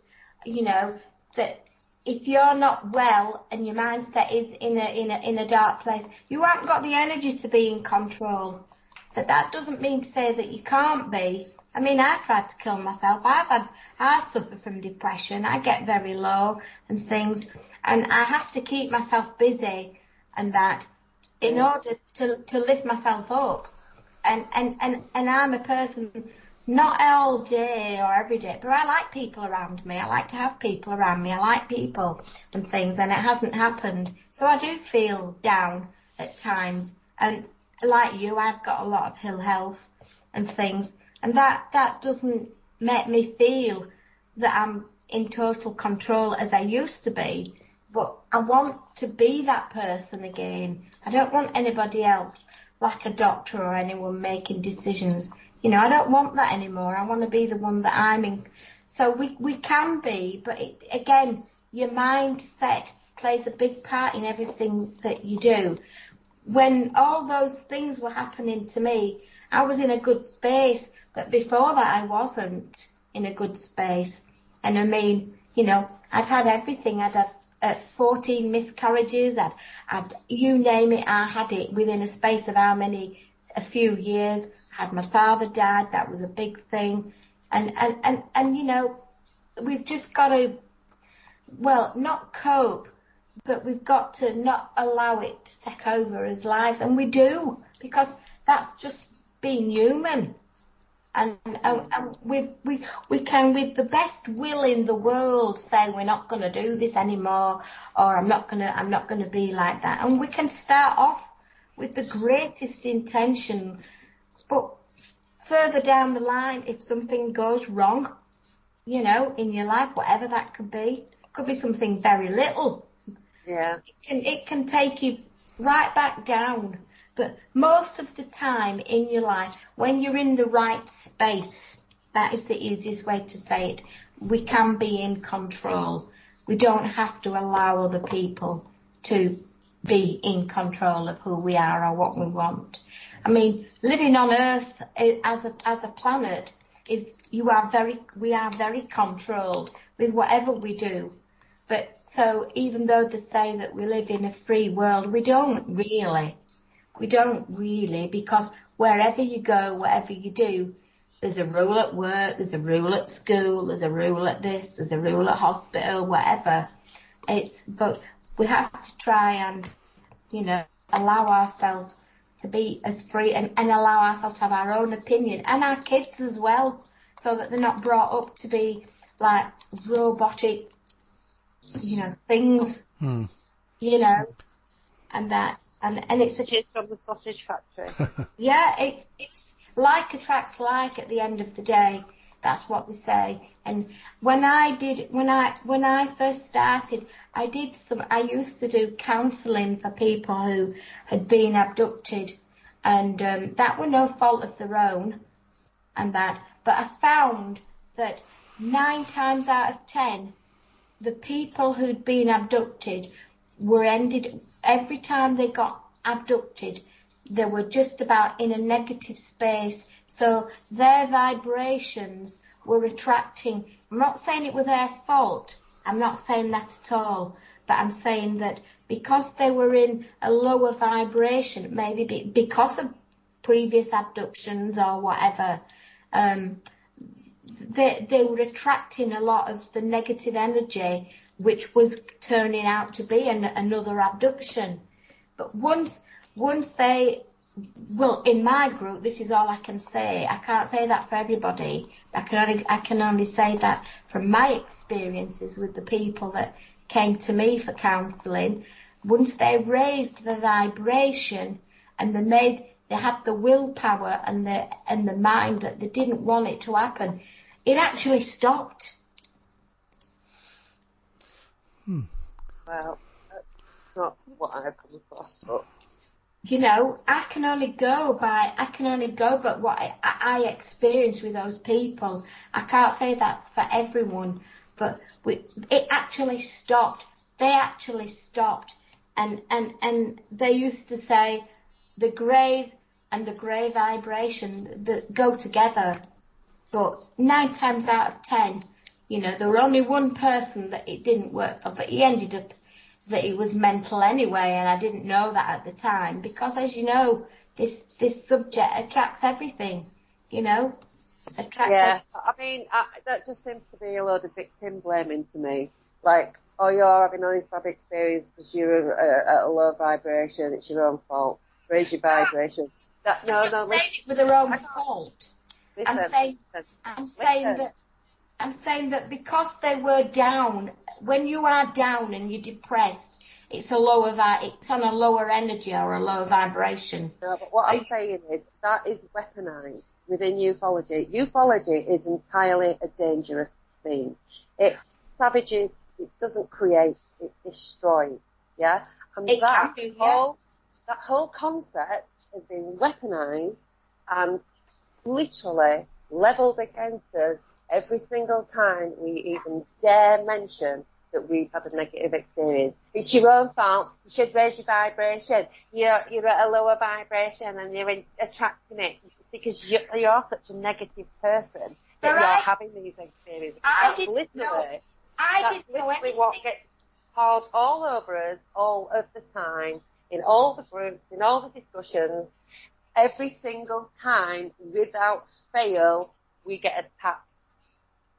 that if you're not well and your mindset is in a dark place, you haven't got the energy to be in control. But that doesn't mean to say that you can't be. I tried to kill myself. I suffer from depression. I get very low and things, and I have to keep myself busy and that in order to lift myself up. And I'm a person, not all day or every day, but I like people around me. I like to have people around me. I like people and things, and it hasn't happened. So I do feel down at times. And like you, I've got a lot of ill health and things. And that doesn't make me feel that I'm in total control as I used to be. but I want to be that person again. I don't want anybody else, like a doctor or anyone, making decisions. You know, I don't want that anymore. I want to be the one that I'm in. So we can be, but again, your mindset plays a big part in everything that you do. When all those things were happening to me, I was in a good space, but before that I wasn't in a good space. And I mean, you know, I'd had everything. I'd had 14 miscarriages, I'd you name it, I had it within a space of a few years. I had my father died, that was a big thing. And you know, we've just got to, well, not cope, but we've got to not allow it to take over as lives. And we do, because that's just being human. And we can, with the best will in the world, say we're not going to do this anymore, or I'm not going to be like that. And we can start off with the greatest intention, but further down the line, if something goes wrong, you know, in your life, whatever that could be something very little. Yeah. It can take you right back down. But most of the time in your life, when you're in the right space, that is the easiest way to say it, we can be in control. We don't have to allow other people to be in control of who we are or what we want. I mean, living on Earth as a planet we are very controlled with whatever we do. But so even though they say that we live in a free world, we don't really. We don't really, because wherever you go, whatever you do, there's a rule at work, there's a rule at school, there's a rule at this, there's a rule at hospital, whatever. But we have to try and, you know, allow ourselves to be as free and allow ourselves to have our own opinion, and our kids as well, so that they're not brought up to be like robotic, you know, things, you know, and that. And it's from the sausage factory. Yeah, it's like attracts like at the end of the day. That's what we say. And when I first started, I used to do counselling for people who had been abducted, and that were no fault of their own, and that. But I found that 9 times out of 10, the people who'd been abducted every time they got abducted, they were just about in a negative space. So their vibrations were attracting. I'm not saying it was their fault. I'm not saying that at all. But I'm saying that because they were in a lower vibration, maybe because of previous abductions or whatever, they were attracting a lot of the negative energy, which was turning out to be another abduction. But once they, well, in my group, this is all I can say. I can't say that for everybody. I can only say that from my experiences with the people that came to me for counselling. Once they raised the vibration and they had the willpower and the mind that they didn't want it to happen, it actually stopped. Well, that's not what I've come across, but you know, I can only go by what I experienced with those people. I can't say that's for everyone, but it actually stopped. They actually stopped, and they used to say the greys and the grey vibration that go together. But 9 times out of 10, you know, there were only one person that it didn't work for, but he ended up that he was mental anyway, and I didn't know that at the time, because as you know, this subject attracts everything, you know. Yeah, I mean, that just seems to be a load of victim blaming to me. Like, oh, you're having all this bad experience because you're at a low vibration, it's your own fault. Raise your vibration. No, saying it with their own fault. Listen, I'm saying that because they were down. When you are down and you're depressed, it's on a lower energy or a lower vibration. No, but what I'm saying is that is weaponized within ufology. Ufology is entirely a dangerous thing. It savages, it doesn't create, it's destroyed. Yeah, and It that can be, yeah. that whole concept has been weaponized and literally levelled against us every single time we even dare mention that we've had a negative experience. It's your own fault. You should raise your vibration. You're at a lower vibration and you're attracting it. It's because you're such a negative person that you're having these experiences. That's literally what gets poured all over us all of the time, in all the groups, in all the discussions. Every single time, without fail, we get attacked.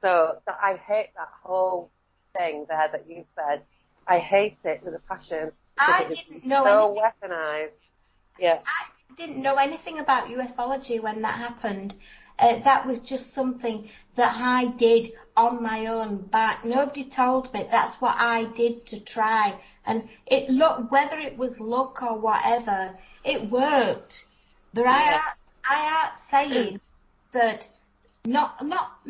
So I hate that whole thing there that you said. I hate it with a passion. I didn't know so anything. Weaponized. Yeah. I didn't know anything about ufology when that happened. That was just something that I did on my own back. Nobody told me. That's what I did to try. And whether it was luck or whatever, it worked. But I aren't saying that not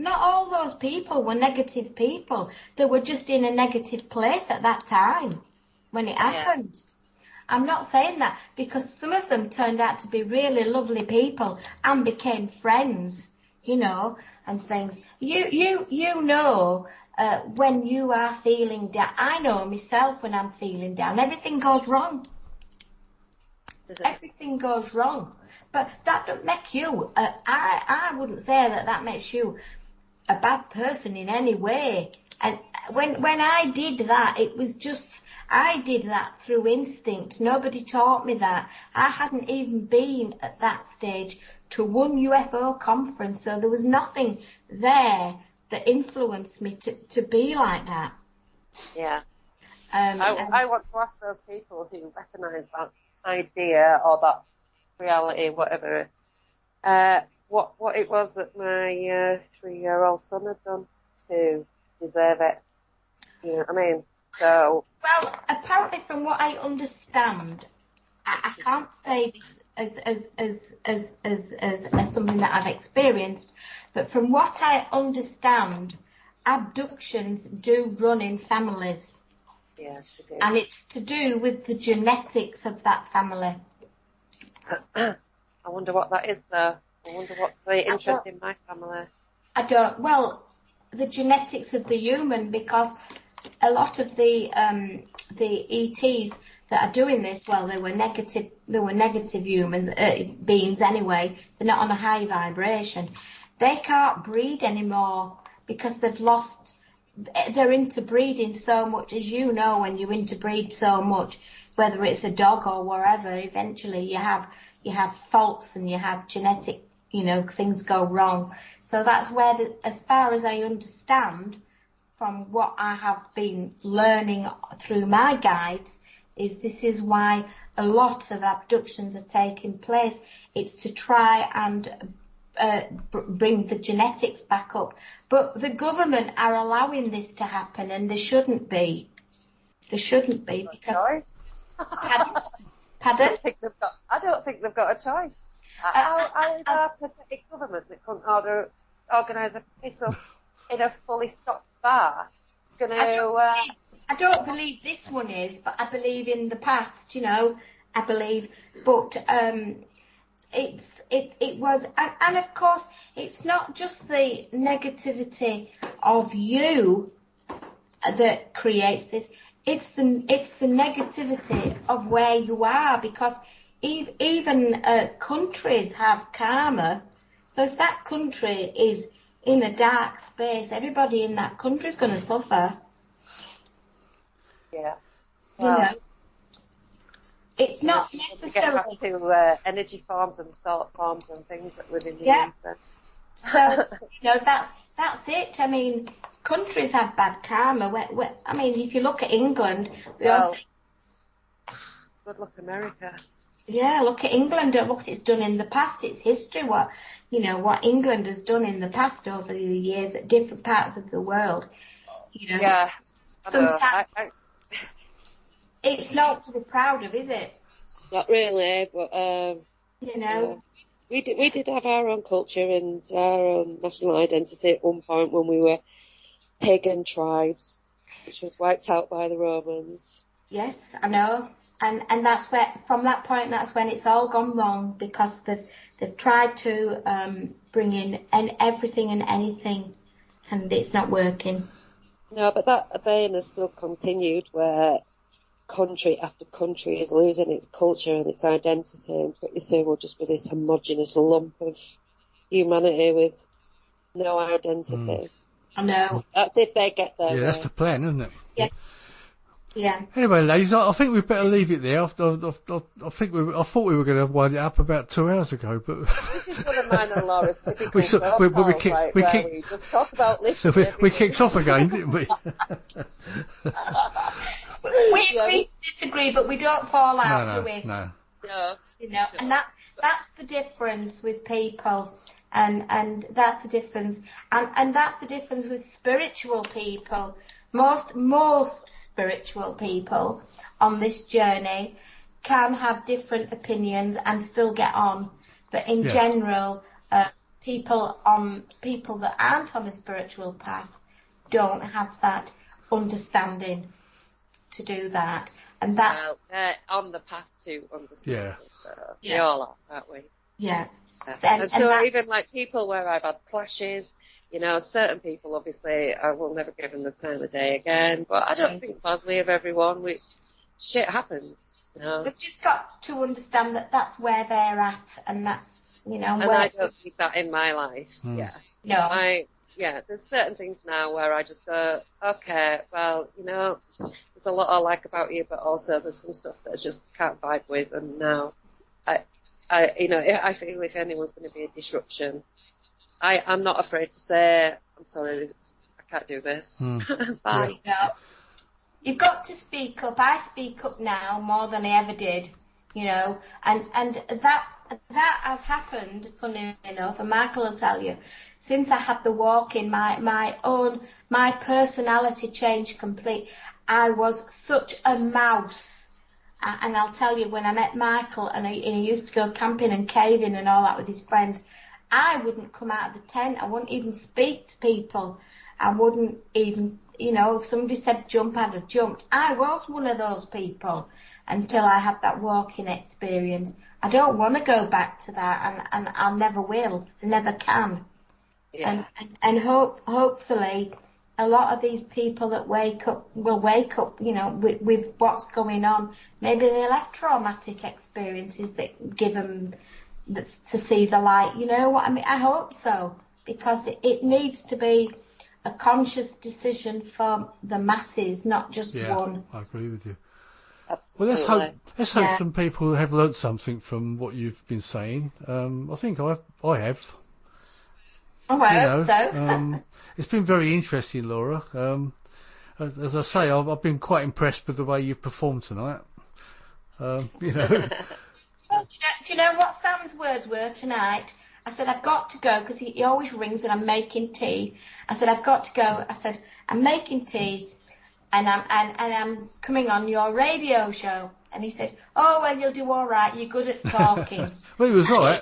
all those people were negative people. They were just in a negative place at that time when it happened. I'm not saying that, because some of them turned out to be really lovely people and became friends, and things. You know when you are feeling down. I know myself when I'm feeling down. Everything goes wrong. Everything goes wrong. But that don't make you, I wouldn't say that makes you a bad person in any way. And when I did that, it was just, I did that through instinct. Nobody taught me that. I hadn't even been at that stage to one UFO conference, so there was nothing there that influenced me to be like that. Yeah. I want to ask those people who weaponize that idea or that reality, whatever, what it was that my 3-year-old son had done to deserve it. You know what I mean? So. Well, apparently, from what I understand, I can't say this as something that I've experienced, but from what I understand, abductions do run in families. Yes, they do. And it's to do with the genetics of that family. I wonder what that is, though. I wonder what's the interest in my family. The genetics of the human, because a lot of the ETs that are doing this, they were negative humans, beings anyway. They're not on a high vibration. They can't breed anymore because they've lost. They're interbreeding so much, as you know, when you interbreed so much, whether it's a dog or wherever, eventually you have faults and you have genetic, things go wrong. So that's where, as far as I understand, from what I have been learning through my guides, this is why a lot of abductions are taking place. It's to try and bring the genetics back up. But the government are allowing this to happen, and they shouldn't be. They shouldn't be, because... Pardon? I don't think they've got a choice. How is our pathetic government that couldn't organise a piss-up in a fully stocked bar going to... I don't believe this one is, but I believe in the past, I believe. But it was... And of course, it's not just the negativity of you that creates this. It's the negativity of where you are, because even countries have karma. So if that country is in a dark space, everybody in that country is going to suffer. Yeah. Well, it's not necessarily... Get back to energy forms and thought forms and things that live in the ether. So, that's it. I mean, countries have bad karma. If you look at England, good luck America. Yeah, look at England and what it's done in the past. It's history. What England has done in the past over the years at different parts of the world. Yeah. Sometimes it's not to be proud of, is it? Not really, but we did have our own culture and our own national identity at one point when we were pagan tribes. which was wiped out by the Romans. Yes, I know. And that's where, from that point, that's when it's all gone wrong, because they've tried to bring in everything and anything, and it's not working. No, but that vein has still continued, where country after country is losing its culture and its identity, and pretty soon we'll just be this homogenous lump of humanity with no identity. I know. That's if they get there. Yeah, that's the plan, isn't it? Yeah. Yeah. Anyway, ladies, I think we'd better leave it there. I thought we were going to wind it up about 2 hours ago, but this is one of mine and Laura's typical we just talk about literature. we kicked off again, didn't we? We agree to disagree, but we don't fall out, do we? No. No. You know, and that's the difference with people, and that's the difference, and that's the difference with spiritual people. Most spiritual people on this journey can have different opinions and still get on, but in general, people that aren't on a spiritual path don't have that understanding to do that, and that's they're on the path to understanding. So we all are, aren't we? Yeah. And so even like people where I've had clashes, you know, certain people, obviously, I will never give them the time of day again, but I don't think badly of everyone. Shit happens, you know. They've just got to understand that that's where they're at, and that's, you know, and where... I don't need that in my life, No. There's certain things now where I just go, okay, well, you know, there's a lot I like about you, but also there's some stuff that I just can't vibe with, and now I feel if anyone's going to be a disruption, I'm not afraid to say, I'm sorry, I can't do this. Bye. No. You've got to speak up. I speak up now more than I ever did, you know, and that has happened, funny enough, and Michael will tell you, since I had the walk-in, my personality changed complete. I was such a mouse. And I'll tell you, when I met Michael, and he used to go camping and caving and all that with his friends, I wouldn't come out of the tent. I wouldn't even speak to people. I wouldn't even, you know, if somebody said jump, I'd have jumped. I was one of those people until I had that walking experience. I don't want to go back to that, and I never will. I never can. Yeah. And hopefully a lot of these people that will wake up, you know, with what's going on. Maybe they'll have traumatic experiences that give them to see the light. You know what I mean? I hope so, because it needs to be a conscious decision for the masses, not just one. I agree with you. Absolutely. Well, let's hope some people have learnt something from what you've been saying. I think I have. Oh, I hope so. It's been very interesting, Laura. As I say, I've been quite impressed with the way you've performed tonight. You know. Well, do you know what Sam's words were tonight? I said, I've got to go, because he always rings when I'm making tea. I said, I've got to go. I said, I'm making tea, and I'm coming on your radio show. And he said, oh, well, you'll do all right. You're good at talking. Well, he was right.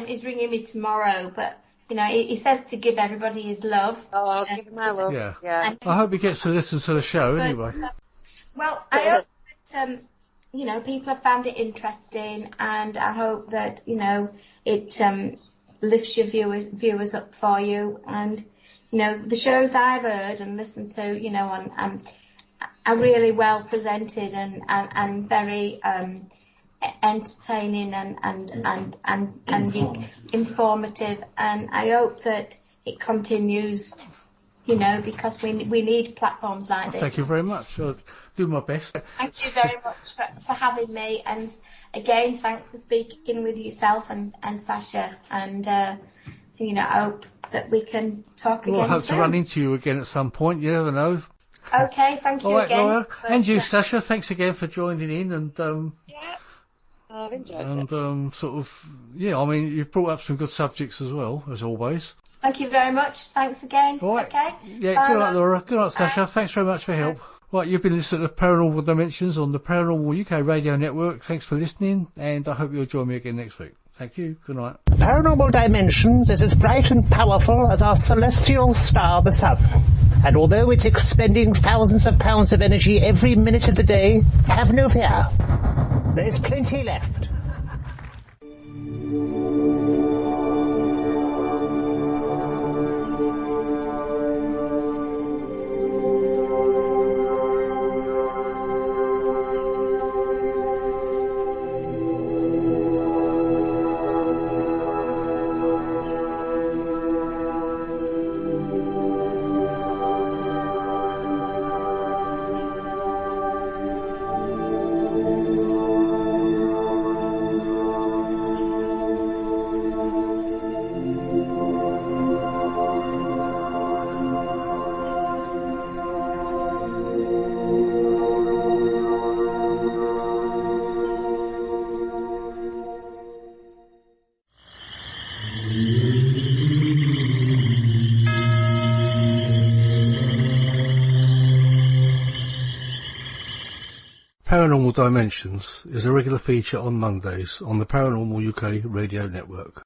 He's ringing me tomorrow, but, you know, he says to give everybody his love. Oh, I'll give him my love. Yeah. I hope he gets to listen to the show anyway. Well, I hope that, you know, people have found it interesting, and I hope that, you know, it lifts your viewers up for you. And, you know, the shows I've heard and listened to, you know, are really well presented and very entertaining and informative, and I hope that it continues, you know, because we need platforms like this. Thank you very much. I'll do my best. Thank you very much for having me, and again, thanks for speaking with yourself and Sacha, and you know, I hope that we can talk again. I hope soon. to run into you again at some point. You never know. Okay, thank you again. Laura, and you, Sacha, thanks again for joining in, and I've enjoyed it. And I mean, you've brought up some good subjects as well, as always. Thank you very much. Thanks again. All right. Okay. Yeah, good night, Laura. Good night, Sacha. Thanks very much for your help. Right, you've been listening to Paranormal Dimensions on the Paranormal UK Radio Network. Thanks for listening, and I hope you'll join me again next week. Thank you. Good night. Paranormal Dimensions is as bright and powerful as our celestial star, the sun. And although it's expending thousands of pounds of energy every minute of the day, have no fear. There's plenty left. Paranormal Dimensions is a regular feature on Mondays on the Paranormal UK radio network.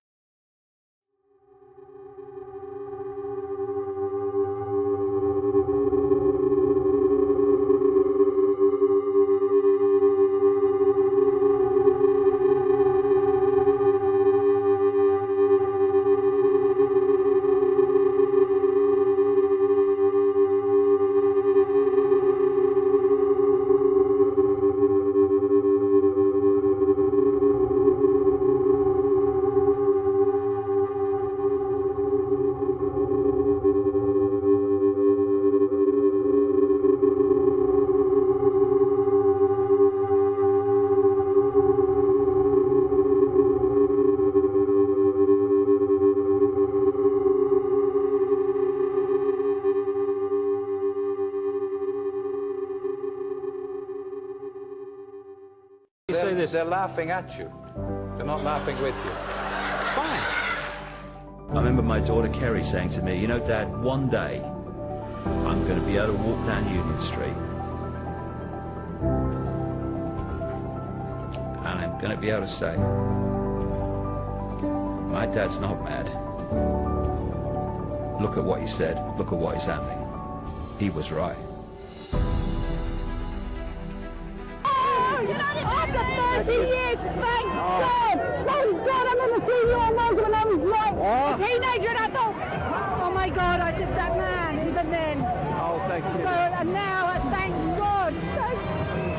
They're laughing at you. They're not laughing with you. Fine. I remember my daughter Kerry saying to me, you know, Dad, one day I'm going to be able to walk down Union Street and I'm going to be able to say, my dad's not mad. Look at what he said. Look at what is happening. He was right. After 30 years, thank God! Thank God I'm going to see you on Morgan when I was like a teenager, and I thought, oh my God, I said that man, even then. Oh, thank you. So, and now, thank God.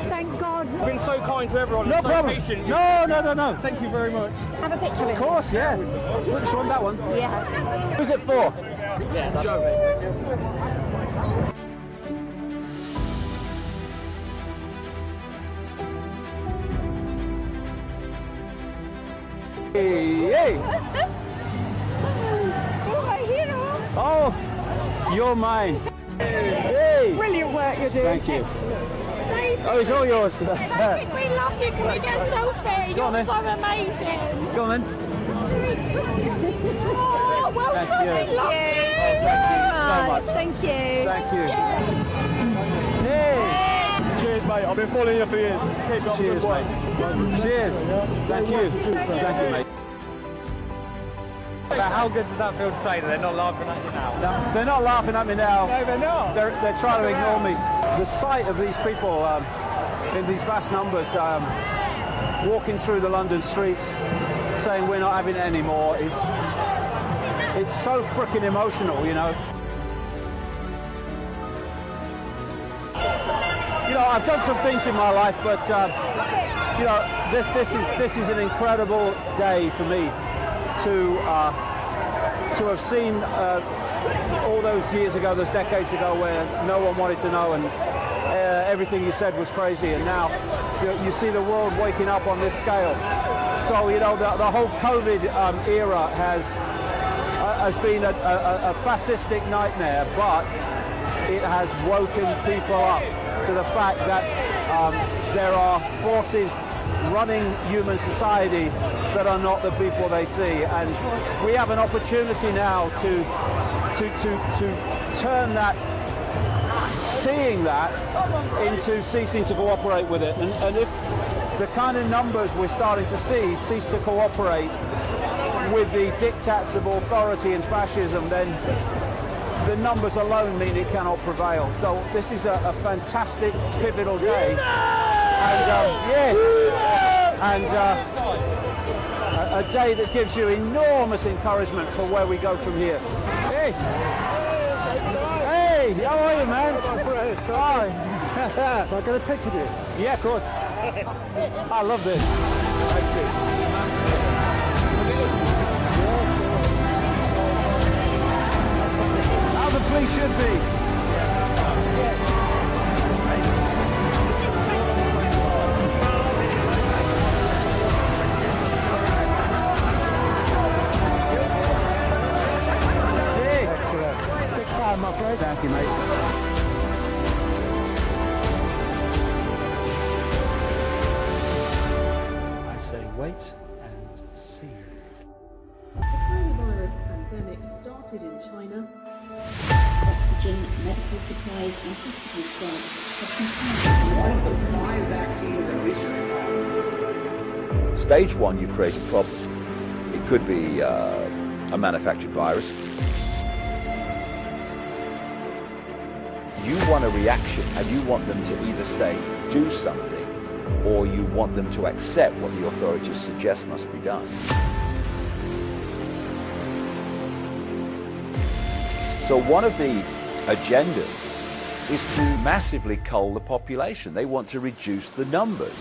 Thank God. You've been so kind to everyone. No so problem. Patient. No. Thank you very much. Have a picture Of course, yeah. Which one, that one? Yeah. Who's it for? Yeah, that's Joe. Hey. Oh, my hero. Oh, you're mine. Hey. Brilliant work you're doing. Thank you. Excellent. Oh, it's all yours. We love you. Can we get a selfie? Go on, You're then. so amazing. Go on then. Oh, well Thank done. you. We love you. Thank you so much. Thank you. Thank you. Yeah. Hey. Cheers, mate. I've been following you for years. Keep up Cheers, the good work. mate. Cheers. Thank you. Thank you, mate. But how good does that feel to say that they're not laughing at you now? They're not laughing at me now. No, they're not. They're trying to ignore me. The sight of these people in these vast numbers walking through the London streets saying we're not having it anymore is it's so freaking emotional, you know. You know, I've done some things in my life, but you know, this is an incredible day for me to have seen all those years ago, those decades ago, where no one wanted to know and everything you said was crazy, and now you see the world waking up on this scale. So you know, the whole COVID era has been a fascistic nightmare, but it has woken people up to the fact that there are forces running human society that are not the people they see, and we have an opportunity now to turn that, seeing that, into ceasing to cooperate with it. And the kind of numbers we're starting to see cease to cooperate with the diktats of authority and fascism, then the numbers alone mean it cannot prevail. So this is a fantastic, pivotal day. And a day that gives you enormous encouragement for where we go from here. Hey! Hey! How are you, man? Hi! Can I get a picture of you? Yeah, of course. I love this. Thank you. How the police should be. Excellent. Big fan, my friend. Thank you, mate. I say wait and see. The coronavirus pandemic started in China. Oxygen, medical supplies, and hospital staff have one of the 5 vaccines and research. Stage 1, you create a problem. It could be a manufactured virus. You want a reaction, and you want them to either say, do something, or you want them to accept what the authorities suggest must be done. So one of the agendas is to massively cull the population. They want to reduce the numbers.